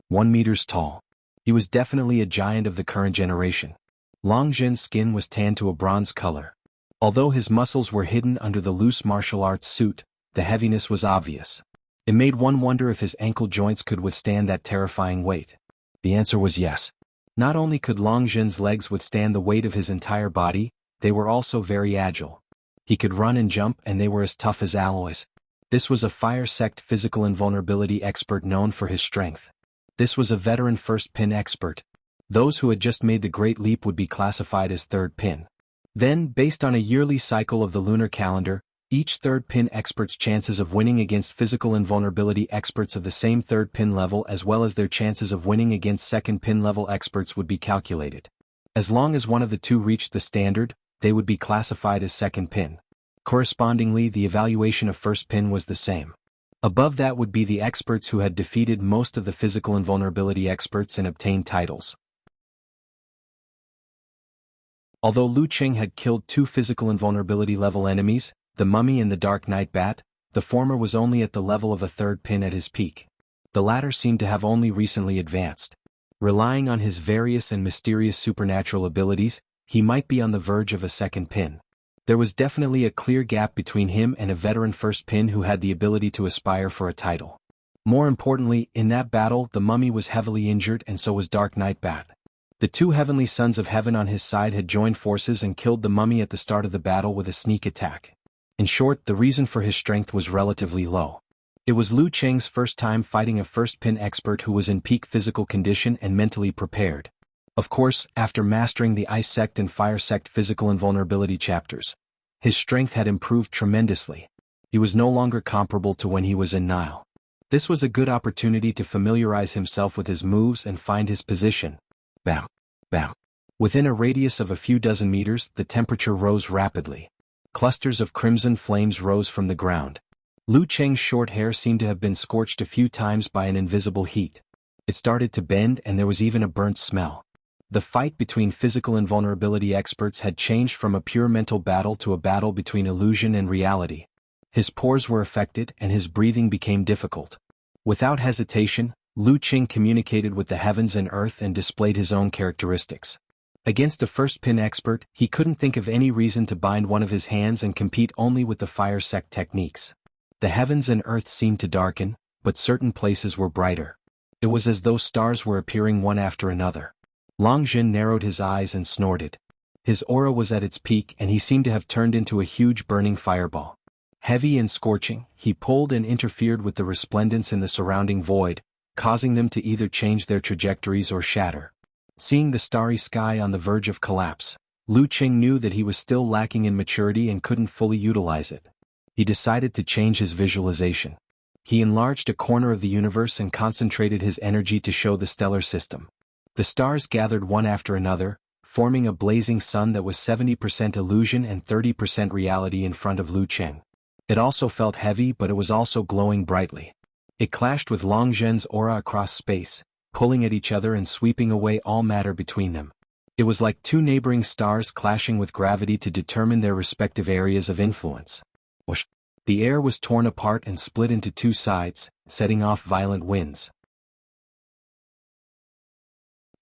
1 meters tall. He was definitely a giant of the current generation. Long Zhen's skin was tanned to a bronze color. Although his muscles were hidden under the loose martial arts suit, the heaviness was obvious. It made one wonder if his ankle joints could withstand that terrifying weight. The answer was yes. Not only could Long Zhen's legs withstand the weight of his entire body, they were also very agile. He could run and jump, and they were as tough as alloys. This was a fire sect physical invulnerability expert known for his strength. This was a veteran first pin expert. Those who had just made the great leap would be classified as third pin. Then, based on a yearly cycle of the lunar calendar, each third pin expert's chances of winning against physical invulnerability experts of the same third pin level as well as their chances of winning against second pin level experts would be calculated. As long as one of the two reached the standard, they would be classified as second pin. Correspondingly, the evaluation of first pin was the same. Above that would be the experts who had defeated most of the physical invulnerability experts and obtained titles. Although Lu Qing had killed 2 physical invulnerability level enemies, the Mummy and the Dark Knight Bat, the former was only at the level of a third pin at his peak. The latter seemed to have only recently advanced. Relying on his various and mysterious supernatural abilities, he might be on the verge of a second pin. There was definitely a clear gap between him and a veteran first pin who had the ability to aspire for a title. More importantly, in that battle the Mummy was heavily injured and so was Dark Knight Bat. The 2 heavenly sons of heaven on his side had joined forces and killed the Mummy at the start of the battle with a sneak attack. In short, the reason for his strength was relatively low. It was Lu Qing's first time fighting a first pin expert who was in peak physical condition and mentally prepared. Of course, after mastering the Ice Sect and Fire Sect physical invulnerability chapters, his strength had improved tremendously. He was no longer comparable to when he was in Nile. This was a good opportunity to familiarize himself with his moves and find his position. Bam! Bam! Within a radius of a few dozen meters, the temperature rose rapidly. Clusters of crimson flames rose from the ground. Lu Qing's short hair seemed to have been scorched a few times by an invisible heat. It started to bend and there was even a burnt smell. The fight between physical invulnerability experts had changed from a pure mental battle to a battle between illusion and reality. His pores were affected and his breathing became difficult. Without hesitation, Lu Qing communicated with the heavens and earth and displayed his own characteristics. Against a first pin expert, he couldn't think of any reason to bind one of his hands and compete only with the fire sect techniques. The heavens and earth seemed to darken, but certain places were brighter. It was as though stars were appearing one after another. Long Zhen narrowed his eyes and snorted. His aura was at its peak and he seemed to have turned into a huge burning fireball. Heavy and scorching, he pulled and interfered with the resplendence in the surrounding void, causing them to either change their trajectories or shatter. Seeing the starry sky on the verge of collapse, Lu Qing knew that he was still lacking in maturity and couldn't fully utilize it. He decided to change his visualization. He enlarged a corner of the universe and concentrated his energy to show the stellar system. The stars gathered one after another, forming a blazing sun that was 70% illusion and 30% reality in front of Lu Qing. It also felt heavy, but it was also glowing brightly. It clashed with Long Zhen's aura across space, pulling at each other and sweeping away all matter between them. It was like 2 neighboring stars clashing with gravity to determine their respective areas of influence. Whoosh! The air was torn apart and split into 2 sides, setting off violent winds.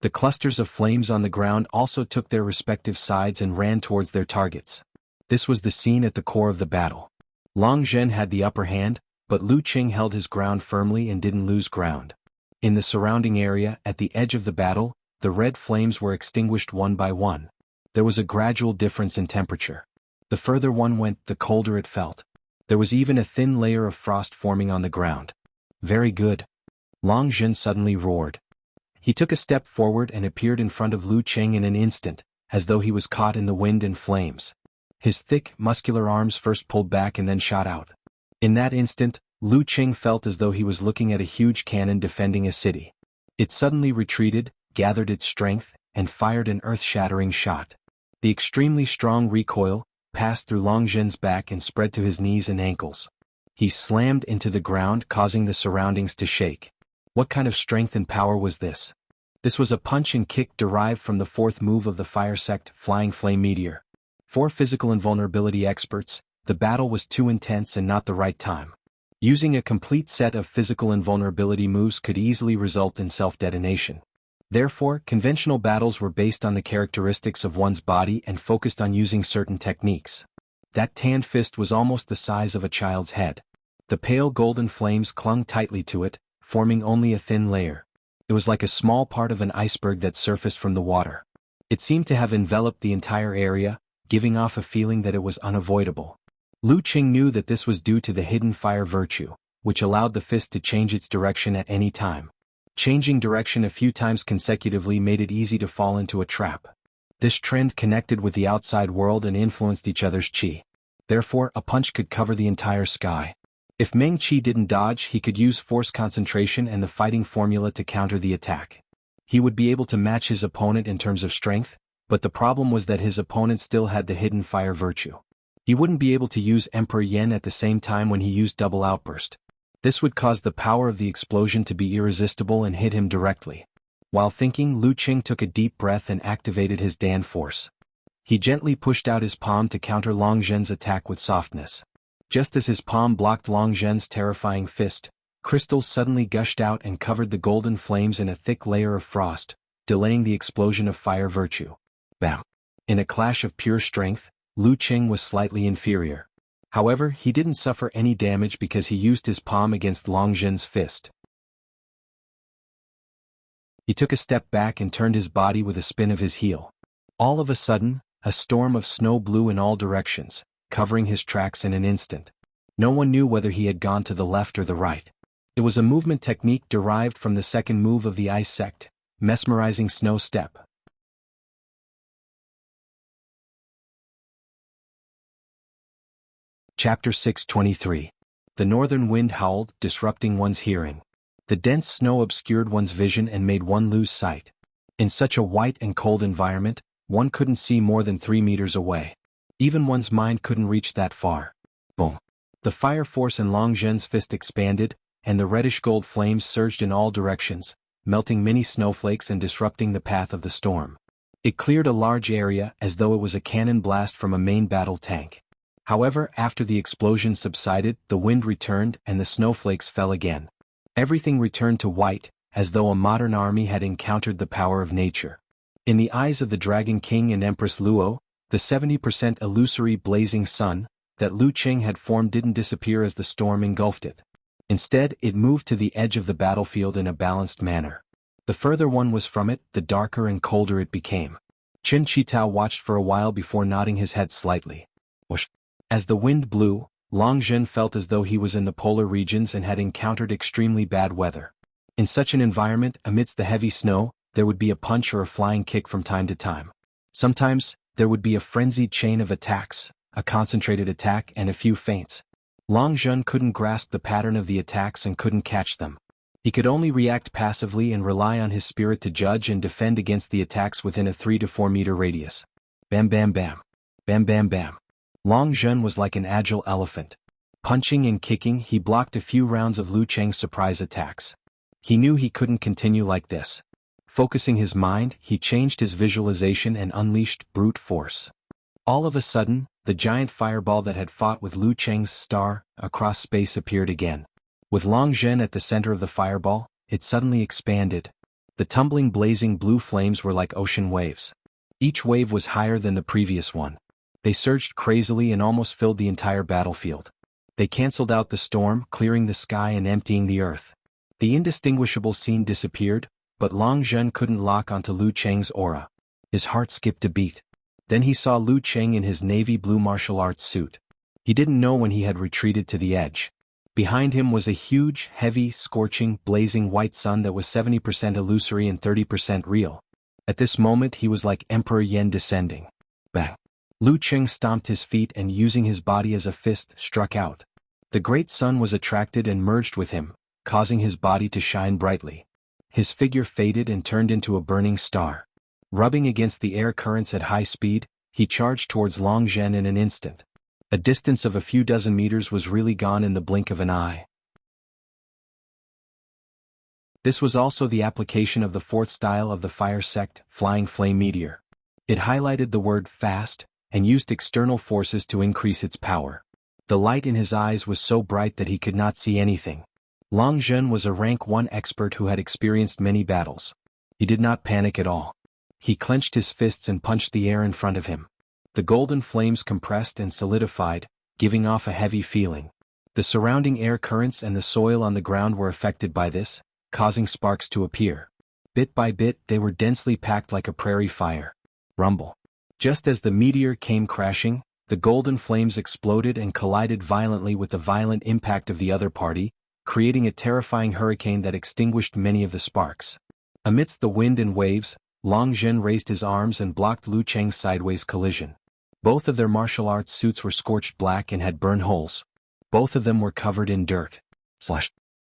The clusters of flames on the ground also took their respective sides and ran towards their targets. This was the scene at the core of the battle. Long Zhen had the upper hand, but Lu Qing held his ground firmly and didn't lose ground. In the surrounding area, at the edge of the battle, the red flames were extinguished one by one. There was a gradual difference in temperature. The further one went, the colder it felt. There was even a thin layer of frost forming on the ground. Very good. Long Zhen suddenly roared. He took a step forward and appeared in front of Lu Qing in an instant, as though he was caught in the wind and flames. His thick, muscular arms first pulled back and then shot out. In that instant, Lu Qing felt as though he was looking at a huge cannon defending a city. It suddenly retreated, gathered its strength, and fired an earth-shattering shot. The extremely strong recoil passed through Long Zhen's back and spread to his knees and ankles. He slammed into the ground, causing the surroundings to shake. What kind of strength and power was this? This was a punch and kick derived from the 4th move of the Fire Sect, Flying Flame Meteor. For physical invulnerability experts, the battle was too intense and not the right time. Using a complete set of physical invulnerability moves could easily result in self-detonation. Therefore, conventional battles were based on the characteristics of one's body and focused on using certain techniques. That tanned fist was almost the size of a child's head. The pale golden flames clung tightly to it, forming only a thin layer. It was like a small part of an iceberg that surfaced from the water. It seemed to have enveloped the entire area, giving off a feeling that it was unavoidable. Lu Qing knew that this was due to the hidden fire virtue, which allowed the fist to change its direction at any time. Changing direction a few times consecutively made it easy to fall into a trap. This trend connected with the outside world and influenced each other's qi. Therefore, a punch could cover the entire sky. If Meng Qi didn't dodge, he could use force concentration and the fighting formula to counter the attack. He would be able to match his opponent in terms of strength, but the problem was that his opponent still had the hidden fire virtue. He wouldn't be able to use Emperor Yen at the same time when he used double outburst. This would cause the power of the explosion to be irresistible and hit him directly. While thinking, Lu Qing took a deep breath and activated his Dan force. He gently pushed out his palm to counter Long Zhen's attack with softness. Just as his palm blocked Long Zhen's terrifying fist, crystals suddenly gushed out and covered the golden flames in a thick layer of frost, delaying the explosion of fire virtue. Bam! In a clash of pure strength, Lu Qing was slightly inferior. However, he didn't suffer any damage because he used his palm against Long Zhen's fist. He took a step back and turned his body with a spin of his heel. All of a sudden, a storm of snow blew in all directions, covering his tracks in an instant. No one knew whether he had gone to the left or the right. It was a movement technique derived from the second move of the ice sect, mesmerizing snow step. Chapter 623. The northern wind howled, disrupting one's hearing. The dense snow obscured one's vision and made one lose sight. In such a white and cold environment, one couldn't see more than 3 meters away. Even one's mind couldn't reach that far. Boom! The fire force in Long Zhen's fist expanded, and the reddish-gold flames surged in all directions, melting many snowflakes and disrupting the path of the storm. It cleared a large area as though it was a cannon blast from a main battle tank. However, after the explosion subsided, the wind returned and the snowflakes fell again. Everything returned to white, as though a modern army had encountered the power of nature. In the eyes of the Dragon King and Empress Luo, the 70% illusory blazing sun that Lu Qing had formed didn't disappear as the storm engulfed it. Instead, it moved to the edge of the battlefield in a balanced manner. The further one was from it, the darker and colder it became. Qin Chitao watched for a while before nodding his head slightly. Whoosh! As the wind blew, Long Zhen felt as though he was in the polar regions and had encountered extremely bad weather. In such an environment, amidst the heavy snow, there would be a punch or a flying kick from time to time. Sometimes, there would be a frenzied chain of attacks, a concentrated attack and a few feints. Long Zhen couldn't grasp the pattern of the attacks and couldn't catch them. He could only react passively and rely on his spirit to judge and defend against the attacks within a 3 to 4 meter radius. Bam bam bam. Bam bam bam. Long Zhen was like an agile elephant. Punching and kicking, he blocked a few rounds of Lu Qing's surprise attacks. He knew he couldn't continue like this. Focusing his mind, he changed his visualization and unleashed brute force. All of a sudden, the giant fireball that had fought with Lu Qing's star across space appeared again. With Long Zhen at the center of the fireball, it suddenly expanded. The tumbling blazing blue flames were like ocean waves. Each wave was higher than the previous one. They surged crazily and almost filled the entire battlefield. They canceled out the storm, clearing the sky and emptying the earth. The indistinguishable scene disappeared, but Long Zhen couldn't lock onto Lu Qing's aura. His heart skipped a beat. Then he saw Lu Qing in his navy blue martial arts suit. He didn't know when he had retreated to the edge. Behind him was a huge, heavy, scorching, blazing white sun that was 70% illusory and 30% real. At this moment he was like Emperor Yen descending. Bang! Lu Qing stomped his feet and using his body as a fist, struck out. The great sun was attracted and merged with him, causing his body to shine brightly. His figure faded and turned into a burning star. Rubbing against the air currents at high speed, he charged towards Long Zhen in an instant. A distance of a few dozen meters was really gone in the blink of an eye. This was also the application of the fourth style of the fire sect, Flying Flame Meteor. It highlighted the word fast, and used external forces to increase its power. The light in his eyes was so bright that he could not see anything. Long Zhen was a rank 1 expert who had experienced many battles. He did not panic at all. He clenched his fists and punched the air in front of him. The golden flames compressed and solidified, giving off a heavy feeling. The surrounding air currents and the soil on the ground were affected by this, causing sparks to appear. Bit by bit, they were densely packed like a prairie fire. Rumble. Just as the meteor came crashing, the golden flames exploded and collided violently with the violent impact of the other party, creating a terrifying hurricane that extinguished many of the sparks. Amidst the wind and waves, Long Zhen raised his arms and blocked Lu Cheng's sideways collision. Both of their martial arts suits were scorched black and had burn holes. Both of them were covered in dirt.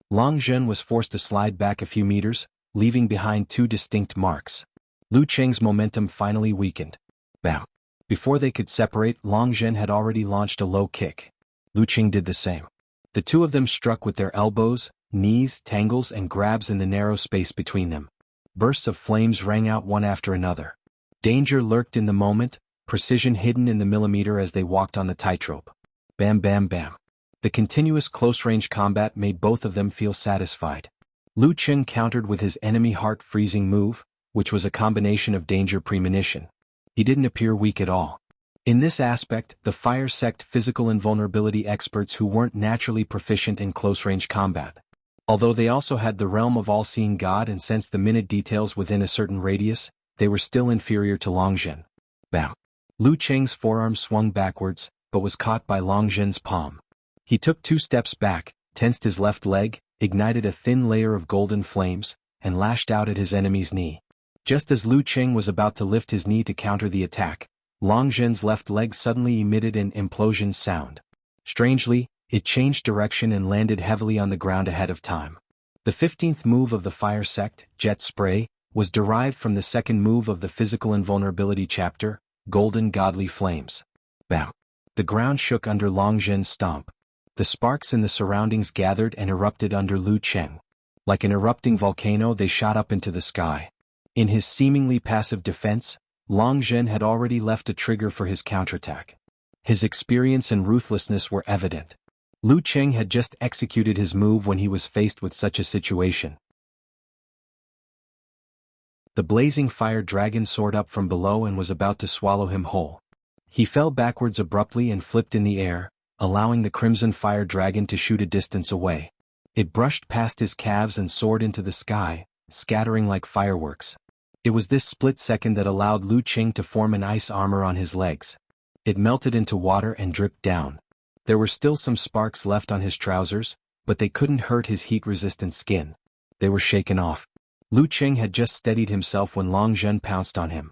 Long Zhen was forced to slide back a few meters, leaving behind two distinct marks. Lu Cheng's momentum finally weakened. Bam! Before they could separate, Long Zhen had already launched a low kick. Lu Cheng did the same. The two of them struck with their elbows, knees, tangles and grabs in the narrow space between them. Bursts of flames rang out one after another. Danger lurked in the moment, precision hidden in the millimeter as they walked on the tightrope. Bam bam bam. The continuous close-range combat made both of them feel satisfied. Lu Cheng countered with his enemy heart-freezing move, which was a combination of danger premonition. He didn't appear weak at all. In this aspect, the fire sect physical invulnerability experts who weren't naturally proficient in close-range combat. Although they also had the realm of all-seeing God and sensed the minute details within a certain radius, they were still inferior to Long Zhen. Bam! Lu Cheng's forearm swung backwards, but was caught by Long Zhen's palm. He took 2 steps back, tensed his left leg, ignited a thin layer of golden flames, and lashed out at his enemy's knee. Just as Lu Cheng was about to lift his knee to counter the attack, Long Zhen's left leg suddenly emitted an implosion sound. Strangely, it changed direction and landed heavily on the ground ahead of time. The 15th move of the fire sect, Jet Spray, was derived from the second move of the physical invulnerability chapter, Golden Godly Flames. Bam! The ground shook under Long Zhen's stomp. The sparks in the surroundings gathered and erupted under Lu Cheng. Like an erupting volcano, they shot up into the sky. In his seemingly passive defense, Long Zhen had already left a trigger for his counterattack. His experience and ruthlessness were evident. Lu Cheng had just executed his move when he was faced with such a situation. The blazing fire dragon soared up from below and was about to swallow him whole. He fell backwards abruptly and flipped in the air, allowing the crimson fire dragon to shoot a distance away. It brushed past his calves and soared into the sky, scattering like fireworks. It was this split second that allowed Lu Cheng to form an ice armor on his legs. It melted into water and dripped down. There were still some sparks left on his trousers, but they couldn't hurt his heat-resistant skin. They were shaken off. Lu Cheng had just steadied himself when Long Zhen pounced on him.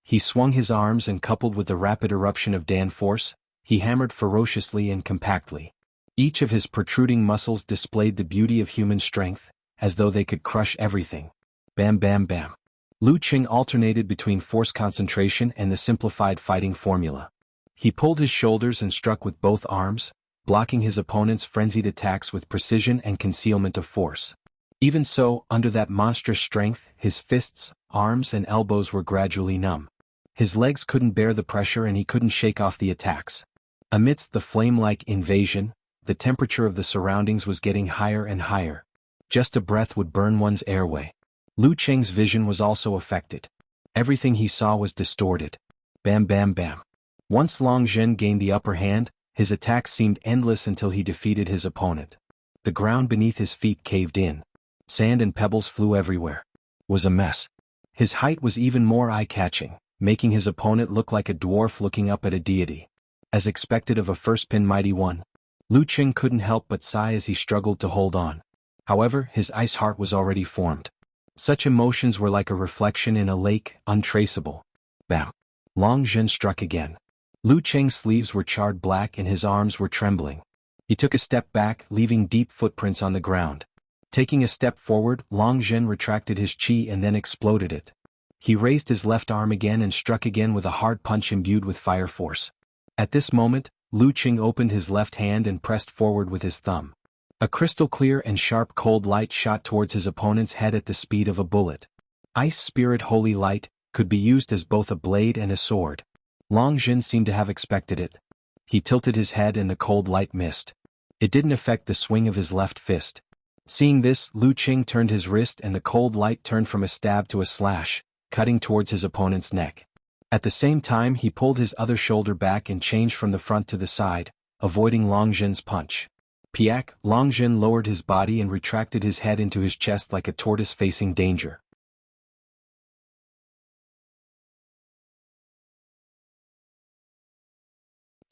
He swung his arms and coupled with the rapid eruption of Dan force, he hammered ferociously and compactly. Each of his protruding muscles displayed the beauty of human strength, as though they could crush everything. Bam bam bam. Lu Cheng alternated between force concentration and the simplified fighting formula. He pulled his shoulders and struck with both arms, blocking his opponent's frenzied attacks with precision and concealment of force. Even so, under that monstrous strength, his fists, arms and elbows were gradually numb. His legs couldn't bear the pressure and he couldn't shake off the attacks. Amidst the flame-like invasion, the temperature of the surroundings was getting higher and higher. Just a breath would burn one's airway. Lu Cheng's vision was also affected. Everything he saw was distorted. Bam bam bam. Once Long Zhen gained the upper hand, his attacks seemed endless until he defeated his opponent. The ground beneath his feet caved in. Sand and pebbles flew everywhere. It was a mess. His height was even more eye-catching, making his opponent look like a dwarf looking up at a deity. As expected of a first-pin mighty one, Lu Cheng couldn't help but sigh as he struggled to hold on. However, his ice heart was already formed. Such emotions were like a reflection in a lake, untraceable. Bam! Long Zhen struck again. Lu Cheng's sleeves were charred black and his arms were trembling. He took a step back, leaving deep footprints on the ground. Taking a step forward, Long Zhen retracted his chi and then exploded it. He raised his left arm again and struck again with a hard punch imbued with fire force. At this moment, Lu Cheng opened his left hand and pressed forward with his thumb. A crystal-clear and sharp cold light shot towards his opponent's head at the speed of a bullet. Ice Spirit Holy Light could be used as both a blade and a sword. Long Zhen seemed to have expected it. He tilted his head and the cold light missed. It didn't affect the swing of his left fist. Seeing this, Lu Cheng turned his wrist and the cold light turned from a stab to a slash, cutting towards his opponent's neck. At the same time he pulled his other shoulder back and changed from the front to the side, avoiding Long Zhen's punch. Piak, Long Zhen lowered his body and retracted his head into his chest like a tortoise facing danger.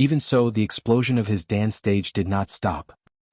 Even so, the explosion of his dance stage did not stop.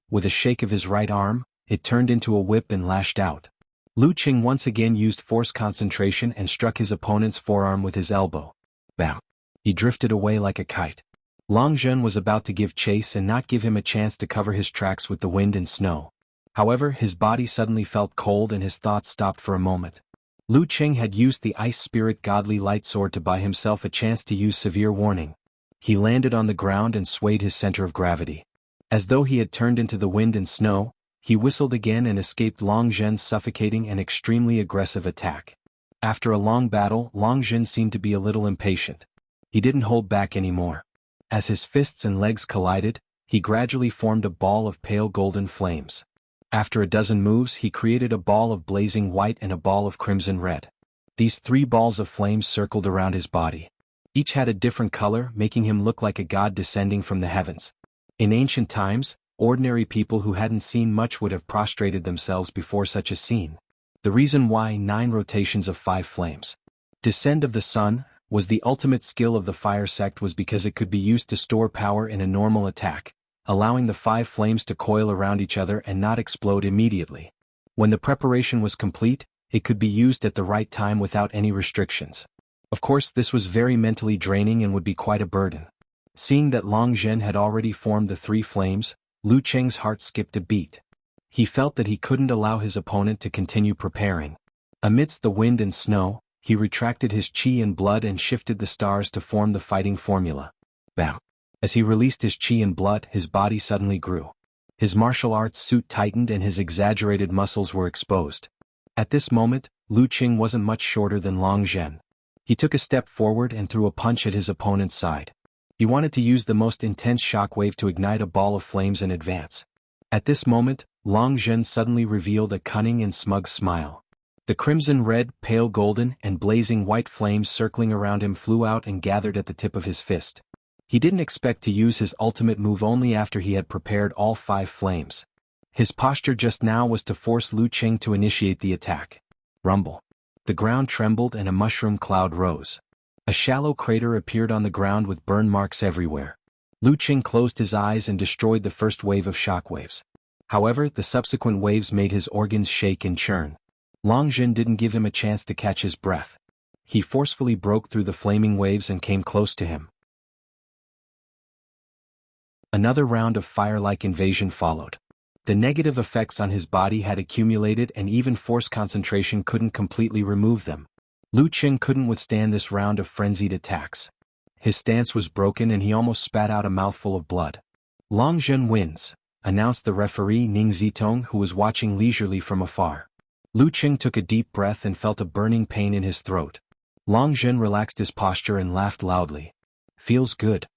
With a shake of his right arm, it turned into a whip and lashed out. Lu Qing once again used force concentration and struck his opponent's forearm with his elbow. Bam! He drifted away like a kite. Long Zhen was about to give chase and not give him a chance to cover his tracks with the wind and snow. However, his body suddenly felt cold and his thoughts stopped for a moment. Lu Qing had used the Ice Spirit Godly Light Sword to buy himself a chance to use severe warning. He landed on the ground and swayed his center of gravity. As though he had turned into the wind and snow, he whistled again and escaped Long Zhen's suffocating and extremely aggressive attack. After a long battle, Long Zhen seemed to be a little impatient. He didn't hold back anymore. As his fists and legs collided, he gradually formed a ball of pale golden flames. After a dozen moves, he created a ball of blazing white and a ball of crimson red. These 3 balls of flames circled around his body. Each had a different color, making him look like a god descending from the heavens. In ancient times, ordinary people who hadn't seen much would have prostrated themselves before such a scene. The reason why 9 rotations of 5 flames. Descend of the sun was the ultimate skill of the fire sect was because it could be used to store power in a normal attack, allowing the 5 flames to coil around each other and not explode immediately. When the preparation was complete, it could be used at the right time without any restrictions. Of course, this was very mentally draining and would be quite a burden. Seeing that Long Zhen had already formed the 3 flames, Lu Qing's heart skipped a beat. He felt that he couldn't allow his opponent to continue preparing. Amidst the wind and snow, he retracted his qi and blood and shifted the stars to form the fighting formula. Bam! As he released his qi and blood, his body suddenly grew. His martial arts suit tightened and his exaggerated muscles were exposed. At this moment, Lu Qing wasn't much shorter than Long Zhen. He took a step forward and threw a punch at his opponent's side. He wanted to use the most intense shockwave to ignite a ball of flames and advance. At this moment, Long Zhen suddenly revealed a cunning and smug smile. The crimson red, pale golden, and blazing white flames circling around him flew out and gathered at the tip of his fist. He didn't expect to use his ultimate move only after he had prepared all 5 flames. His posture just now was to force Lu Qing to initiate the attack. Rumble. The ground trembled and a mushroom cloud rose. A shallow crater appeared on the ground with burn marks everywhere. Lu Qing closed his eyes and destroyed the first wave of shockwaves. However, the subsequent waves made his organs shake and churn. Long Zhen didn't give him a chance to catch his breath. He forcefully broke through the flaming waves and came close to him. Another round of fire-like invasion followed. The negative effects on his body had accumulated and even force concentration couldn't completely remove them. Lu Qing couldn't withstand this round of frenzied attacks. His stance was broken and he almost spat out a mouthful of blood. Long Zhen wins, announced the referee Ning Zitong, who was watching leisurely from afar. Lu Qing took a deep breath and felt a burning pain in his throat. Long Zhen relaxed his posture and laughed loudly. Feels good.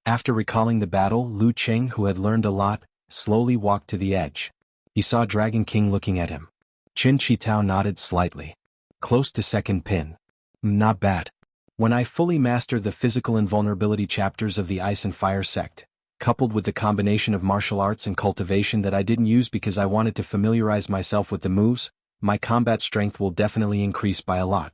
After recalling the battle, Lu Qing, who had learned a lot, slowly walked to the edge. He saw Dragon King looking at him. Qin Chitao nodded slightly. Close to second pin. Not bad. When I fully master the physical invulnerability chapters of the Ice and Fire sect, coupled with the combination of martial arts and cultivation that I didn't use because I wanted to familiarize myself with the moves, my combat strength will definitely increase by a lot.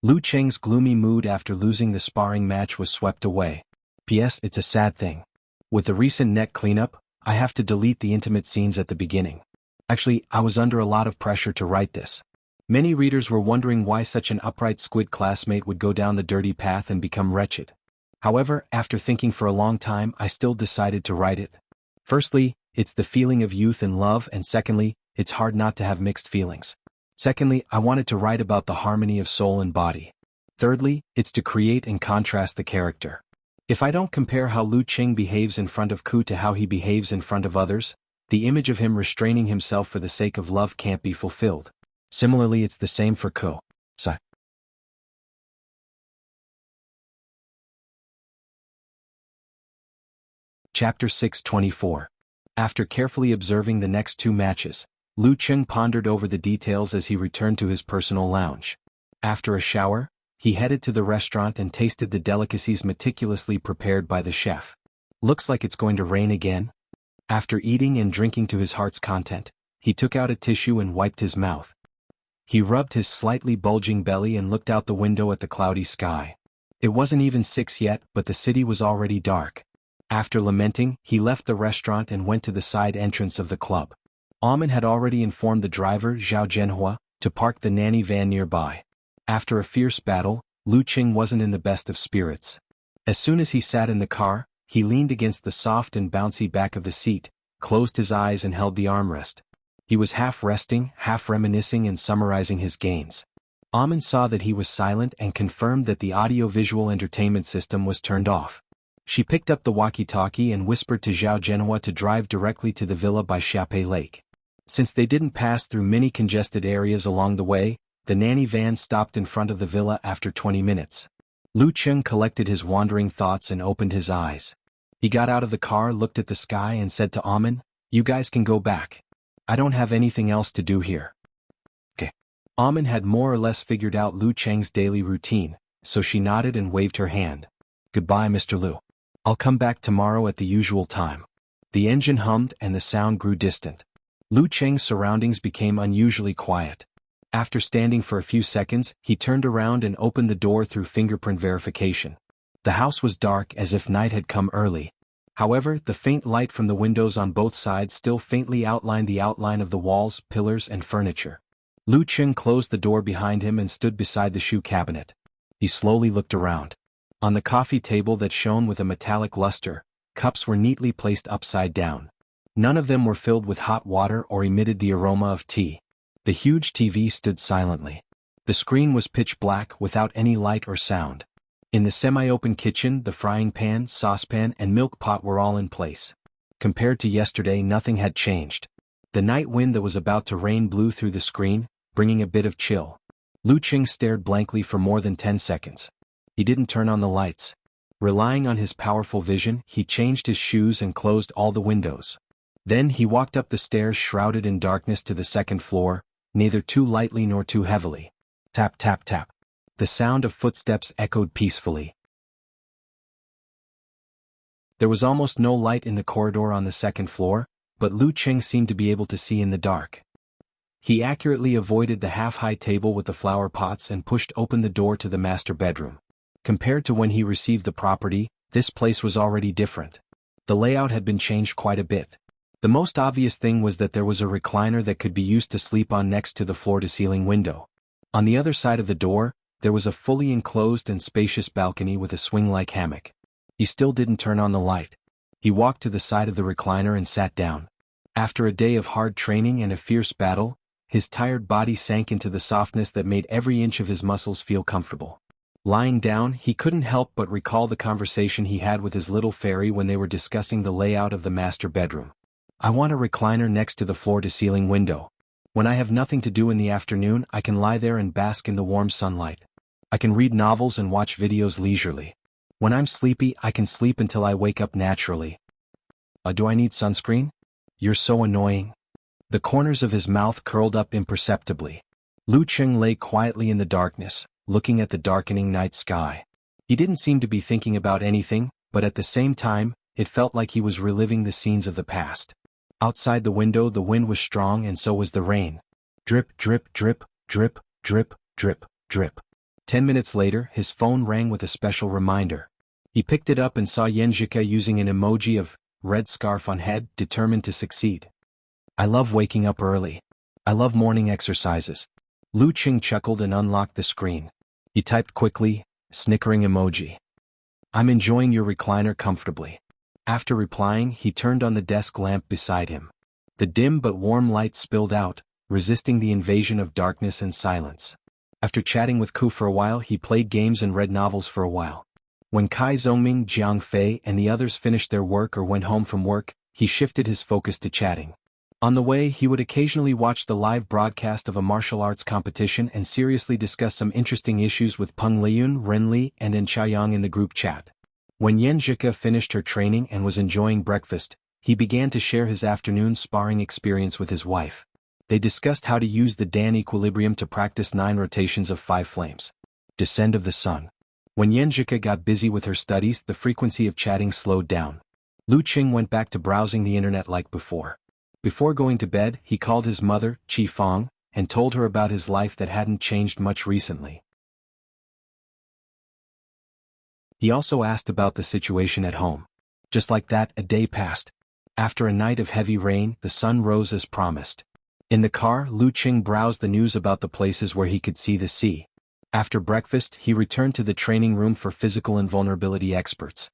Lu Qing's gloomy mood after losing the sparring match was swept away. P.S. It's a sad thing. With the recent neck cleanup, I have to delete the intimate scenes at the beginning. Actually, I was under a lot of pressure to write this. Many readers were wondering why such an upright squid classmate would go down the dirty path and become wretched. However, after thinking for a long time, I still decided to write it. Firstly, it's the feeling of youth and love, and secondly, it's hard not to have mixed feelings. Secondly, I wanted to write about the harmony of soul and body. Thirdly, it's to create and contrast the character. If I don't compare how Lu Qing behaves in front of Ku to how he behaves in front of others, the image of him restraining himself for the sake of love can't be fulfilled. Similarly, it's the same for Ku. Chapter 624. After carefully observing the next 2 matches, Lu Qing pondered over the details as he returned to his personal lounge. After a shower, he headed to the restaurant and tasted the delicacies meticulously prepared by the chef. Looks like it's going to rain again. After eating and drinking to his heart's content, he took out a tissue and wiped his mouth. He rubbed his slightly bulging belly and looked out the window at the cloudy sky. It wasn't even 6 yet, but the city was already dark. After lamenting, he left the restaurant and went to the side entrance of the club. Amin had already informed the driver, Zhao Zhenhua, to park the nanny van nearby. After a fierce battle, Lu Qing wasn't in the best of spirits. As soon as he sat in the car, he leaned against the soft and bouncy back of the seat, closed his eyes and held the armrest. He was half resting, half reminiscing and summarizing his gains. Amin saw that he was silent and confirmed that the audio-visual entertainment system was turned off. She picked up the walkie-talkie and whispered to Zhao Zhenhua to drive directly to the villa by Xiaopei Lake. Since they didn't pass through many congested areas along the way, the nanny van stopped in front of the villa after 20 minutes. Lu Qing collected his wandering thoughts and opened his eyes. He got out of the car, looked at the sky and said to Amin, "You guys can go back. I don't have anything else to do here." Okay. Amin had more or less figured out Lu Cheng's daily routine, so she nodded and waved her hand. "Goodbye, Mr. Lu. I'll come back tomorrow at the usual time." The engine hummed and the sound grew distant. Lu Cheng's surroundings became unusually quiet. After standing for a few seconds, he turned around and opened the door through fingerprint verification. The house was dark as if night had come early. However, the faint light from the windows on both sides still faintly outlined the outline of the walls, pillars and furniture. Lu Qing closed the door behind him and stood beside the shoe cabinet. He slowly looked around. On the coffee table that shone with a metallic luster, cups were neatly placed upside down. None of them were filled with hot water or emitted the aroma of tea. The huge TV stood silently. The screen was pitch black without any light or sound. In the semi-open kitchen, the frying pan, saucepan and milk pot were all in place. Compared to yesterday, nothing had changed. The night wind that was about to rain blew through the screen, bringing a bit of chill. Lu Qing stared blankly for more than 10 seconds. He didn't turn on the lights. Relying on his powerful vision, he changed his shoes and closed all the windows. Then he walked up the stairs shrouded in darkness to the second floor, neither too lightly nor too heavily. Tap, tap, tap. The sound of footsteps echoed peacefully. There was almost no light in the corridor on the second floor, but Lu Qing seemed to be able to see in the dark. He accurately avoided the half-high table with the flower pots and pushed open the door to the master bedroom. Compared to when he received the property, this place was already different. The layout had been changed quite a bit. The most obvious thing was that there was a recliner that could be used to sleep on next to the floor-to-ceiling window. On the other side of the door, there was a fully enclosed and spacious balcony with a swing-like hammock. He still didn't turn on the light. He walked to the side of the recliner and sat down. After a day of hard training and a fierce battle, his tired body sank into the softness that made every inch of his muscles feel comfortable. Lying down, he couldn't help but recall the conversation he had with his little fairy when they were discussing the layout of the master bedroom. "I want a recliner next to the floor-to-ceiling window. When I have nothing to do in the afternoon, I can lie there and bask in the warm sunlight. I can read novels and watch videos leisurely. When I'm sleepy, I can sleep until I wake up naturally. Do I need sunscreen? You're so annoying." The corners of his mouth curled up imperceptibly. Lu Qing lay quietly in the darkness, looking at the darkening night sky. He didn't seem to be thinking about anything, but at the same time, it felt like he was reliving the scenes of the past. Outside the window, the wind was strong and so was the rain. Drip, drip, drip, drip, drip, drip, drip. 10 minutes later, his phone rang with a special reminder. He picked it up and saw Yanjika using an emoji of red scarf on head, determined to succeed. "I love waking up early. I love morning exercises." Lu Qing chuckled and unlocked the screen. He typed quickly, snickering emoji. "I'm enjoying your recliner comfortably." After replying, he turned on the desk lamp beside him. The dim but warm light spilled out, resisting the invasion of darkness and silence. After chatting with Ku for a while, he played games and read novels for a while. When Kai Zhongming, Jiang Fei and the others finished their work or went home from work, he shifted his focus to chatting. On the way, he would occasionally watch the live broadcast of a martial arts competition and seriously discuss some interesting issues with Peng Liyun, Ren Li and En Chaoyang in the group chat. When Yan Zhika finished her training and was enjoying breakfast, he began to share his afternoon sparring experience with his wife. They discussed how to use the Dan equilibrium to practice 9 rotations of 5 flames. Descent of the sun. When Yan Zhika got busy with her studies, the frequency of chatting slowed down. Lu Qing went back to browsing the internet like before. Before going to bed, he called his mother, Qi Fang, and told her about his life that hadn't changed much recently. He also asked about the situation at home. Just like that, a day passed. After a night of heavy rain, the sun rose as promised. In the car, Lu Qing browsed the news about the places where he could see the sea. After breakfast, he returned to the training room for physical invulnerability experts.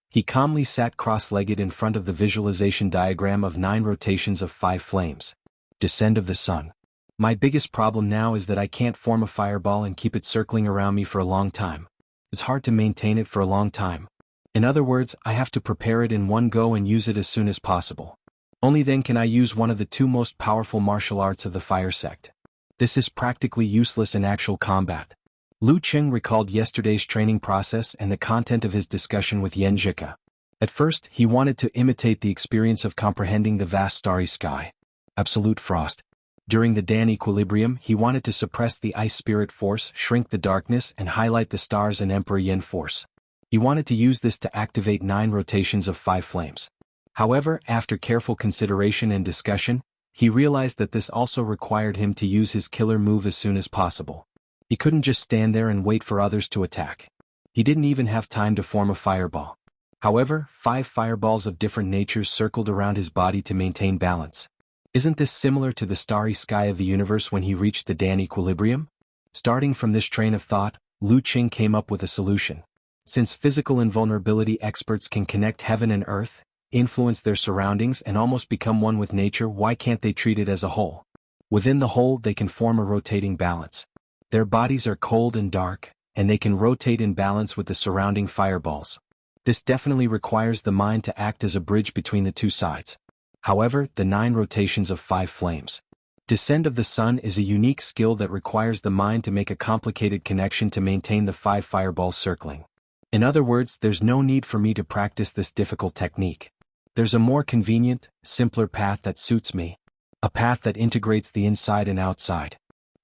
He calmly sat cross-legged in front of the visualization diagram of 9 rotations of 5 flames. Descent of the sun. My biggest problem now is that I can't form a fireball and keep it circling around me for a long time. It's hard to maintain it for a long time. In other words, I have to prepare it in one go and use it as soon as possible. Only then can I use one of the 2 most powerful martial arts of the fire sect. This is practically useless in actual combat. Lu Qing recalled yesterday's training process and the content of his discussion with Yan Zhika. At first, he wanted to imitate the experience of comprehending the vast starry sky. Absolute frost. During the Dan equilibrium, he wanted to suppress the ice spirit force, shrink the darkness, and highlight the stars and Emperor Yin force. He wanted to use this to activate 9 rotations of 5 flames. However, after careful consideration and discussion, he realized that this also required him to use his killer move as soon as possible. He couldn't just stand there and wait for others to attack. He didn't even have time to form a fireball. However, 5 fireballs of different natures circled around his body to maintain balance. Isn't this similar to the starry sky of the universe when he reached the Dan equilibrium? Starting from this train of thought, Lu Qing came up with a solution. Since physical invulnerability experts can connect heaven and earth, influence their surroundings and almost become one with nature, why can't they treat it as a whole? Within the whole, they can form a rotating balance. Their bodies are cold and dark, and they can rotate in balance with the surrounding fireballs. This definitely requires the mind to act as a bridge between the 2 sides. However, the 9 rotations of 5 flames. Descent of the sun is a unique skill that requires the mind to make a complicated connection to maintain the 5 fireballs circling. In other words, there's no need for me to practice this difficult technique. There's a more convenient, simpler path that suits me. A path that integrates the inside and outside.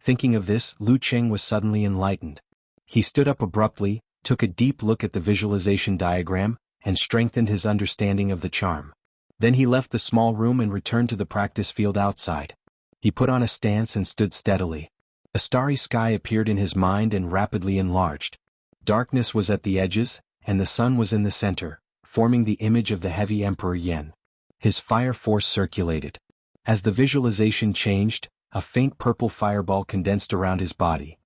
Thinking of this, Lu Qing was suddenly enlightened. He stood up abruptly, took a deep look at the visualization diagram, and strengthened his understanding of the charm. Then he left the small room and returned to the practice field outside. He put on a stance and stood steadily. A starry sky appeared in his mind and rapidly enlarged. Darkness was at the edges, and the sun was in the center, forming the image of the heavy Emperor Yin. His fire force circulated. As the visualization changed, a faint purple fireball condensed around his body.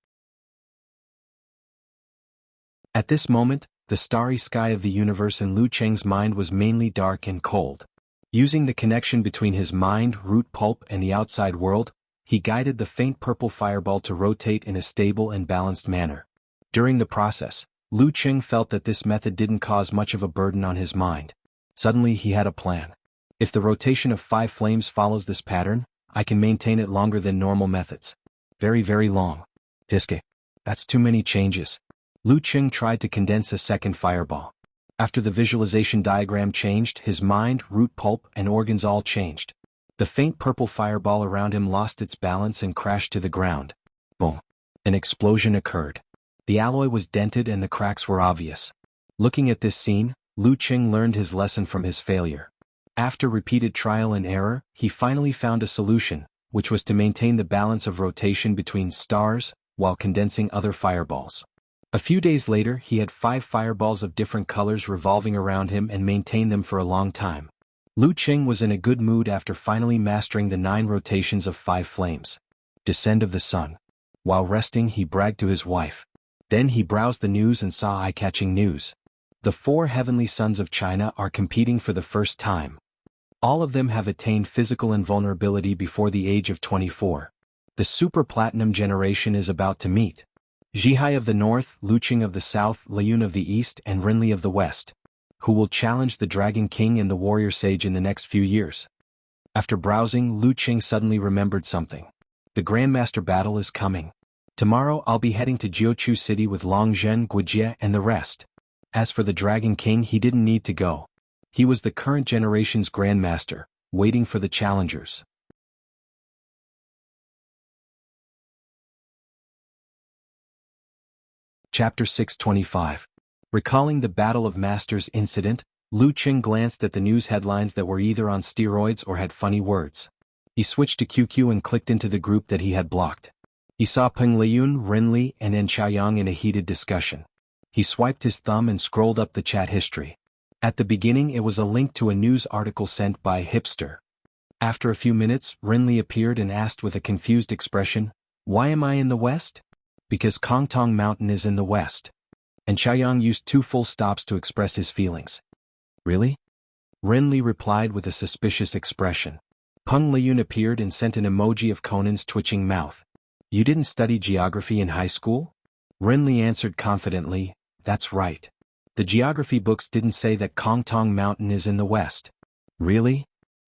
At this moment, the starry sky of the universe in Lu Qing's mind was mainly dark and cold. Using the connection between his mind, root pulp, and the outside world, he guided the faint purple fireball to rotate in a stable and balanced manner. During the process, Lu Qing felt that this method didn't cause much of a burden on his mind. Suddenly he had a plan. If the rotation of 5 flames follows this pattern, I can maintain it longer than normal methods. Very, very long. Tiske. That's too many changes. Lu Qing tried to condense a second fireball. After the visualization diagram changed, his mind, root pulp, and organs all changed. The faint purple fireball around him lost its balance and crashed to the ground. Boom. An explosion occurred. The alloy was dented and the cracks were obvious. Looking at this scene, Lu Qing learned his lesson from his failure. After repeated trial and error, he finally found a solution, which was to maintain the balance of rotation between stars, while condensing other fireballs. A few days later, he had 5 fireballs of different colors revolving around him and maintained them for a long time. Lu Qing was in a good mood after finally mastering the 9 rotations of 5 flames. Descent of the sun. While resting, he bragged to his wife. Then he browsed the news and saw eye-catching news. The 4 heavenly sons of China are competing for the first time. All of them have attained physical invulnerability before the age of 24. The super platinum generation is about to meet. Zhihai of the north, Lu Qing of the south, Liyun of the east, and Rinli of the west, who will challenge the Dragon King and the Warrior Sage in the next few years. After browsing, Lu Qing suddenly remembered something. The Grandmaster battle is coming. Tomorrow I'll be heading to Jiuqiu City with Long Zhen, Guijie, and the rest. As for the Dragon King, he didn't need to go. He was the current generation's Grandmaster, waiting for the challengers. Chapter 625. Recalling the Battle of Masters incident, Lu Qing glanced at the news headlines that were either on steroids or had funny words. He switched to QQ and clicked into the group that he had blocked. He saw Peng Liyun, Ren Li, and En Chaoyang in a heated discussion. He swiped his thumb and scrolled up the chat history. At the beginning it was a link to a news article sent by Hipster. After a few minutes, Ren Li appeared and asked with a confused expression, "Why am I in the West?" "Because Kongtong Mountain is in the West." And Chaoyang used 2 full stops to express his feelings. "Really?" Ren Li replied with a suspicious expression. Peng Liyun appeared and sent an emoji of Conan's twitching mouth. "You didn't study geography in high school?" Ren Li answered confidently, "That's right. The geography books didn't say that Kongtong Mountain is in the West." "Really?"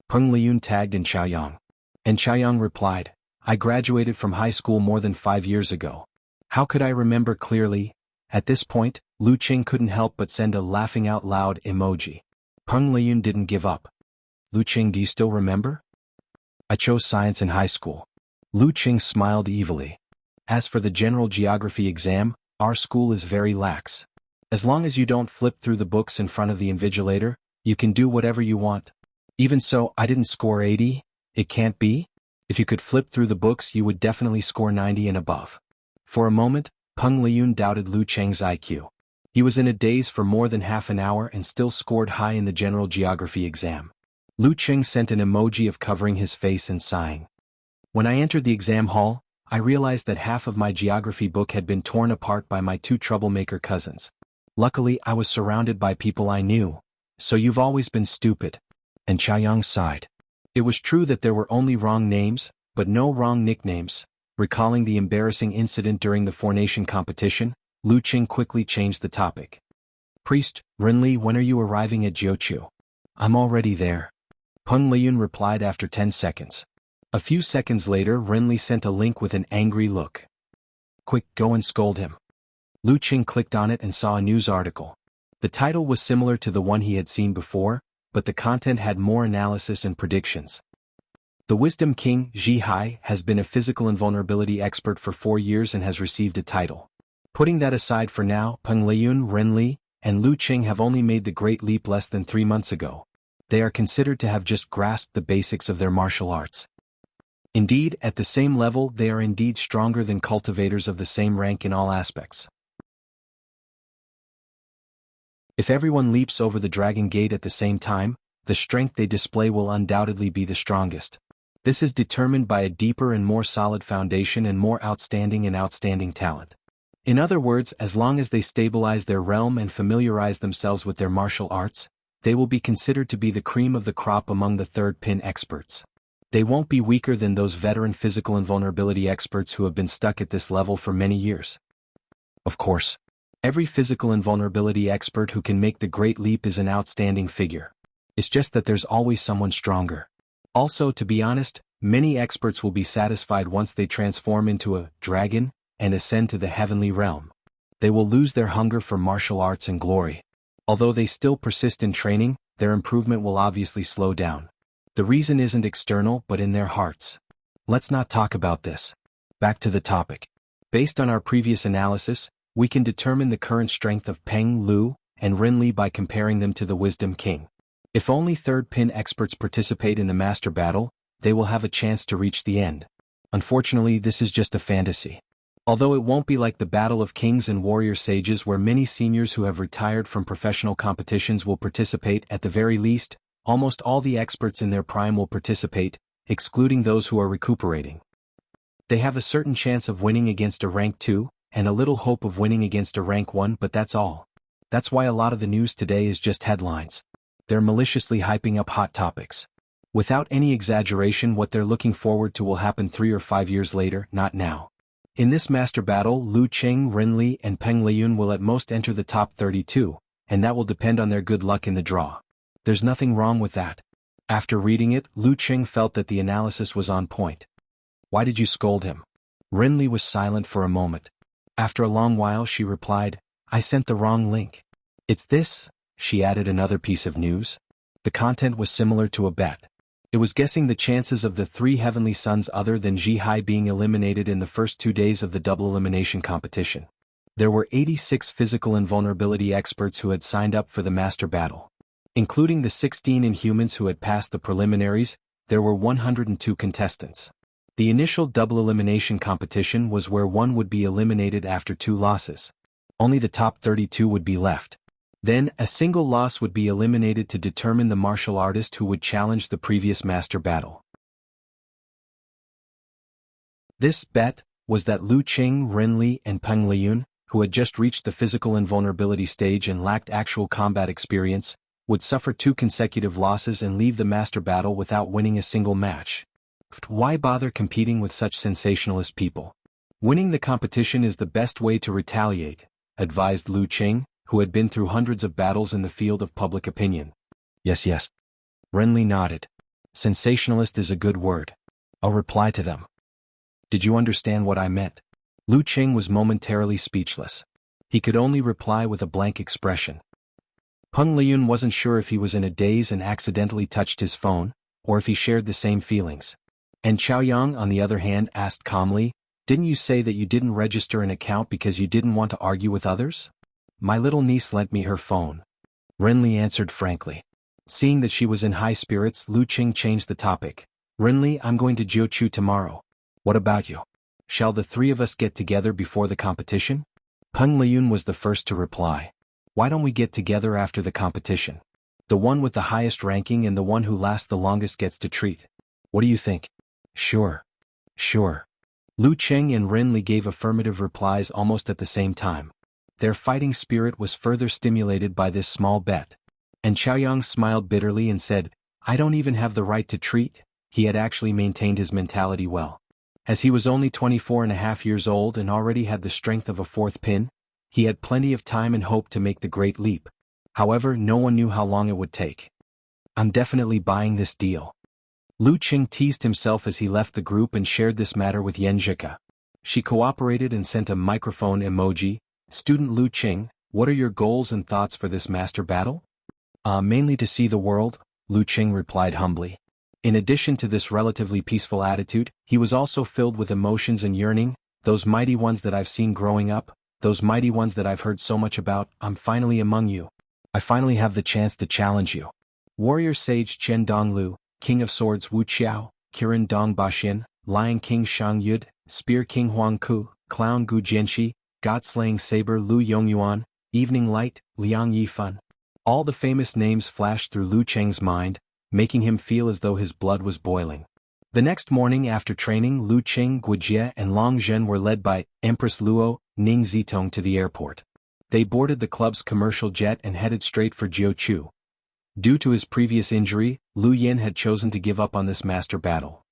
Peng Liyun tagged in Chaoyang. And Chaoyang replied, "I graduated from high school more than 5 years ago. How could I remember clearly?" At this point, Lu Qing couldn't help but send a laughing out loud emoji. Peng Liyun didn't give up. "Lu Qing, do you still remember?" "I chose science in high school." Lu Qing smiled evilly. "As for the general geography exam, our school is very lax. As long as you don't flip through the books in front of the invigilator, you can do whatever you want." "Even so, I didn't score 80? It can't be? If you could flip through the books you would definitely score 90 and above." For a moment, Peng Liyun doubted Lu Qing's IQ. He was in a daze for more than half an hour and still scored high in the general geography exam. Lu Qing sent an emoji of covering his face and sighing. "When I entered the exam hall, I realized that half of my geography book had been torn apart by my 2 troublemaker cousins. Luckily I was surrounded by people I knew. So you've always been stupid." And Chaoyang sighed. It was true that there were only wrong names, but no wrong nicknames. Recalling the embarrassing incident during the formation competition, Lu Qing quickly changed the topic. "Priest, Ren Li, when are you arriving at Jiuqiu?" "I'm already there." Peng Liyun replied after 10 seconds. A few seconds later Ren Li sent a link with an angry look. "Quick, go and scold him." Lu Qing clicked on it and saw a news article. The title was similar to the one he had seen before, but the content had more analysis and predictions. The Wisdom King, Zhi Hai, has been a physical invulnerability expert for 4 years and has received a title. Putting that aside for now, Peng Liyun, Ren Li, and Lu Qing have only made the great leap less than 3 months ago. They are considered to have just grasped the basics of their martial arts. Indeed, at the same level they are indeed stronger than cultivators of the same rank in all aspects. If everyone leaps over the Dragon Gate at the same time, the strength they display will undoubtedly be the strongest. This is determined by a deeper and more solid foundation and more outstanding talent. In other words, as long as they stabilize their realm and familiarize themselves with their martial arts, they will be considered to be the cream of the crop among the third pin experts. They won't be weaker than those veteran physical invulnerability experts who have been stuck at this level for many years. Of course, every physical invulnerability expert who can make the great leap is an outstanding figure. It's just that there's always someone stronger. Also, to be honest, many experts will be satisfied once they transform into a dragon and ascend to the heavenly realm. They will lose their hunger for martial arts and glory. Although they still persist in training, their improvement will obviously slow down. The reason isn't external but in their hearts. Let's not talk about this. Back to the topic. Based on our previous analysis, we can determine the current strength of Peng Lu and Ren Li by comparing them to the Wisdom King. If only third pin experts participate in the master battle, they will have a chance to reach the end. Unfortunately, this is just a fantasy. Although it won't be like the Battle of Kings and Warrior Sages where many seniors who have retired from professional competitions will participate, at the very least, almost all the experts in their prime will participate, excluding those who are recuperating. They have a certain chance of winning against a rank 2, and a little hope of winning against a rank 1, but that's all. That's why a lot of the news today is just headlines. They're maliciously hyping up hot topics. Without any exaggeration, what they're looking forward to will happen 3 or 5 years later, not now. In this master battle, Lu Qing, Ren Li, and Peng Liyun will at most enter the top 32, and that will depend on their good luck in the draw. There's nothing wrong with that. After reading it, Lu Qing felt that the analysis was on point. "Why did you scold him?" Ren Li was silent for a moment. After a long while she replied, "I sent the wrong link." "It's this," she added another piece of news. The content was similar to a bet. It was guessing the chances of the 3 heavenly sons other than Zhi Hai being eliminated in the first 2 days of the double elimination competition. There were 86 physical invulnerability experts who had signed up for the master battle. Including the 16 Inhumans who had passed the preliminaries, there were 102 contestants. The initial double elimination competition was where one would be eliminated after 2 losses. Only the top 32 would be left. Then, a single loss would be eliminated to determine the martial artist who would challenge the previous master battle. This bet was that Lu Qing, Ren Li, and Peng Liyun, who had just reached the physical invulnerability stage and lacked actual combat experience, would suffer 2 consecutive losses and leave the master battle without winning a single match. Why bother competing with such sensationalist people? Winning the competition is the best way to retaliate, advised Lu Qing, who had been through hundreds of battles in the field of public opinion. Yes. Ren Li nodded. Sensationalist is a good word. I'll reply to them. Did you understand what I meant? Lu Qing was momentarily speechless. He could only reply with a blank expression. Peng Liyun wasn't sure if he was in a daze and accidentally touched his phone, or if he shared the same feelings. And Chaoyang, on the other hand, asked calmly, "Didn't you say that you didn't register an account because you didn't want to argue with others?" "My little niece lent me her phone," Ren Li answered frankly. Seeing that she was in high spirits, Lu Qing changed the topic. "Ren Li, I'm going to Jiuqiu tomorrow. What about you? Shall the 3 of us get together before the competition?" Peng Liyun was the first to reply. "Why don't we get together after the competition? The one with the highest ranking and the one who lasts the longest gets to treat. What do you think?" Sure. Lu Qing and Ren Li gave affirmative replies almost at the same time. Their fighting spirit was further stimulated by this small bet. And Chaoyang smiled bitterly and said, "I don't even have the right to treat." He had actually maintained his mentality well. As he was only 24.5 years old and already had the strength of a 4th pin, he had plenty of time and hope to make the great leap. However, no one knew how long it would take. "I'm definitely buying this deal." Lu Qing teased himself as he left the group and shared this matter with Yan Zhika. She cooperated and sent a microphone emoji. "Student Lu Qing, what are your goals and thoughts for this master battle?" Mainly to see the world," Lu Qing replied humbly. In addition to this relatively peaceful attitude, he was also filled with emotions and yearning, "Those mighty ones that I've seen growing up, those mighty ones that I've heard so much about, I'm finally among you. I finally have the chance to challenge you. Warrior Sage Chen Donglu, King of Swords Wu Qiao, Kirin Dong Baxin, Lion King Shang Yud, Spear King Huang Ku, Clown Gu Jianxi, God-slaying Saber Lu Yongyuan, Evening Light, Liang Yifan." All the famous names flashed through Lu Qing's mind, making him feel as though his blood was boiling. The next morning after training, Lu Qing, Guijie and Long Zhen were led by Empress Luo, Ning Zitong to the airport. They boarded the club's commercial jet and headed straight for Jiuqiu. Due to his previous injury, Lu Yin had chosen to give up on this master battle.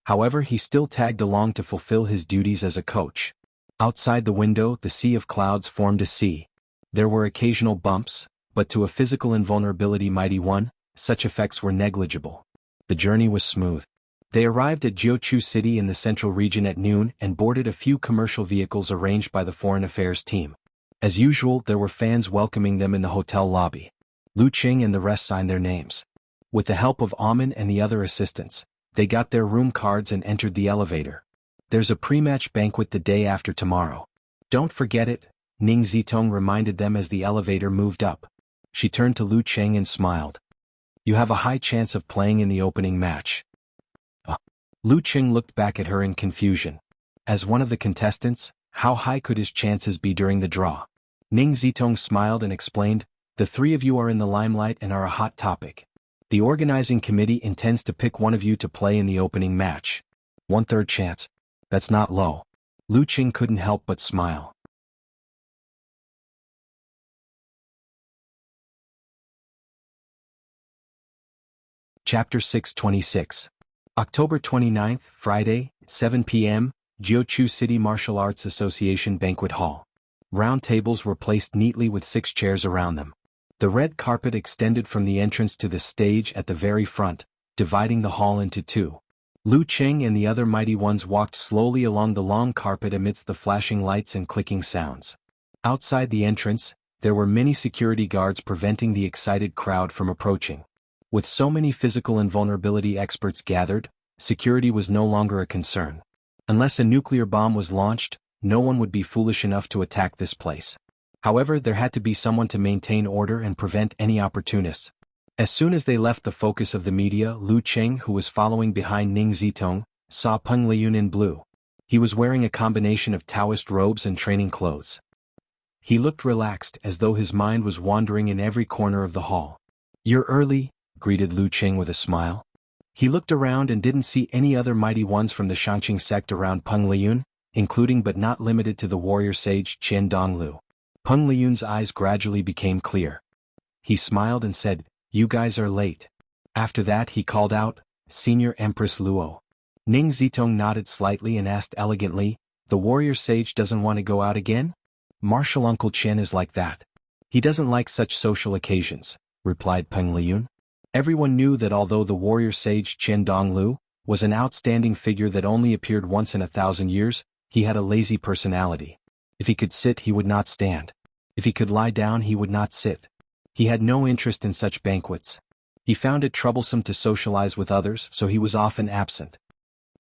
However, he still tagged along to fulfill his duties as a coach. Outside the window, the sea of clouds formed a sea. There were occasional bumps, but to a physical invulnerability mighty one, such effects were negligible. The journey was smooth. They arrived at Jiuqiu City in the central region at noon and boarded a few commercial vehicles arranged by the foreign affairs team. As usual, there were fans welcoming them in the hotel lobby. Lu Qing and the rest signed their names. With the help of Amin and the other assistants, they got their room cards and entered the elevator. "There's a pre-match banquet the day after tomorrow. Don't forget it," Ning Zitong reminded them as the elevator moved up. She turned to Lu Qing and smiled. "You have a high chance of playing in the opening match." Lu Qing looked back at her in confusion. As one of the contestants, how high could his chances be during the draw? Ning Zitong smiled and explained, "The 3 of you are in the limelight and are a hot topic. The organizing committee intends to pick one of you to play in the opening match. 1/3 chance. That's not low." Lu Qing couldn't help but smile. Chapter 626. October 29, Friday, 7 p.m., Jiuqiu City Martial Arts Association Banquet Hall. Round tables were placed neatly with 6 chairs around them. The red carpet extended from the entrance to the stage at the very front, dividing the hall into 2. Lu Qing and the other mighty ones walked slowly along the long carpet amidst the flashing lights and clicking sounds. Outside the entrance, there were many security guards preventing the excited crowd from approaching. With so many physical invulnerability experts gathered, security was no longer a concern. Unless a nuclear bomb was launched, no one would be foolish enough to attack this place. However, there had to be someone to maintain order and prevent any opportunists. As soon as they left the focus of the media, Lu Qing, who was following behind Ning Zitong, saw Peng Liyun in blue. He was wearing a combination of Taoist robes and training clothes. He looked relaxed, as though his mind was wandering in every corner of the hall. "You're early," greeted Lu Qing with a smile. He looked around and didn't see any other mighty ones from the Shangqing sect around Peng Liyun, including but not limited to the warrior sage Qian Donglu. Peng Liyun's eyes gradually became clear. He smiled and said, "You guys are late." After that he called out, "Senior Empress Luo." Ning Zitong nodded slightly and asked elegantly, "The warrior sage doesn't want to go out again?" "Martial Uncle Qian is like that. He doesn't like such social occasions," replied Peng Liyun. Everyone knew that although the warrior sage Qian Donglu was an outstanding figure that only appeared once in 1,000 years, he had a lazy personality. If he could sit, he would not stand. If he could lie down, he would not sit. He had no interest in such banquets. He found it troublesome to socialize with others, so he was often absent.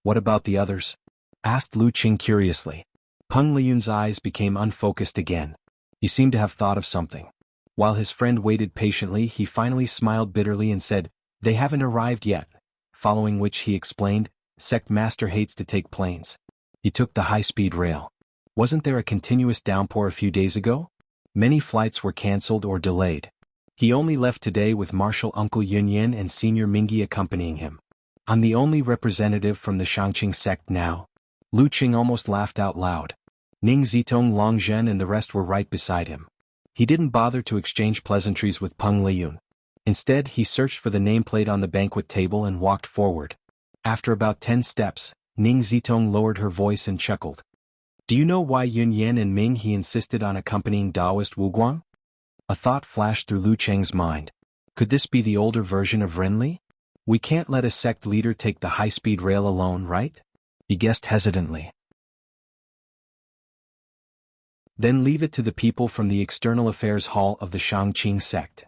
"What about the others?" asked Lu Qing curiously. Peng Liyun's eyes became unfocused again. He seemed to have thought of something. While his friend waited patiently, he finally smiled bitterly and said, "They haven't arrived yet," following which he explained, "Sect Master hates to take planes. He took the high-speed rail. Wasn't there a continuous downpour a few days ago? Many flights were cancelled or delayed. He only left today with Martial Uncle Yunyan and Senior Mingyi accompanying him. I'm the only representative from the Shangqing sect now." Lu Qing almost laughed out loud. Ning Zitong, Long Zhen and the rest were right beside him. He didn't bother to exchange pleasantries with Peng Liyun. Instead, he searched for the nameplate on the banquet table and walked forward. After about 10 steps, Ning Zitong lowered her voice and chuckled. "Do you know why Yun Yan and Ming He insisted on accompanying Taoist Wu Guang?" A thought flashed through Lu Cheng's mind. Could this be the older version of Renli? "We can't let a sect leader take the high-speed rail alone, right?" he guessed hesitantly. "Then leave it to the people from the External Affairs Hall of the Shangqing sect."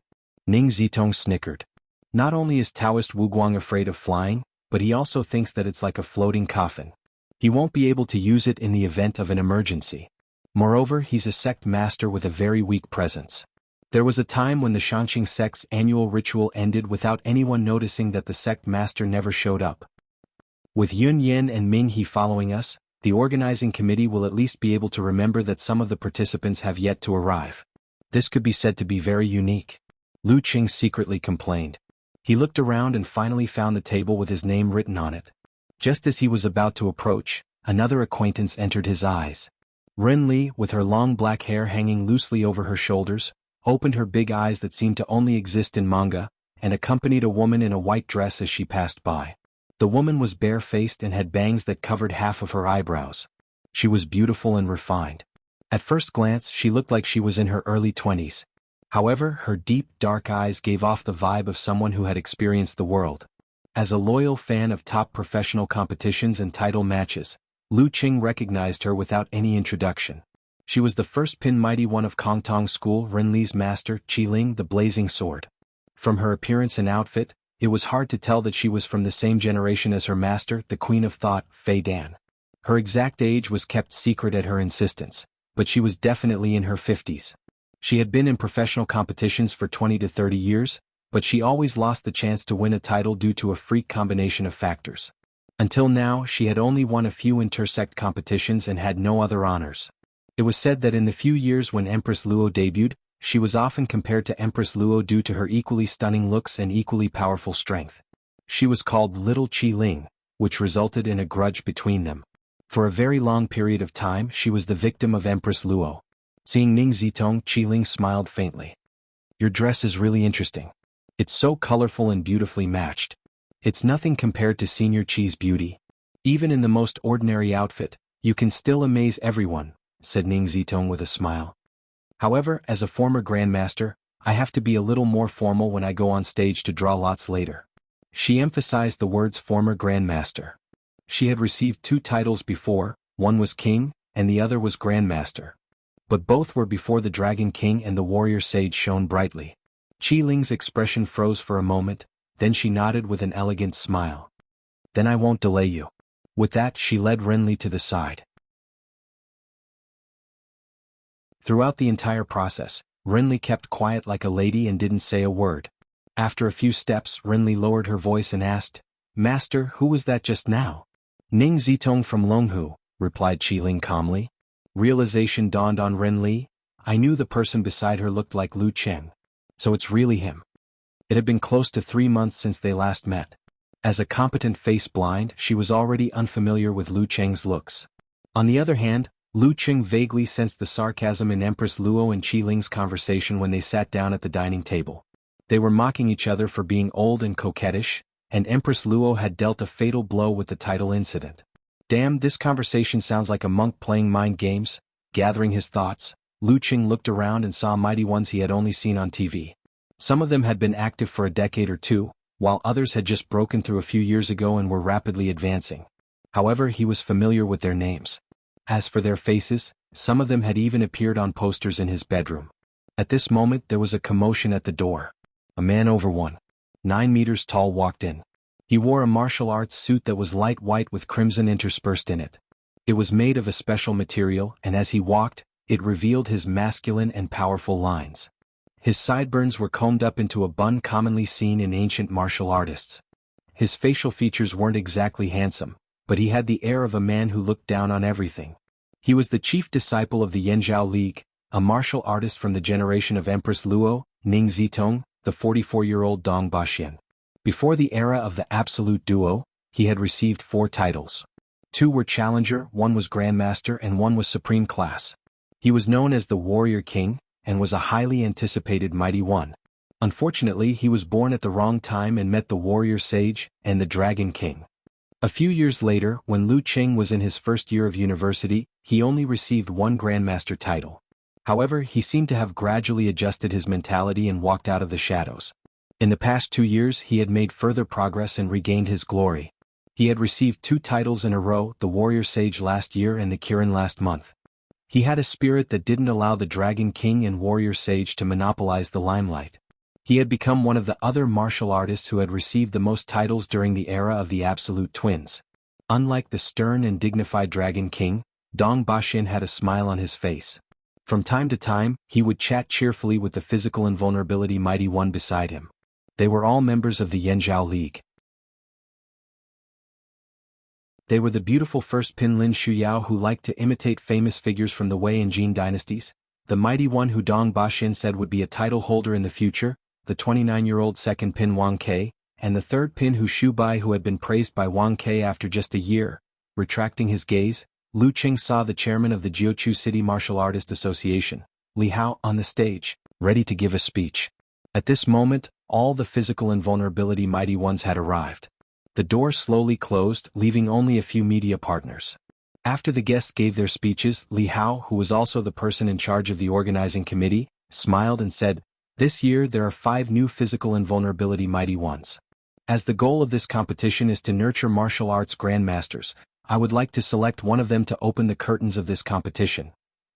Ning Zitong snickered. "Not only is Taoist Wu Guang afraid of flying, but he also thinks that it's like a floating coffin. He won't be able to use it in the event of an emergency. Moreover, he's a sect master with a very weak presence. There was a time when the Shangqing sect's annual ritual ended without anyone noticing that the sect master never showed up. With Yun Yan and Ming He following us, the organizing committee will at least be able to remember that some of the participants have yet to arrive. This could be said to be very unique." Lu Qing secretly complained. He looked around and finally found the table with his name written on it. Just as he was about to approach, another acquaintance entered his eyes. Ren Li, with her long black hair hanging loosely over her shoulders, opened her big eyes that seemed to only exist in manga, and accompanied a woman in a white dress as she passed by. The woman was bare-faced and had bangs that covered half of her eyebrows. She was beautiful and refined. At first glance, she looked like she was in her early 20s. However, her deep, dark eyes gave off the vibe of someone who had experienced the world. As a loyal fan of top professional competitions and title matches, Lu Qing recognized her without any introduction. She was the first Pin Mighty One of Kongtong School, Renli's master, Qiling the Blazing Sword. From her appearance and outfit, it was hard to tell that she was from the same generation as her master, the Queen of Thought, Fei Dan. Her exact age was kept secret at her insistence, but she was definitely in her 50s. She had been in professional competitions for 20 to 30 years, but she always lost the chance to win a title due to a freak combination of factors. Until now, she had only won a few intersect competitions and had no other honors. It was said that in the few years when Empress Luo debuted, she was often compared to Empress Luo due to her equally stunning looks and equally powerful strength. She was called Little Qiling, which resulted in a grudge between them. For a very long period of time, she was the victim of Empress Luo. Seeing Ning Zitong, Qiling smiled faintly. "Your dress is really interesting. It's so colorful and beautifully matched. It's nothing compared to Senior Qi's beauty. Even in the most ordinary outfit, you can still amaze everyone," said Ning Zitong with a smile. "However, as a former grandmaster, I have to be a little more formal when I go on stage to draw lots later." She emphasized the words former grandmaster. She had received 2 titles before, one was king, and the other was grandmaster. But both were before the Dragon King and the warrior sage shone brightly. Qiling's expression froze for a moment, then she nodded with an elegant smile. "Then I won't delay you." With that, she led Renli to the side. Throughout the entire process, Renly kept quiet like a lady and didn't say a word. After a few steps, Renly lowered her voice and asked, "Master, who was that just now?" "Ning Zitong from Longhu," replied Qiling calmly. Realization dawned on Renly. I knew the person beside her looked like Lu Cheng. So it's really him. It had been close to 3 months since they last met. As a competent face blind, she was already unfamiliar with Lu Cheng's looks. On the other hand, Lu Cheng vaguely sensed the sarcasm in Empress Luo and Qiling's conversation when they sat down at the dining table. They were mocking each other for being old and coquettish, and Empress Luo had dealt a fatal blow with the title incident. Damn, this conversation sounds like a monk playing mind games. Gathering his thoughts, Lu Cheng looked around and saw mighty ones he had only seen on TV. Some of them had been active for a decade or two, while others had just broken through a few years ago and were rapidly advancing. However, he was familiar with their names. As for their faces, some of them had even appeared on posters in his bedroom. At this moment there was a commotion at the door. A man over 1.9 meters tall walked in. He wore a martial arts suit that was light white with crimson interspersed in it. It was made of a special material, and as he walked, it revealed his masculine and powerful lines. His sideburns were combed up into a bun commonly seen in ancient martial artists. His facial features weren't exactly handsome, but he had the air of a man who looked down on everything. He was the chief disciple of the Yanzhao League, a martial artist from the generation of Empress Luo, Ning Zitong, the 44-year-old Dong Baxian. Before the era of the Absolute Duo, he had received 4 titles. 2 were Challenger, 1 was Grandmaster, and 1 was Supreme Class. He was known as the Warrior King, and was a highly anticipated mighty one. Unfortunately, he was born at the wrong time and met the Warrior Sage and the Dragon King. A few years later, when Lu Cheng was in his first year of university, he only received 1 Grandmaster title. However, he seemed to have gradually adjusted his mentality and walked out of the shadows. In the past 2 years he had made further progress and regained his glory. He had received 2 titles in a row, the Warrior Sage last year and the Kirin last month. He had a spirit that didn't allow the Dragon King and Warrior Sage to monopolize the limelight. He had become one of the other martial artists who had received the most titles during the era of the Absolute Twins. Unlike the stern and dignified Dragon King, Dong Baxian had a smile on his face. From time to time, he would chat cheerfully with the physical invulnerability mighty one beside him. They were all members of the Yanzhao League. They were the beautiful first Pin Lin Shuyao who liked to imitate famous figures from the Wei and Jin dynasties, the mighty one who Dong Baxian said would be a title holder in the future, the 29-year-old second Pin Wang Ke, and the third Pin Hu Shubai who had been praised by Wang Ke after just a year. Retracting his gaze, Lu Cheng saw the chairman of the Jiuqiu City Martial Artist Association, Li Hao, on the stage, ready to give a speech. At this moment, all the physical invulnerability mighty ones had arrived. The door slowly closed, leaving only a few media partners. After the guests gave their speeches, Li Hao, who was also the person in charge of the organizing committee, smiled and said, "This year there are 5 new physical invulnerability mighty ones. As the goal of this competition is to nurture martial arts grandmasters, I would like to select one of them to open the curtains of this competition."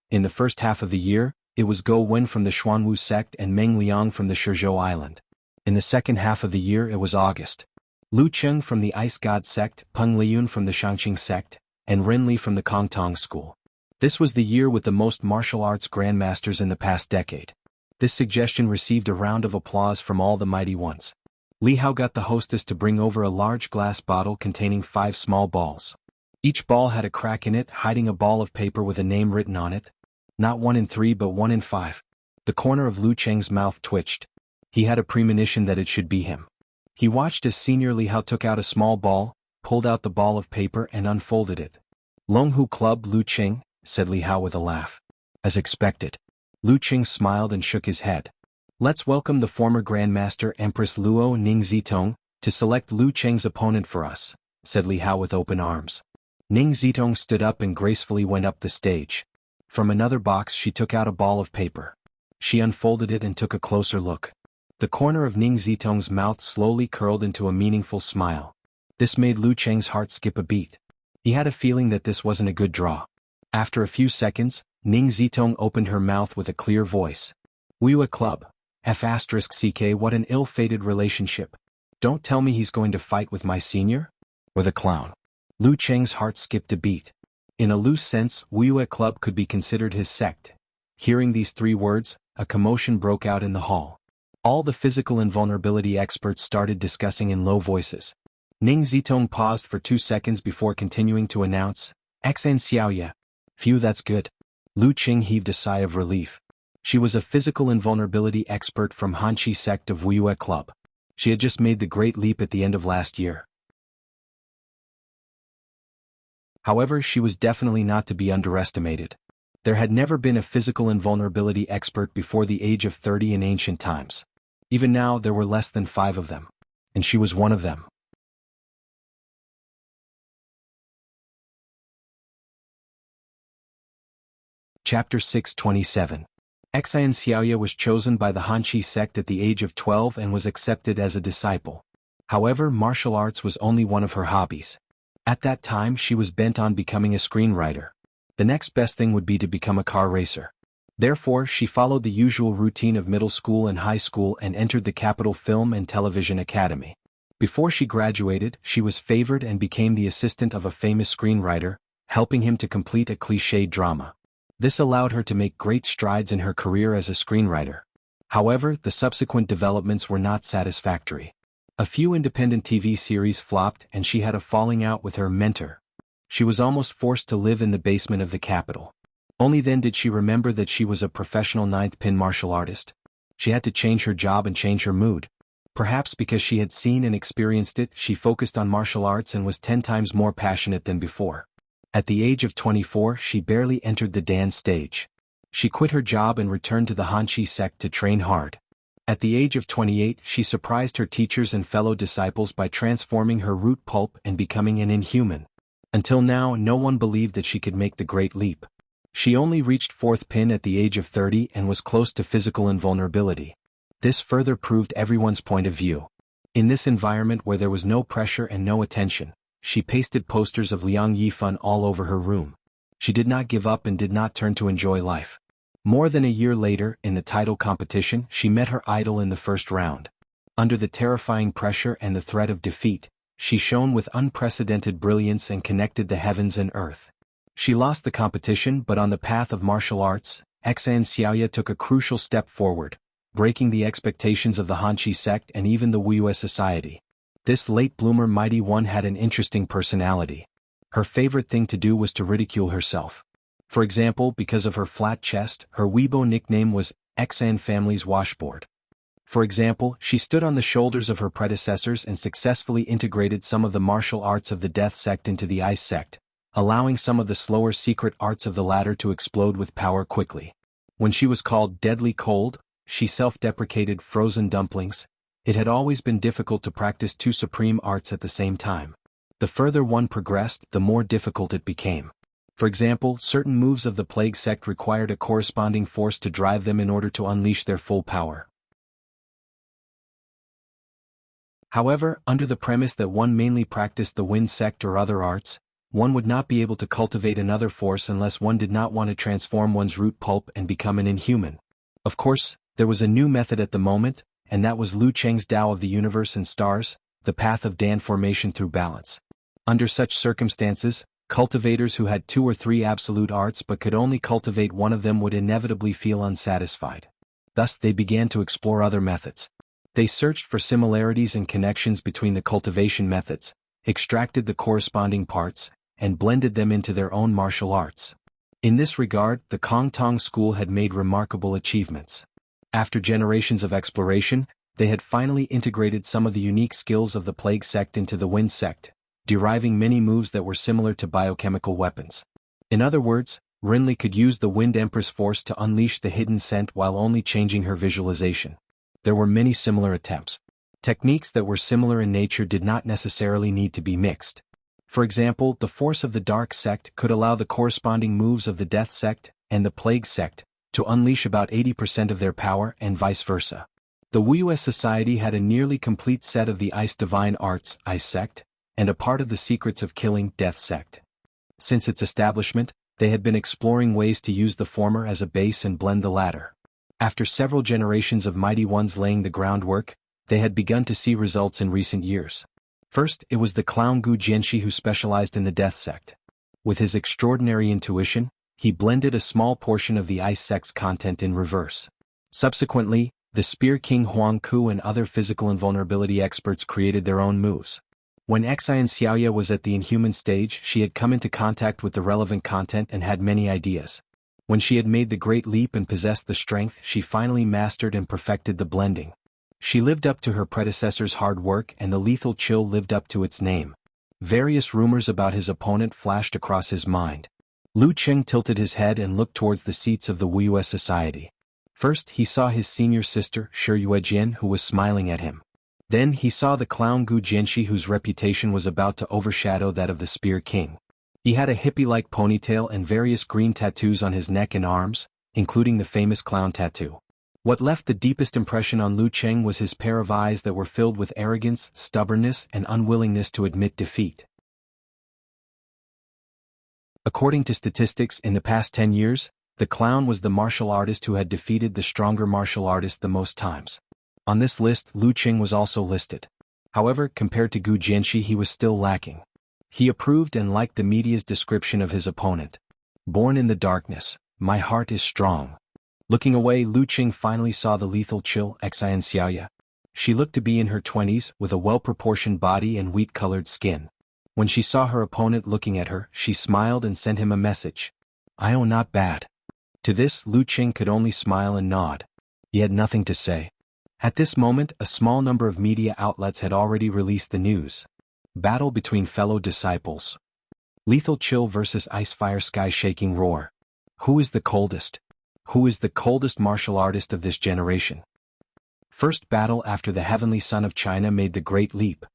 In the first half of the year, it was Go Wen from the Xuanwu sect and Meng Liang from the Shizhou Island. In the second half of the year it was August. Lu Cheng from the Ice God sect, Peng Liyun from the Shangqing sect, and Renli from the Kongtong school. This was the year with the most martial arts grandmasters in the past decade. This suggestion received a round of applause from all the mighty ones. Li Hao got the hostess to bring over a large glass bottle containing 5 small balls. Each ball had a crack in it, hiding a ball of paper with a name written on it. Not 1 in 3 but 1 in 5. The corner of Lu Cheng's mouth twitched. He had a premonition that it should be him. He watched as Senior Li Hao took out a small ball, pulled out the ball of paper and unfolded it. "Longhu Club Lu Cheng," said Li Hao with a laugh. As expected. Lu Cheng smiled and shook his head. "Let's welcome the former Grandmaster Empress Luo Ning Zitong to select Lu Cheng's opponent for us," said Li Hao with open arms. Ning Zitong stood up and gracefully went up the stage. From another box she took out a ball of paper. She unfolded it and took a closer look. The corner of Ning Zitong's mouth slowly curled into a meaningful smile. This made Lu Cheng's heart skip a beat. He had a feeling that this wasn't a good draw. After a few seconds, Ning Zitong opened her mouth with a clear voice. "Wuxia Club. F***CK what an ill-fated relationship. Don't tell me he's going to fight with my senior? Or the clown?" Lu Cheng's heart skipped a beat. In a loose sense, Wuxia Club could be considered his sect. Hearing these 3 words, a commotion broke out in the hall. All the physical invulnerability experts started discussing in low voices. Ning Zitong paused for 2 seconds before continuing to announce, "Xan Xiaoya." "Phew, that's good." Lu Qing heaved a sigh of relief. She was a physical invulnerability expert from Hanqi sect of Wuxia Club. She had just made the great leap at the end of last year. However, she was definitely not to be underestimated. There had never been a physical invulnerability expert before the age of 30 in ancient times. Even now there were less than 5 of them. And she was one of them. Chapter 627. Xan Xiaoya was chosen by the Hanqi sect at the age of 12 and was accepted as a disciple. However, martial arts was only one of her hobbies. At that time she was bent on becoming a screenwriter. The next best thing would be to become a car racer. Therefore, she followed the usual routine of middle school and high school and entered the Capital Film and Television Academy. Before she graduated, she was favored and became the assistant of a famous screenwriter, helping him to complete a cliché drama. This allowed her to make great strides in her career as a screenwriter. However, the subsequent developments were not satisfactory. A few independent TV series flopped and she had a falling out with her mentor. She was almost forced to live in the basement of the capital. Only then did she remember that she was a professional 9th pin martial artist. She had to change her job and change her mood. Perhaps because she had seen and experienced it, she focused on martial arts and was 10 times more passionate than before. At the age of 24, she barely entered the dance stage. She quit her job and returned to the Hanqi sect to train hard. At the age of 28, she surprised her teachers and fellow disciples by transforming her root pulp and becoming an inhuman. Until now, no one believed that she could make the great leap. She only reached 4th pin at the age of 30 and was close to physical invulnerability. This further proved everyone's point of view. In this environment where there was no pressure and no attention, she pasted posters of Liang Yifan all over her room. She did not give up and did not turn to enjoy life. More than a year later, in the title competition, she met her idol in the first round. Under the terrifying pressure and the threat of defeat, she shone with unprecedented brilliance and connected the heavens and earth. She lost the competition, but on the path of martial arts, Xan Xiaoya took a crucial step forward, breaking the expectations of the Hanqi sect and even the Wuxia society. This late bloomer mighty one had an interesting personality. Her favorite thing to do was to ridicule herself. For example, because of her flat chest, her Weibo nickname was Xan Family's Washboard. For example, she stood on the shoulders of her predecessors and successfully integrated some of the martial arts of the Death sect into the Ice sect, allowing some of the slower secret arts of the latter to explode with power quickly. When she was called Deadly Cold, she self-deprecated frozen dumplings. It had always been difficult to practice 2 supreme arts at the same time. The further one progressed, the more difficult it became. For example, certain moves of the Plague sect required a corresponding force to drive them in order to unleash their full power. However, under the premise that one mainly practiced the Wind sect or other arts, one would not be able to cultivate another force unless one did not want to transform one's root pulp and become an inhuman. Of course, there was a new method at the moment, and that was Lu Cheng's Tao of the Universe and Stars, the path of Dan formation through balance. Under such circumstances, cultivators who had 2 or 3 absolute arts but could only cultivate one of them would inevitably feel unsatisfied. Thus they began to explore other methods. They searched for similarities and connections between the cultivation methods, extracted the corresponding parts, and blended them into their own martial arts. In this regard, the Kong Tong school had made remarkable achievements. After generations of exploration, they had finally integrated some of the unique skills of the Plague sect into the Wind sect, deriving many moves that were similar to biochemical weapons. In other words, Rinli could use the Wind Empress force to unleash the hidden scent while only changing her visualization. There were many similar attempts. Techniques that were similar in nature did not necessarily need to be mixed. For example, the force of the Dark sect could allow the corresponding moves of the Death sect and the Plague sect to unleash about 80% of their power and vice versa. The Wuxia society had a nearly complete set of the Ice Divine Arts, Ice sect, and a part of the Secrets of Killing, Death sect. Since its establishment, they had been exploring ways to use the former as a base and blend the latter. After several generations of mighty ones laying the groundwork, they had begun to see results in recent years. First, it was the clown Gu Jianxi who specialized in the Death sect. With his extraordinary intuition, he blended a small portion of the ice sect's content in reverse. Subsequently, the Spear King Huang Ku and other physical invulnerability experts created their own moves. When Xian Xiaoya was at the inhuman stage, she had come into contact with the relevant content and had many ideas. When she had made the great leap and possessed the strength, she finally mastered and perfected the blending. She lived up to her predecessor's hard work, and the lethal chill lived up to its name. Various rumors about his opponent flashed across his mind. Lu Qing tilted his head and looked towards the seats of the Wuxia society. First, he saw his senior sister, Shi Yuejian, who was smiling at him. Then he saw the clown Gu Jianxi, whose reputation was about to overshadow that of the Spear King. He had a hippie-like ponytail and various green tattoos on his neck and arms, including the famous clown tattoo. What left the deepest impression on Lu Qing was his pair of eyes that were filled with arrogance, stubbornness, and unwillingness to admit defeat. According to statistics, in the past 10 years, the clown was the martial artist who had defeated the stronger martial artist the most times. On this list, Lu Qing was also listed. However, compared to Gu Jianxi, he was still lacking. He approved and liked the media's description of his opponent. Born in the darkness, my heart is strong. Looking away, Lu Qing finally saw the lethal chill, Xian Xiaoya. She looked to be in her 20s, with a well-proportioned body and wheat-colored skin. When she saw her opponent looking at her, she smiled and sent him a message. "Oh, not bad." To this, Lu Qing could only smile and nod. He had nothing to say. At this moment, a small number of media outlets had already released the news. Battle between fellow disciples. Lethal chill versus ice fire sky-shaking roar. Who is the coldest? Who is the coldest martial artist of this generation? First battle after the heavenly son of China made the great leap.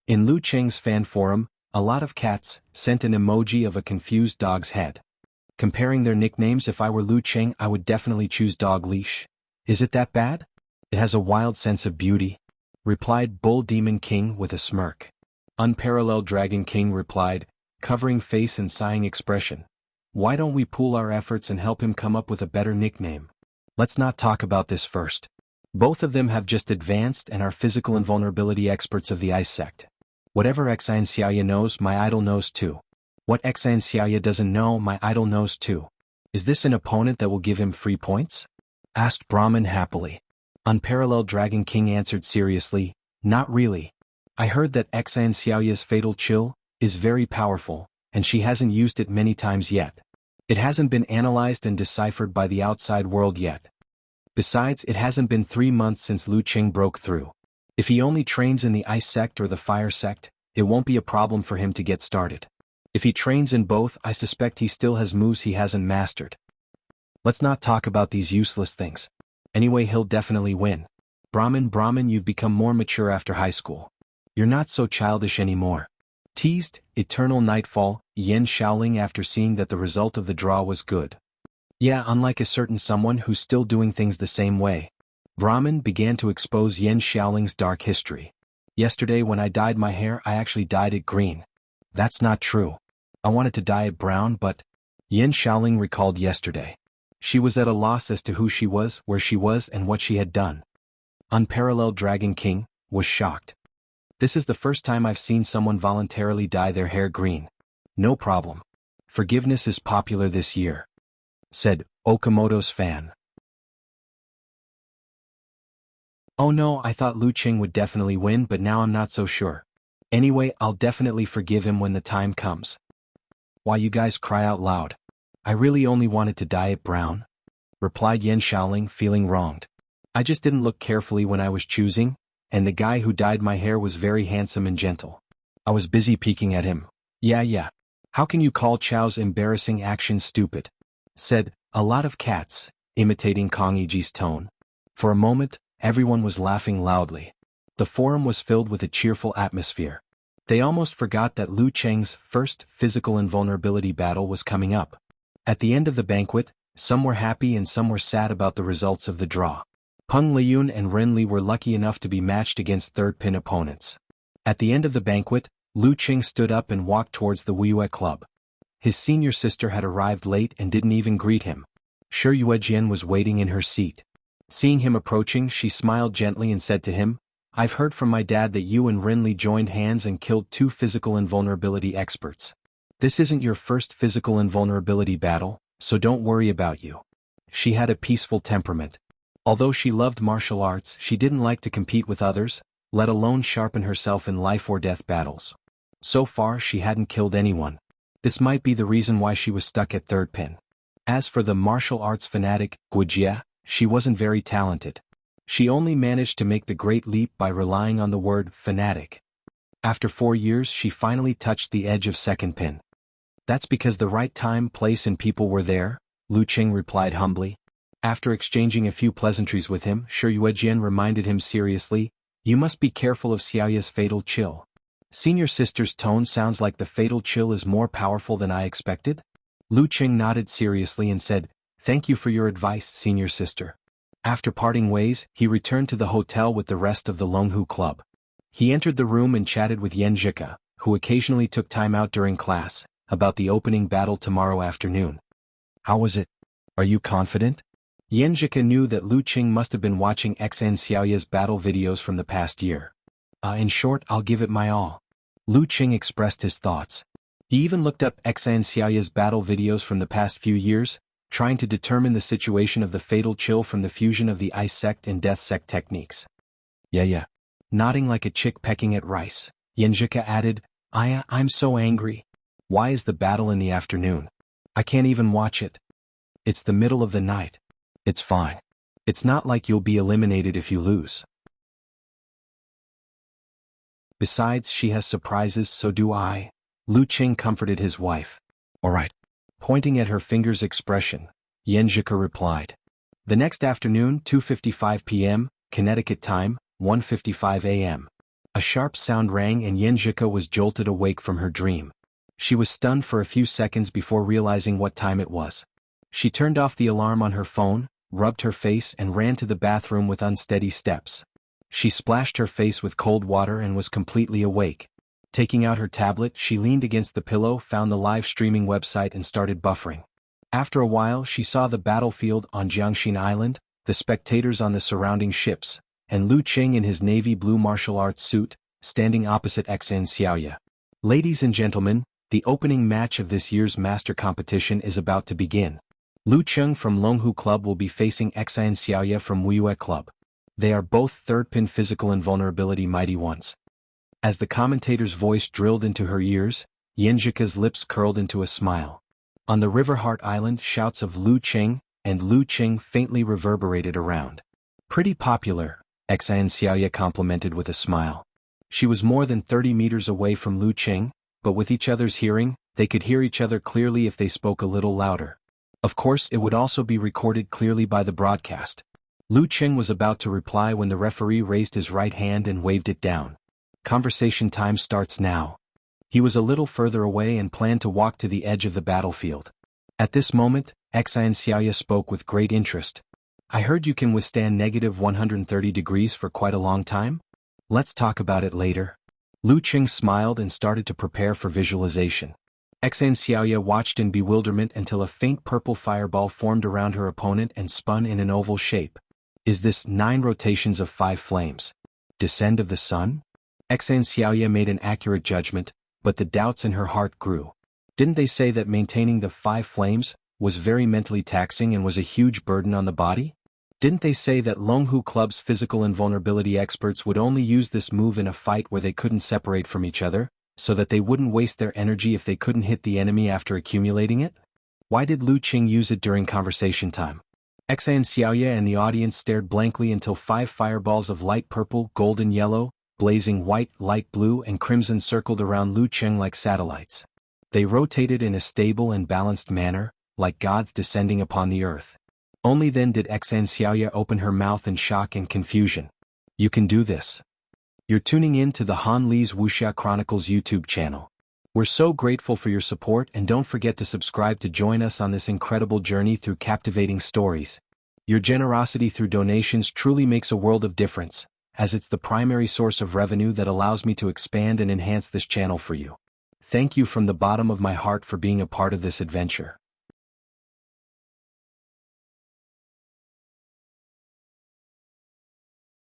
In Lu Qing's fan forum, a lot of cats sent an emoji of a confused dog's head. Comparing their nicknames, if I were Lu Qing, I would definitely choose Dog Leash. Is it that bad? It has a wild sense of beauty, replied Bull Demon King with a smirk. Unparalleled Dragon King replied, covering face and sighing expression. Why don't we pool our efforts and help him come up with a better nickname? Let's not talk about this first. Both of them have just advanced and are physical invulnerability experts of the ice sect. Whatever Xian Xiaoya knows, my idol knows too. What Xian Xiaoya doesn't know, my idol knows too. Is this an opponent that will give him free points? Asked Brahmin happily. Unparalleled Dragon King answered seriously, not really. I heard that Xian Xiaoya's fatal chill is very powerful, and she hasn't used it many times yet. It hasn't been analyzed and deciphered by the outside world yet. Besides, it hasn't been 3 months since Lu Qing broke through. If he only trains in the ice sect or the fire sect, it won't be a problem for him to get started. If he trains in both, I suspect he still has moves he hasn't mastered. Let's not talk about these useless things. Anyway, he'll definitely win. Brahmin, you've become more mature after high school. You're not so childish anymore. Teased, Eternal Nightfall, Yan Shaoling after seeing that the result of the draw was good. Yeah, unlike a certain someone who's still doing things the same way. Brahmin began to expose Yan Shaoling's dark history. Yesterday when I dyed my hair, I actually dyed it green. That's not true. I wanted to dye it brown, but... Yan Shaoling recalled yesterday. She was at a loss as to who she was, where she was, and what she had done. Unparalleled Dragon King was shocked. This is the first time I've seen someone voluntarily dye their hair green. No problem. Forgiveness is popular this year, said Okamoto's fan. Oh no, I thought Lu Qing would definitely win, but now I'm not so sure. Anyway, I'll definitely forgive him when the time comes. Why, you guys cry out loud. I really only wanted to dye it brown, replied Yan Shaoling, feeling wronged. I just didn't look carefully when I was choosing, and the guy who dyed my hair was very handsome and gentle. I was busy peeking at him. Yeah. How can you call Chao's embarrassing action stupid? Said a lot of cats, imitating Kong Yiji's tone. For a moment, everyone was laughing loudly. The forum was filled with a cheerful atmosphere. They almost forgot that Lu Qing's first physical invulnerability battle was coming up. At the end of the banquet, some were happy and some were sad about the results of the draw. Peng Liyun and Ren Li were lucky enough to be matched against third-pin opponents. At the end of the banquet, Lu Qing stood up and walked towards the Wuxia Club. His senior sister had arrived late and didn't even greet him. Shi Yuejian was waiting in her seat. Seeing him approaching, she smiled gently and said to him, I've heard from my dad that you and Ren Li joined hands and killed 2 physical invulnerability experts. This isn't your first physical invulnerability battle, so don't worry about you. She had a peaceful temperament. Although she loved martial arts, she didn't like to compete with others, let alone sharpen herself in life-or-death battles. So far she hadn't killed anyone. This might be the reason why she was stuck at third pin. As for the martial arts fanatic, Wuxia, she wasn't very talented. She only managed to make the great leap by relying on the word fanatic. After 4 years she finally touched the edge of second pin. That's because the right time, place and people were there, Lu Qing replied humbly. After exchanging a few pleasantries with him, Shi Yuejian reminded him seriously, "You must be careful of Xiaoya's fatal chill." Senior sister's tone sounds like the fatal chill is more powerful than I expected? Lu Qing nodded seriously and said, "Thank you for your advice, senior sister." After parting ways, he returned to the hotel with the rest of the Longhu Club. He entered the room and chatted with Yan Zhika, who occasionally took time out during class, about the opening battle tomorrow afternoon. "How was it? Are you confident?" Yan Zhika knew that Lu Qing must have been watching Xan Xiaoya's battle videos from the past year. In short, I'll give it my all." Lu Qing expressed his thoughts. He even looked up Xan Xiaoya's battle videos from the past few years, trying to determine the situation of the fatal chill from the fusion of the Ice Sect and Death Sect techniques. Yeah. Nodding like a chick pecking at rice, Yan Zhika added, I'm so angry. Why is the battle in the afternoon? I can't even watch it. It's the middle of the night. It's fine. It's not like you'll be eliminated if you lose. Besides, she has surprises, so do I. Lu Qing comforted his wife. All right. Pointing at her finger's expression, Yan Zhika replied. The next afternoon, 2:55 p.m., Connecticut time, 1:55 a.m. A sharp sound rang and Yan Zhika was jolted awake from her dream. She was stunned for a few seconds before realizing what time it was. She turned off the alarm on her phone, rubbed her face and ran to the bathroom with unsteady steps. She splashed her face with cold water and was completely awake. Taking out her tablet, she leaned against the pillow, found the live streaming website and started buffering. After a while, she saw the battlefield on Jiangxin Island, the spectators on the surrounding ships, and Lu Qing in his navy blue martial arts suit, standing opposite Xan Xiaoya. Ladies and gentlemen, the opening match of this year's master competition is about to begin. Lu Qing from Longhu Club will be facing Xan Xiaoya from Wuxia Club. They are both third-pin physical invulnerability mighty ones. As the commentator's voice drilled into her ears, Yan Zhika's lips curled into a smile. On the Riverheart Island, shouts of Lu Qing and Lu Qing faintly reverberated around. Pretty popular, Xan Xiaoya complimented with a smile. She was more than 30 meters away from Lu Qing, but with each other's hearing, they could hear each other clearly if they spoke a little louder. Of course, it would also be recorded clearly by the broadcast. Lu Qing was about to reply when the referee raised his right hand and waved it down. Conversation time starts now. He was a little further away and planned to walk to the edge of the battlefield. At this moment, Xan Xiaoya spoke with great interest. I heard you can withstand negative 130 degrees for quite a long time? Let's talk about it later. Lu Qing smiled and started to prepare for visualization. Xan Xiaoya watched in bewilderment until a faint purple fireball formed around her opponent and spun in an oval shape. Is this 9 rotations of 5 flames? Descent of the sun? Xan Xiaoya made an accurate judgment, but the doubts in her heart grew. Didn't they say that maintaining the 5 flames was very mentally taxing and was a huge burden on the body? Didn't they say that Longhu Club's physical invulnerability experts would only use this move in a fight where they couldn't separate from each other, so that they wouldn't waste their energy if they couldn't hit the enemy after accumulating it? Why did Lu Qing use it during conversation time? Xan Xiaoya and the audience stared blankly until 5 fireballs of light purple, golden yellow, blazing white, light blue and crimson circled around Lu Qing like satellites. They rotated in a stable and balanced manner, like gods descending upon the earth. Only then did Xan Xiaoya open her mouth in shock and confusion. You can do this. You're tuning in to the Han Li's Wuxia Chronicles YouTube channel. We're so grateful for your support and don't forget to subscribe to join us on this incredible journey through captivating stories. Your generosity through donations truly makes a world of difference, as it's the primary source of revenue that allows me to expand and enhance this channel for you. Thank you from the bottom of my heart for being a part of this adventure.